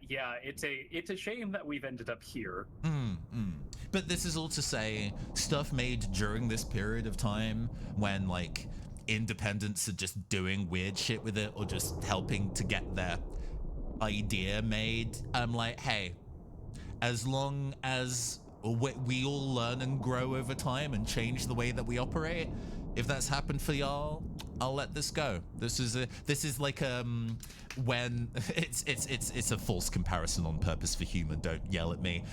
yeah, it's a shame that we've ended up here. But this is all to say, stuff made during this period of time when, like, independents are just doing weird shit with it or just helping to get their idea made. I'm like, hey, as long as we all learn and grow over time and change the way that we operate, if that's happened for y'all, I'll let this go. This is like when it's a false comparison on purpose for humor. Don't yell at me.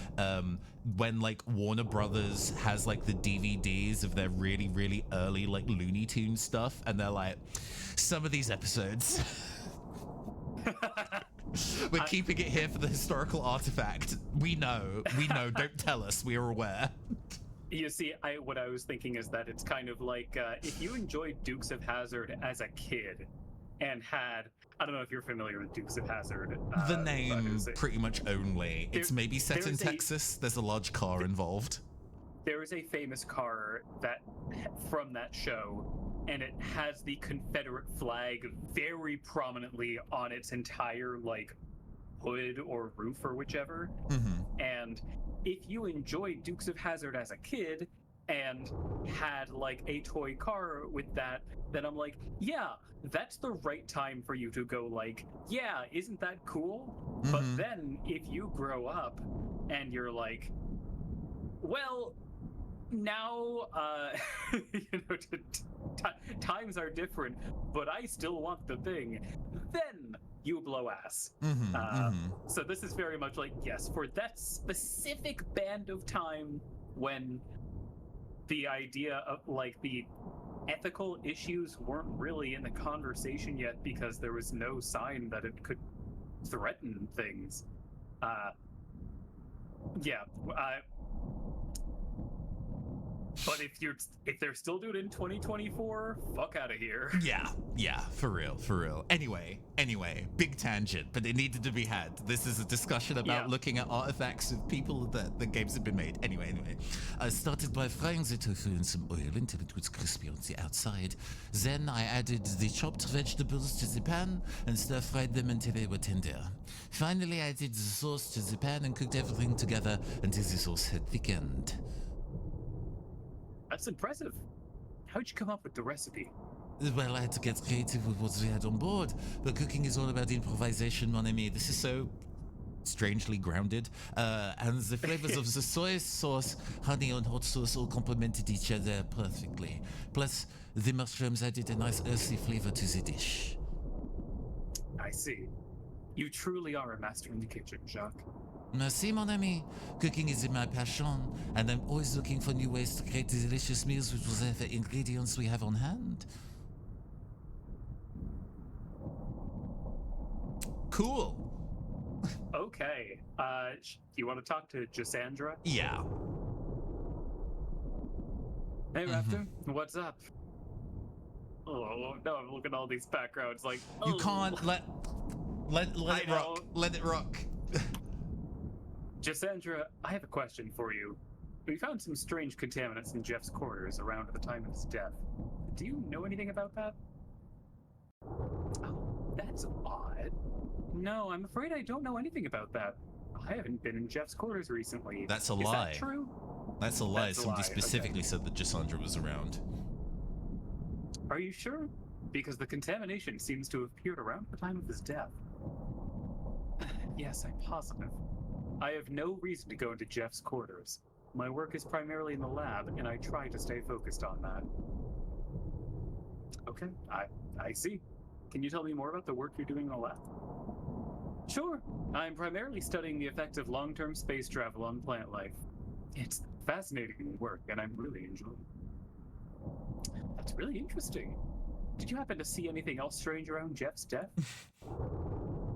When like Warner Brothers has like the DVDs of their really early like Looney Tunes stuff, and they're like, some of these episodes. We're keeping it here for the historical artifact. We know. Don't tell us. We are aware. You see, what I was thinking is that it's kind of like, if you enjoyed Dukes of Hazzard as a kid and had, I don't know if you're familiar with Dukes of Hazzard. The name pretty much only. It's maybe set in Texas. There's a large car involved. There is a famous car from that show, and it has the Confederate flag very prominently on its entire like hood or roof or whichever. And if you enjoyed Dukes of Hazzard as a kid and had like a toy car with that, then I'm like, yeah, that's the right time for you to go like, yeah, isn't that cool? But then if you grow up and you're like, well, now you know, times are different, but I still want the thing, then you blow ass. So this is very much like, yes, for that specific band of time when the idea of like the ethical issues weren't really in the conversation yet because there was no sign that it could threaten things. But if they're still doing it in 2024, fuck out of here. Yeah, for real. Anyway, big tangent, but it needed to be had. This is a discussion about looking at artifacts of people that the games have been made. Anyway. I started by frying the tofu in some oil until it was crispy on the outside. Then I added the chopped vegetables to the pan and stir-fried them until they were tender. Finally, I added the sauce to the pan and cooked everything together until the sauce had thickened. That's impressive. How'd you come up with the recipe? Well, I had to get creative with what we had on board, but cooking is all about improvisation, mon ami. This is so strangely grounded. And the flavors of the soy sauce, honey, and hot sauce all complemented each other perfectly. Plus, the mushrooms added a nice earthy flavor to the dish. I see. You truly are a master in the kitchen, Jacques. Merci, mon ami. Cooking is my passion, and I'm always looking for new ways to create delicious meals with whatever ingredients we have on hand. Cool. Okay. You want to talk to Gisandra? Yeah. Hey, Raptor. What's up? Oh, no, I'm looking at all these backgrounds like... You can't let it rock. Let it rock. Gisandra, I have a question for you. We found some strange contaminants in Jeff's quarters around at the time of his death. Do you know anything about that? Oh, that's odd. No, I'm afraid I don't know anything about that. I haven't been in Jeff's quarters recently. That's a lie. Is that true? That's a lie. Somebody specifically said that Gisandra was around. Are you sure? Because the contamination seems to have appeared around the time of his death. Yes, I'm positive. I have no reason to go into Jeff's quarters. My work is primarily in the lab, and I try to stay focused on that. Okay, I see. Can you tell me more about the work you're doing in the lab? Sure. I'm primarily studying the effects of long-term space travel on plant life. It's fascinating work, and I'm really enjoying it. That's really interesting. Did you happen to see anything else strange around Jeff's death?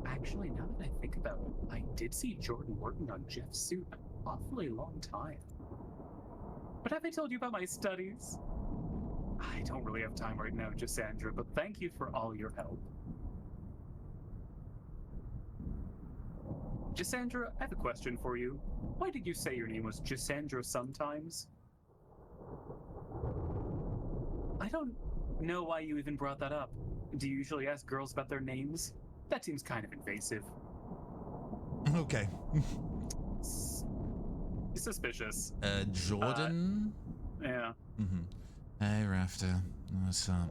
Actually, now that I think about it, I did see Jordan working on Jeff's suit an awfully long time. But have I told you about my studies? I don't really have time right now, Gisandra, but thank you for all your help. Gisandra, I have a question for you. Why did you say your name was Gisandra sometimes? I don't know why you even brought that up. Do you usually ask girls about their names? That seems kind of invasive. Okay. Suspicious. Jordan? Yeah. Hey, Rafter. What's up?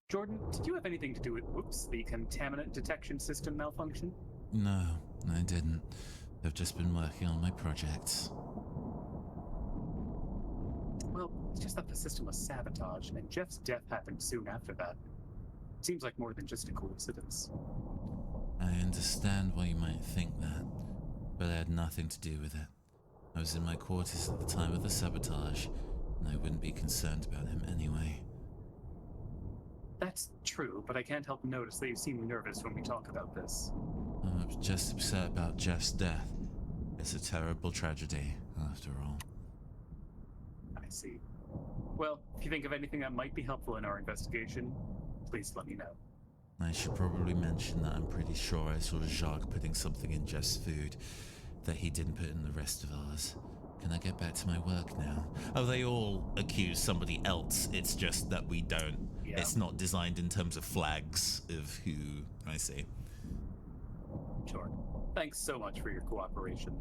Jordan, did you have anything to do with, the contaminant detection system malfunction? No, I didn't. I've just been working on my projects. Well, it's just that the system was sabotaged, and Jeff's death happened soon after that. Seems like more than just a coincidence. I understand why you might think that, but I had nothing to do with it. I was in my quarters at the time of the sabotage, and I wouldn't be concerned about him anyway. That's true, but I can't help notice that you seem nervous when we talk about this. I'm just upset about Jeff's death. It's a terrible tragedy, after all. I see. Well, if you think of anything that might be helpful in our investigation, please let me know. I should probably mention that I'm pretty sure I saw Jacques putting something in Jeff's food that he didn't put in the rest of ours. Can I get back to my work now? Oh, they all accuse somebody else. It's just that we don't. Yeah. It's not designed in terms of flags of who. I see. Sure. Thanks so much for your cooperation.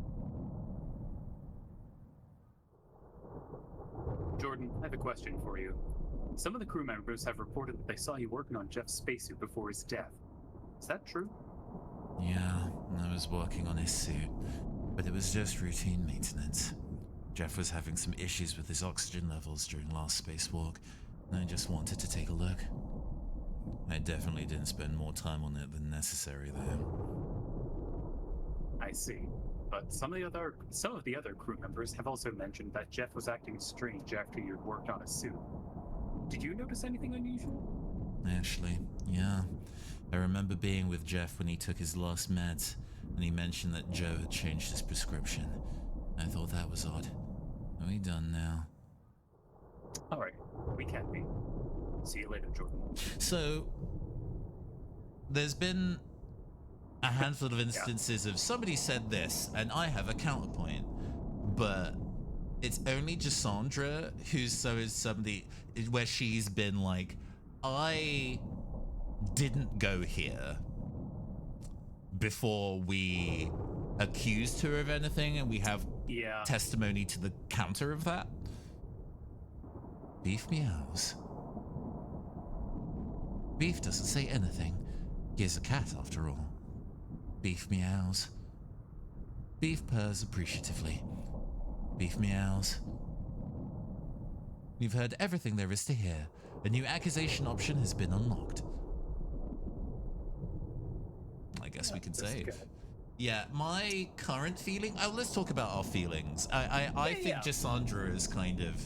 Jordan, I have a question for you. Some of the crew members have reported that they saw you working on Jeff's spacesuit before his death. Is that true? Yeah, I was working on his suit, but it was just routine maintenance. Jeff was having some issues with his oxygen levels during last spacewalk, and I just wanted to take a look. I definitely didn't spend more time on it than necessary, though. I see. But some of the other crew members have also mentioned that Jeff was acting strange after you'd worked on his suit. Did you notice anything unusual? Actually, yeah. I remember being with Jeff when he took his last meds, and he mentioned that Joe had changed his prescription. I thought that was odd. Are we done now? Alright, we can be. See you later, Jordan. So, there's been a handful of instances of somebody said this, and I have a counterpoint, but it's only Gisandra who's somebody where she's been like, I didn't go here before we accused her of anything, and we have testimony to the counter of that. Beef meows. Beef doesn't say anything. He is a cat, after all. Beef meows. Beef purrs appreciatively. Beef meows. You've heard everything there is to hear. A new accusation option has been unlocked. I guess we can save. Good. Yeah, my current feeling... Oh, let's talk about our feelings. I think Gisandra is kind of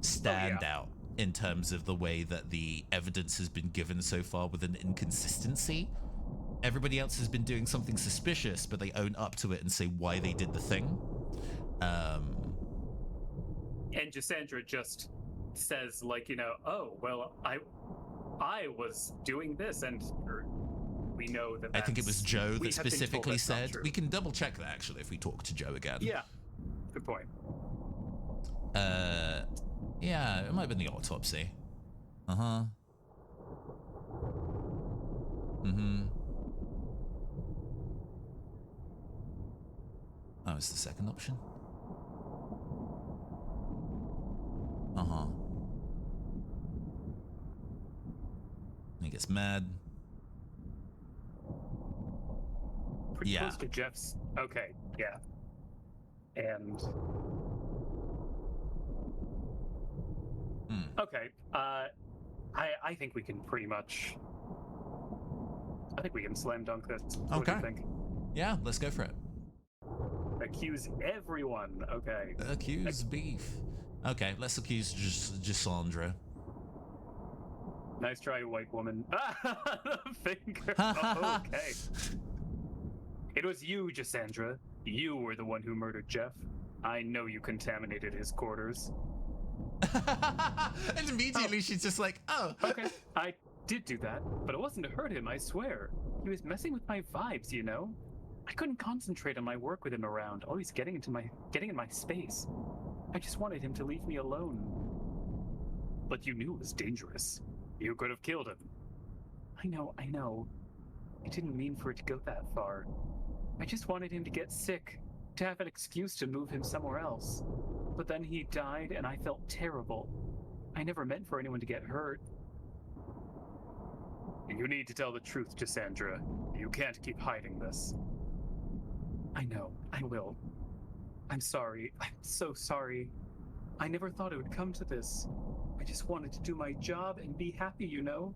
stand out in terms of the way that the evidence has been given so far with an inconsistency. Everybody else has been doing something suspicious, but they own up to it and say why they did the thing. And Gisandra just says, like, oh, well, I was doing this, and we know that I think it was Joe that specifically said. We can double check that, actually, if we talk to Joe again. Yeah, good point. Yeah, it might have been the autopsy. Uh-huh. Mm-hmm. Oh, it's the second option? Uh-huh. Let me get gets mad. Pretty Yeah. close to Jeff's. Okay, yeah. And okay, I think we can pretty much. I think we can slam dunk this. What do you Okay. think? Yeah, let's go for it. Accuse everyone. Okay. Accuse beef. Okay, let's accuse Gisandra. Nice try, white woman. The finger. Okay. It was you, Gisandra. You were the one who murdered Jeff. I know you contaminated his quarters. And immediately she's just like, oh. Okay, I did do that, but it wasn't to hurt him, I swear. He was messing with my vibes, you know? I couldn't concentrate on my work with him around, always getting in my space. I just wanted him to leave me alone. But you knew it was dangerous. You could have killed him. I know. I didn't mean for it to go that far. I just wanted him to get sick, to have an excuse to move him somewhere else. But then he died and I felt terrible. I never meant for anyone to get hurt. You need to tell the truth, Gisandra. You can't keep hiding this. I know, I will. I'm sorry. I'm so sorry. I never thought it would come to this. I just wanted to do my job and be happy, you know?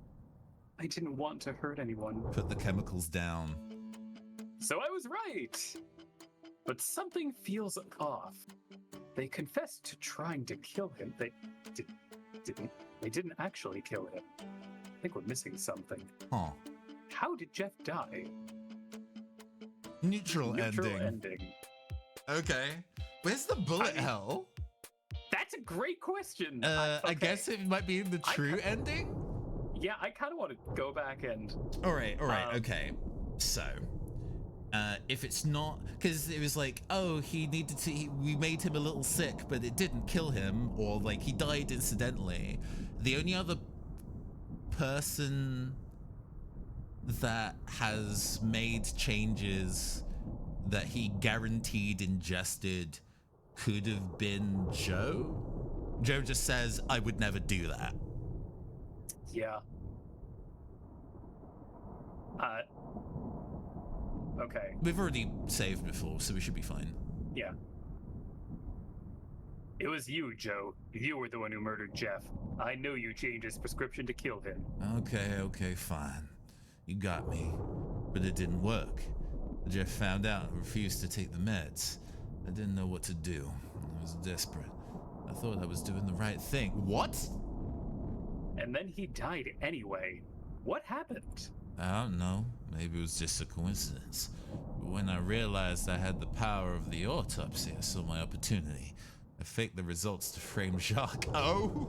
I didn't want to hurt anyone. Put the chemicals down. So I was right! But something feels off. They confessed to trying to kill him. They didn't actually kill him. I think we're missing something. Huh. How did Jeff die? Neutral ending. ending. Okay. Where's the bullet I mean, hell? That's a great question. I Okay. guess it might be in the true ending? Yeah, I kind of want to go back and... Alright, okay. So, if it's not... Because it was like, oh, he needed to... we made him a little sick, but it didn't kill him, or like he died incidentally. The only other person that has made changes that he guaranteed ingested could have been Joe. Joe just says, I would never do that. Yeah. Okay. We've already saved before, so we should be fine. Yeah. It was you, Joe. You were the one who murdered Jeff. I know you changed his prescription to kill him. Okay, fine. You got me. But it didn't work. Jeff found out and refused to take the meds. I didn't know what to do. I was desperate. I thought I was doing the right thing. What? And then he died anyway. What happened? I don't know. Maybe it was just a coincidence. But when I realized I had the power of the autopsy, I saw my opportunity. I faked the results to frame Jacques. Oh!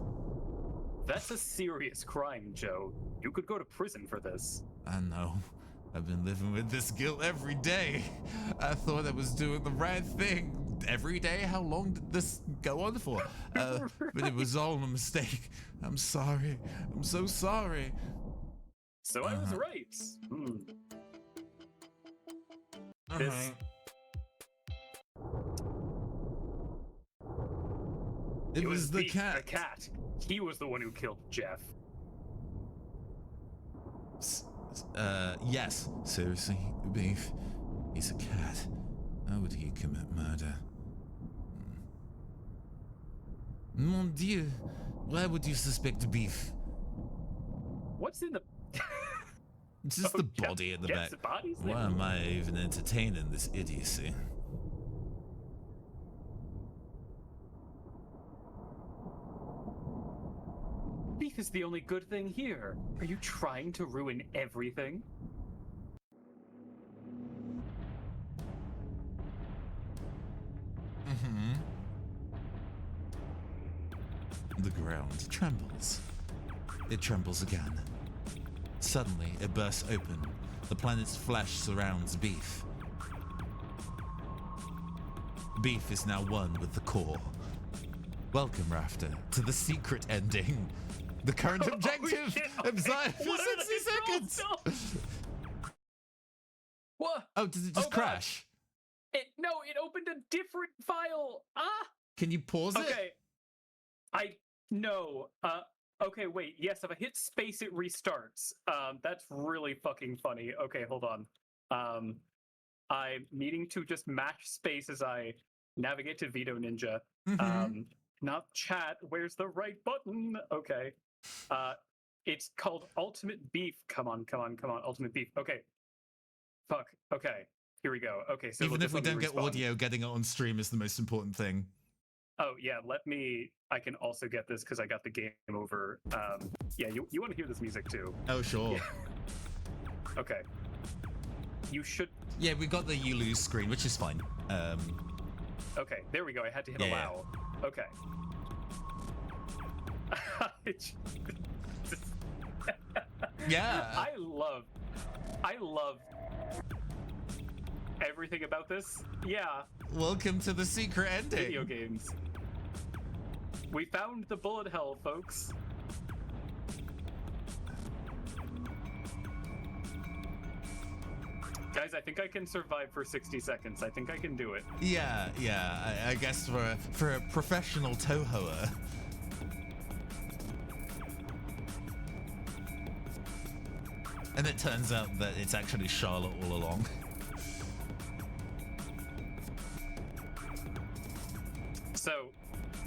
That's a serious crime, Joe. You could go to prison for this. I know. I've been living with this guilt every day. I thought I was doing the right thing. Every day? How long did this go on for? But it was all a mistake. I'm sorry. I'm so sorry. So I was right. This... It was the Beef, cat. The cat. He was the one who killed Jeff. Yes. Seriously, Beef. He's a cat. How would he commit murder? Mon Dieu. Why would you suspect Beef? What's in the... It's just the body in the back. The body's Why there? am I even entertaining this idiocy? Beef is the only good thing here. Are you trying to ruin everything? The ground trembles. It trembles again. Suddenly, it bursts open. The planet's flesh surrounds Beef. Beef is now one with the core. Welcome, Rafter, to the secret ending. The current objective observed for 60 seconds. What? Oh, did it just crash? No, it opened a different file. Ah! Can you pause it? Okay. No. Okay, wait. Yes, if I hit space, it restarts. That's really fucking funny. Okay, hold on. I'm needing to just mash space as I navigate to Veto Ninja. Not chat. Where's the right button? Okay. It's called Ultimate Beef. Come on, Ultimate Beef. Okay. Fuck. Okay. Here we go. Okay, so Even if we don't get audio, getting it on stream is the most important thing. Oh yeah, I can also get this because I got the game over. Yeah, you want to hear this music too? Oh sure. Yeah. Okay. You should. Yeah, we got the you lose screen, which is fine. Okay, there we go. I had to hit allow. Okay. Yeah. I love everything about this. Yeah. Welcome to the secret ending. Video games. We found the bullet hell, folks. Guys, I think I can survive for 60 seconds. I think I can do it. Yeah. I guess for a professional Tohoer. And it turns out that it's actually Charlotte all along. So,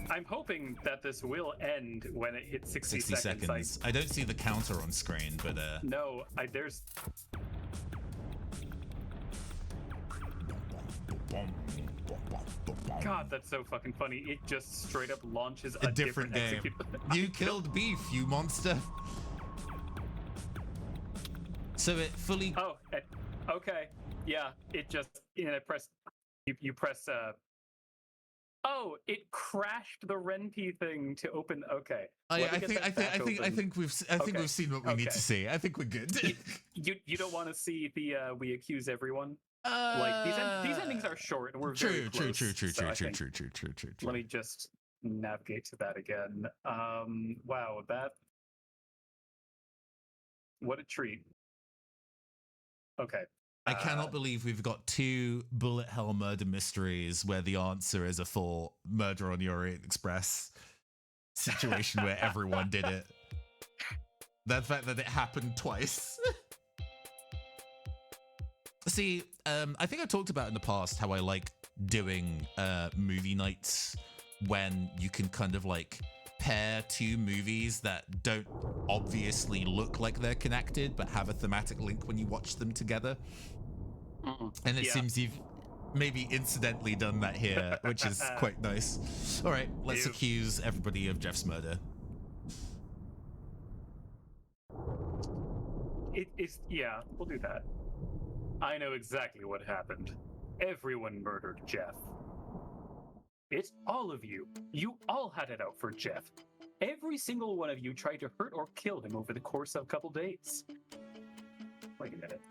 I'm hoping that this will end when it hits 60 seconds. I don't see the counter on screen, but no, there's. God, that's so fucking funny. It just straight up launches a different game. You killed Beef, you monster. So it fully. Oh, okay. Yeah, it just. I press. You press. Oh, it crashed the Renpy thing to open. Okay. I think we've seen what we need to see. I think we're good. You don't want to see the we accuse everyone. Like these endings are short and we're very close. True. Let me just navigate to that again. Wow, that. What a treat. Okay. I cannot believe we've got 2 bullet hell murder mysteries where the answer is a full Murder on the Orient Express situation where everyone did it. The fact that it happened twice. See, I think I talked about in the past how I like doing movie nights when you can kind of like pair 2 movies that don't obviously look like they're connected but have a thematic link when you watch them together. And it seems you've maybe incidentally done that here, which is quite nice. All right, let's accuse everybody of Jeff's murder. Yeah, we'll do that. I know exactly what happened. Everyone murdered Jeff. It's all of you. You all had it out for Jeff. Every single one of you tried to hurt or kill him over the course of a couple days. Wait a minute.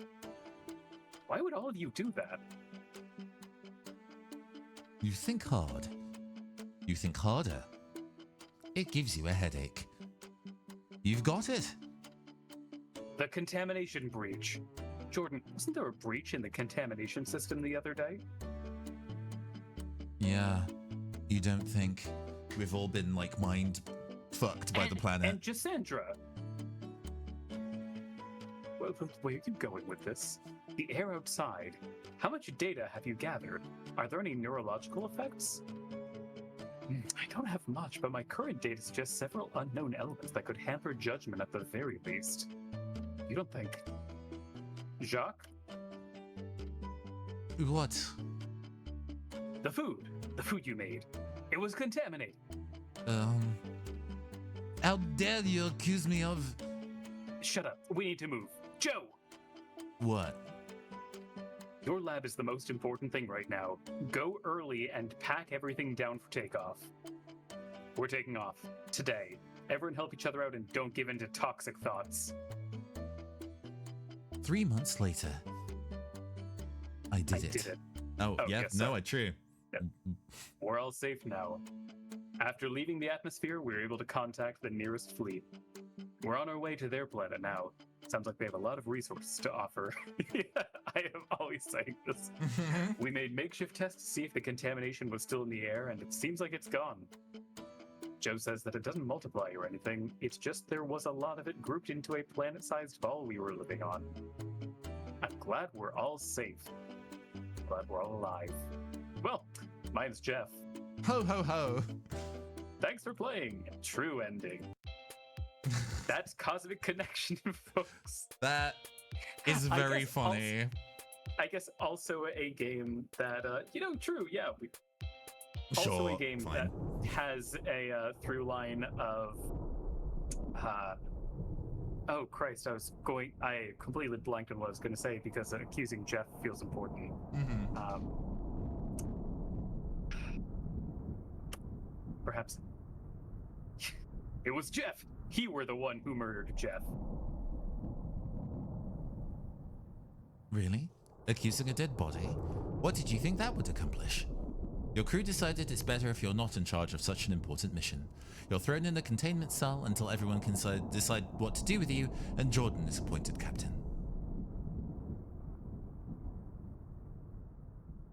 Why would all of you do that? You think hard. You think harder. It gives you a headache. You've got it. The contamination breach. Jordan, wasn't there a breach in the contamination system the other day? Yeah. You don't think we've all been, like, mind fucked by the planet? And Cassandra. Well, where are you going with this? The air outside. How much data have you gathered? Are there any neurological effects? I don't have much, but my current data suggests several unknown elements that could hamper judgment at the very least. You don't think... Jacques? What? The food you made. It was contaminated. How dare you accuse me of... Shut up. We need to move. Joe! What? Your lab is the most important thing right now. Go early and pack everything down for takeoff. We're taking off. Today. Everyone help each other out and don't give in to toxic thoughts. 3 months later. I did it. Oh, yeah. Yes, no, true. Yep. We're all safe now. After leaving the atmosphere, we were able to contact the nearest fleet. We're on our way to their planet now. Sounds like they have a lot of resources to offer. I am always saying this. We made makeshift tests to see if the contamination was still in the air, and it seems like it's gone. Joe says that it doesn't multiply or anything. It's just there was a lot of it grouped into a planet-sized ball we were living on. I'm glad we're all safe. Glad we're all alive. Well, mine's Jeff. Ho, ho, ho. Thanks for playing. True ending. That's Cosmic Connection, folks. That is very funny. I guess also a game that, true, yeah. Also Sure, a game fine. that has a through line of, oh Christ, I completely blanked on what I was going to say because accusing Jeff feels important. Mm-hmm. Perhaps it was Jeff. He were the one who murdered Jeff. Really? Accusing a dead body? What did you think that would accomplish? Your crew decided it's better if you're not in charge of such an important mission. You're thrown in a containment cell until everyone can decide what to do with you, and Jordan is appointed captain.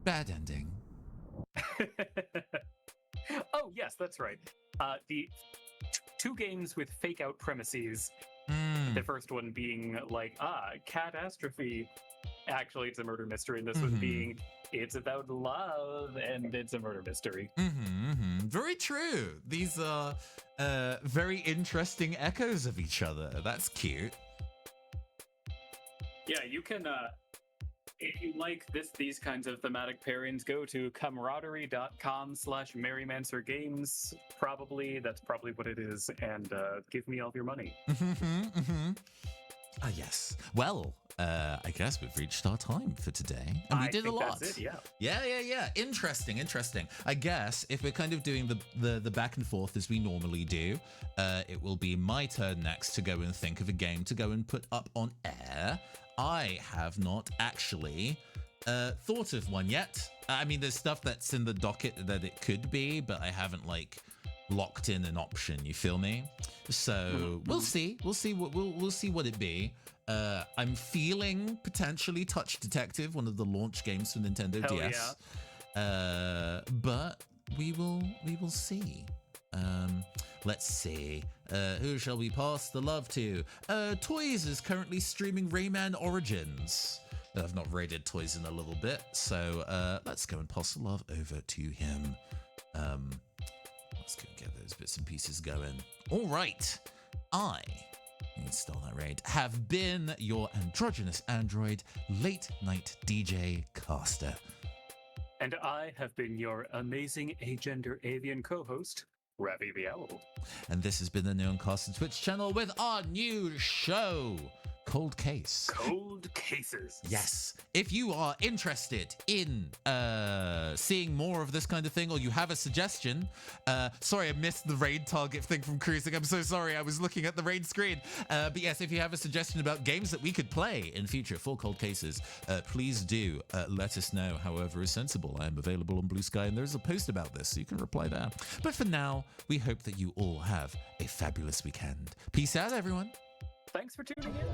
Bad ending. Oh, yes, that's right. The two games with fake out premises. The first one being like, catastrophe. Actually, it's a murder mystery. And this one being, it's about love and it's a murder mystery. Very true. These are very interesting echoes of each other. That's cute. Yeah, you can, if you like these kinds of thematic pairings, go to camaraderie.com/merrymancergames. That's probably what it is. And give me all of your money. Ah, yes. Well, I guess we've reached our time for today. And we did a lot. That's it, yeah. Yeah. Interesting. I guess if we're kind of doing the back and forth as we normally do, it will be my turn next to go and think of a game to go and put up on air. I have not actually thought of one yet. I mean, there's stuff that's in the docket that it could be, but I haven't locked in an option. You feel me? So we'll see. We'll see what it be. I'm feeling potentially Touch Detective, one of the launch games for Nintendo Hell DS. Yeah. But we will see. Let's see. Who shall we pass the love to? Toys is currently streaming Rayman Origins. I've not raided Toys in a little bit, so let's go and pass the love over to him. Let's go get those bits and pieces going. All right. I install that raid. Have been your androgynous android, late night DJ caster. And I have been your amazing agender avian co-host, Ravi the Owl. And this has been the Neoncast Twitch channel with our new show, Cold Case. Cold Cases. Yes. If you are interested in seeing more of this kind of thing, or you have a suggestion, sorry, I missed the raid target thing from Cruising. I'm so sorry. I was looking at the raid screen. But yes, if you have a suggestion about games that we could play in future for Cold Cases, please do let us know. However is sensible. I am available on Blue Sky, and there's a post about this, so you can reply there. But for now, we hope that you all have a fabulous weekend. Peace out, everyone. Thanks for tuning in.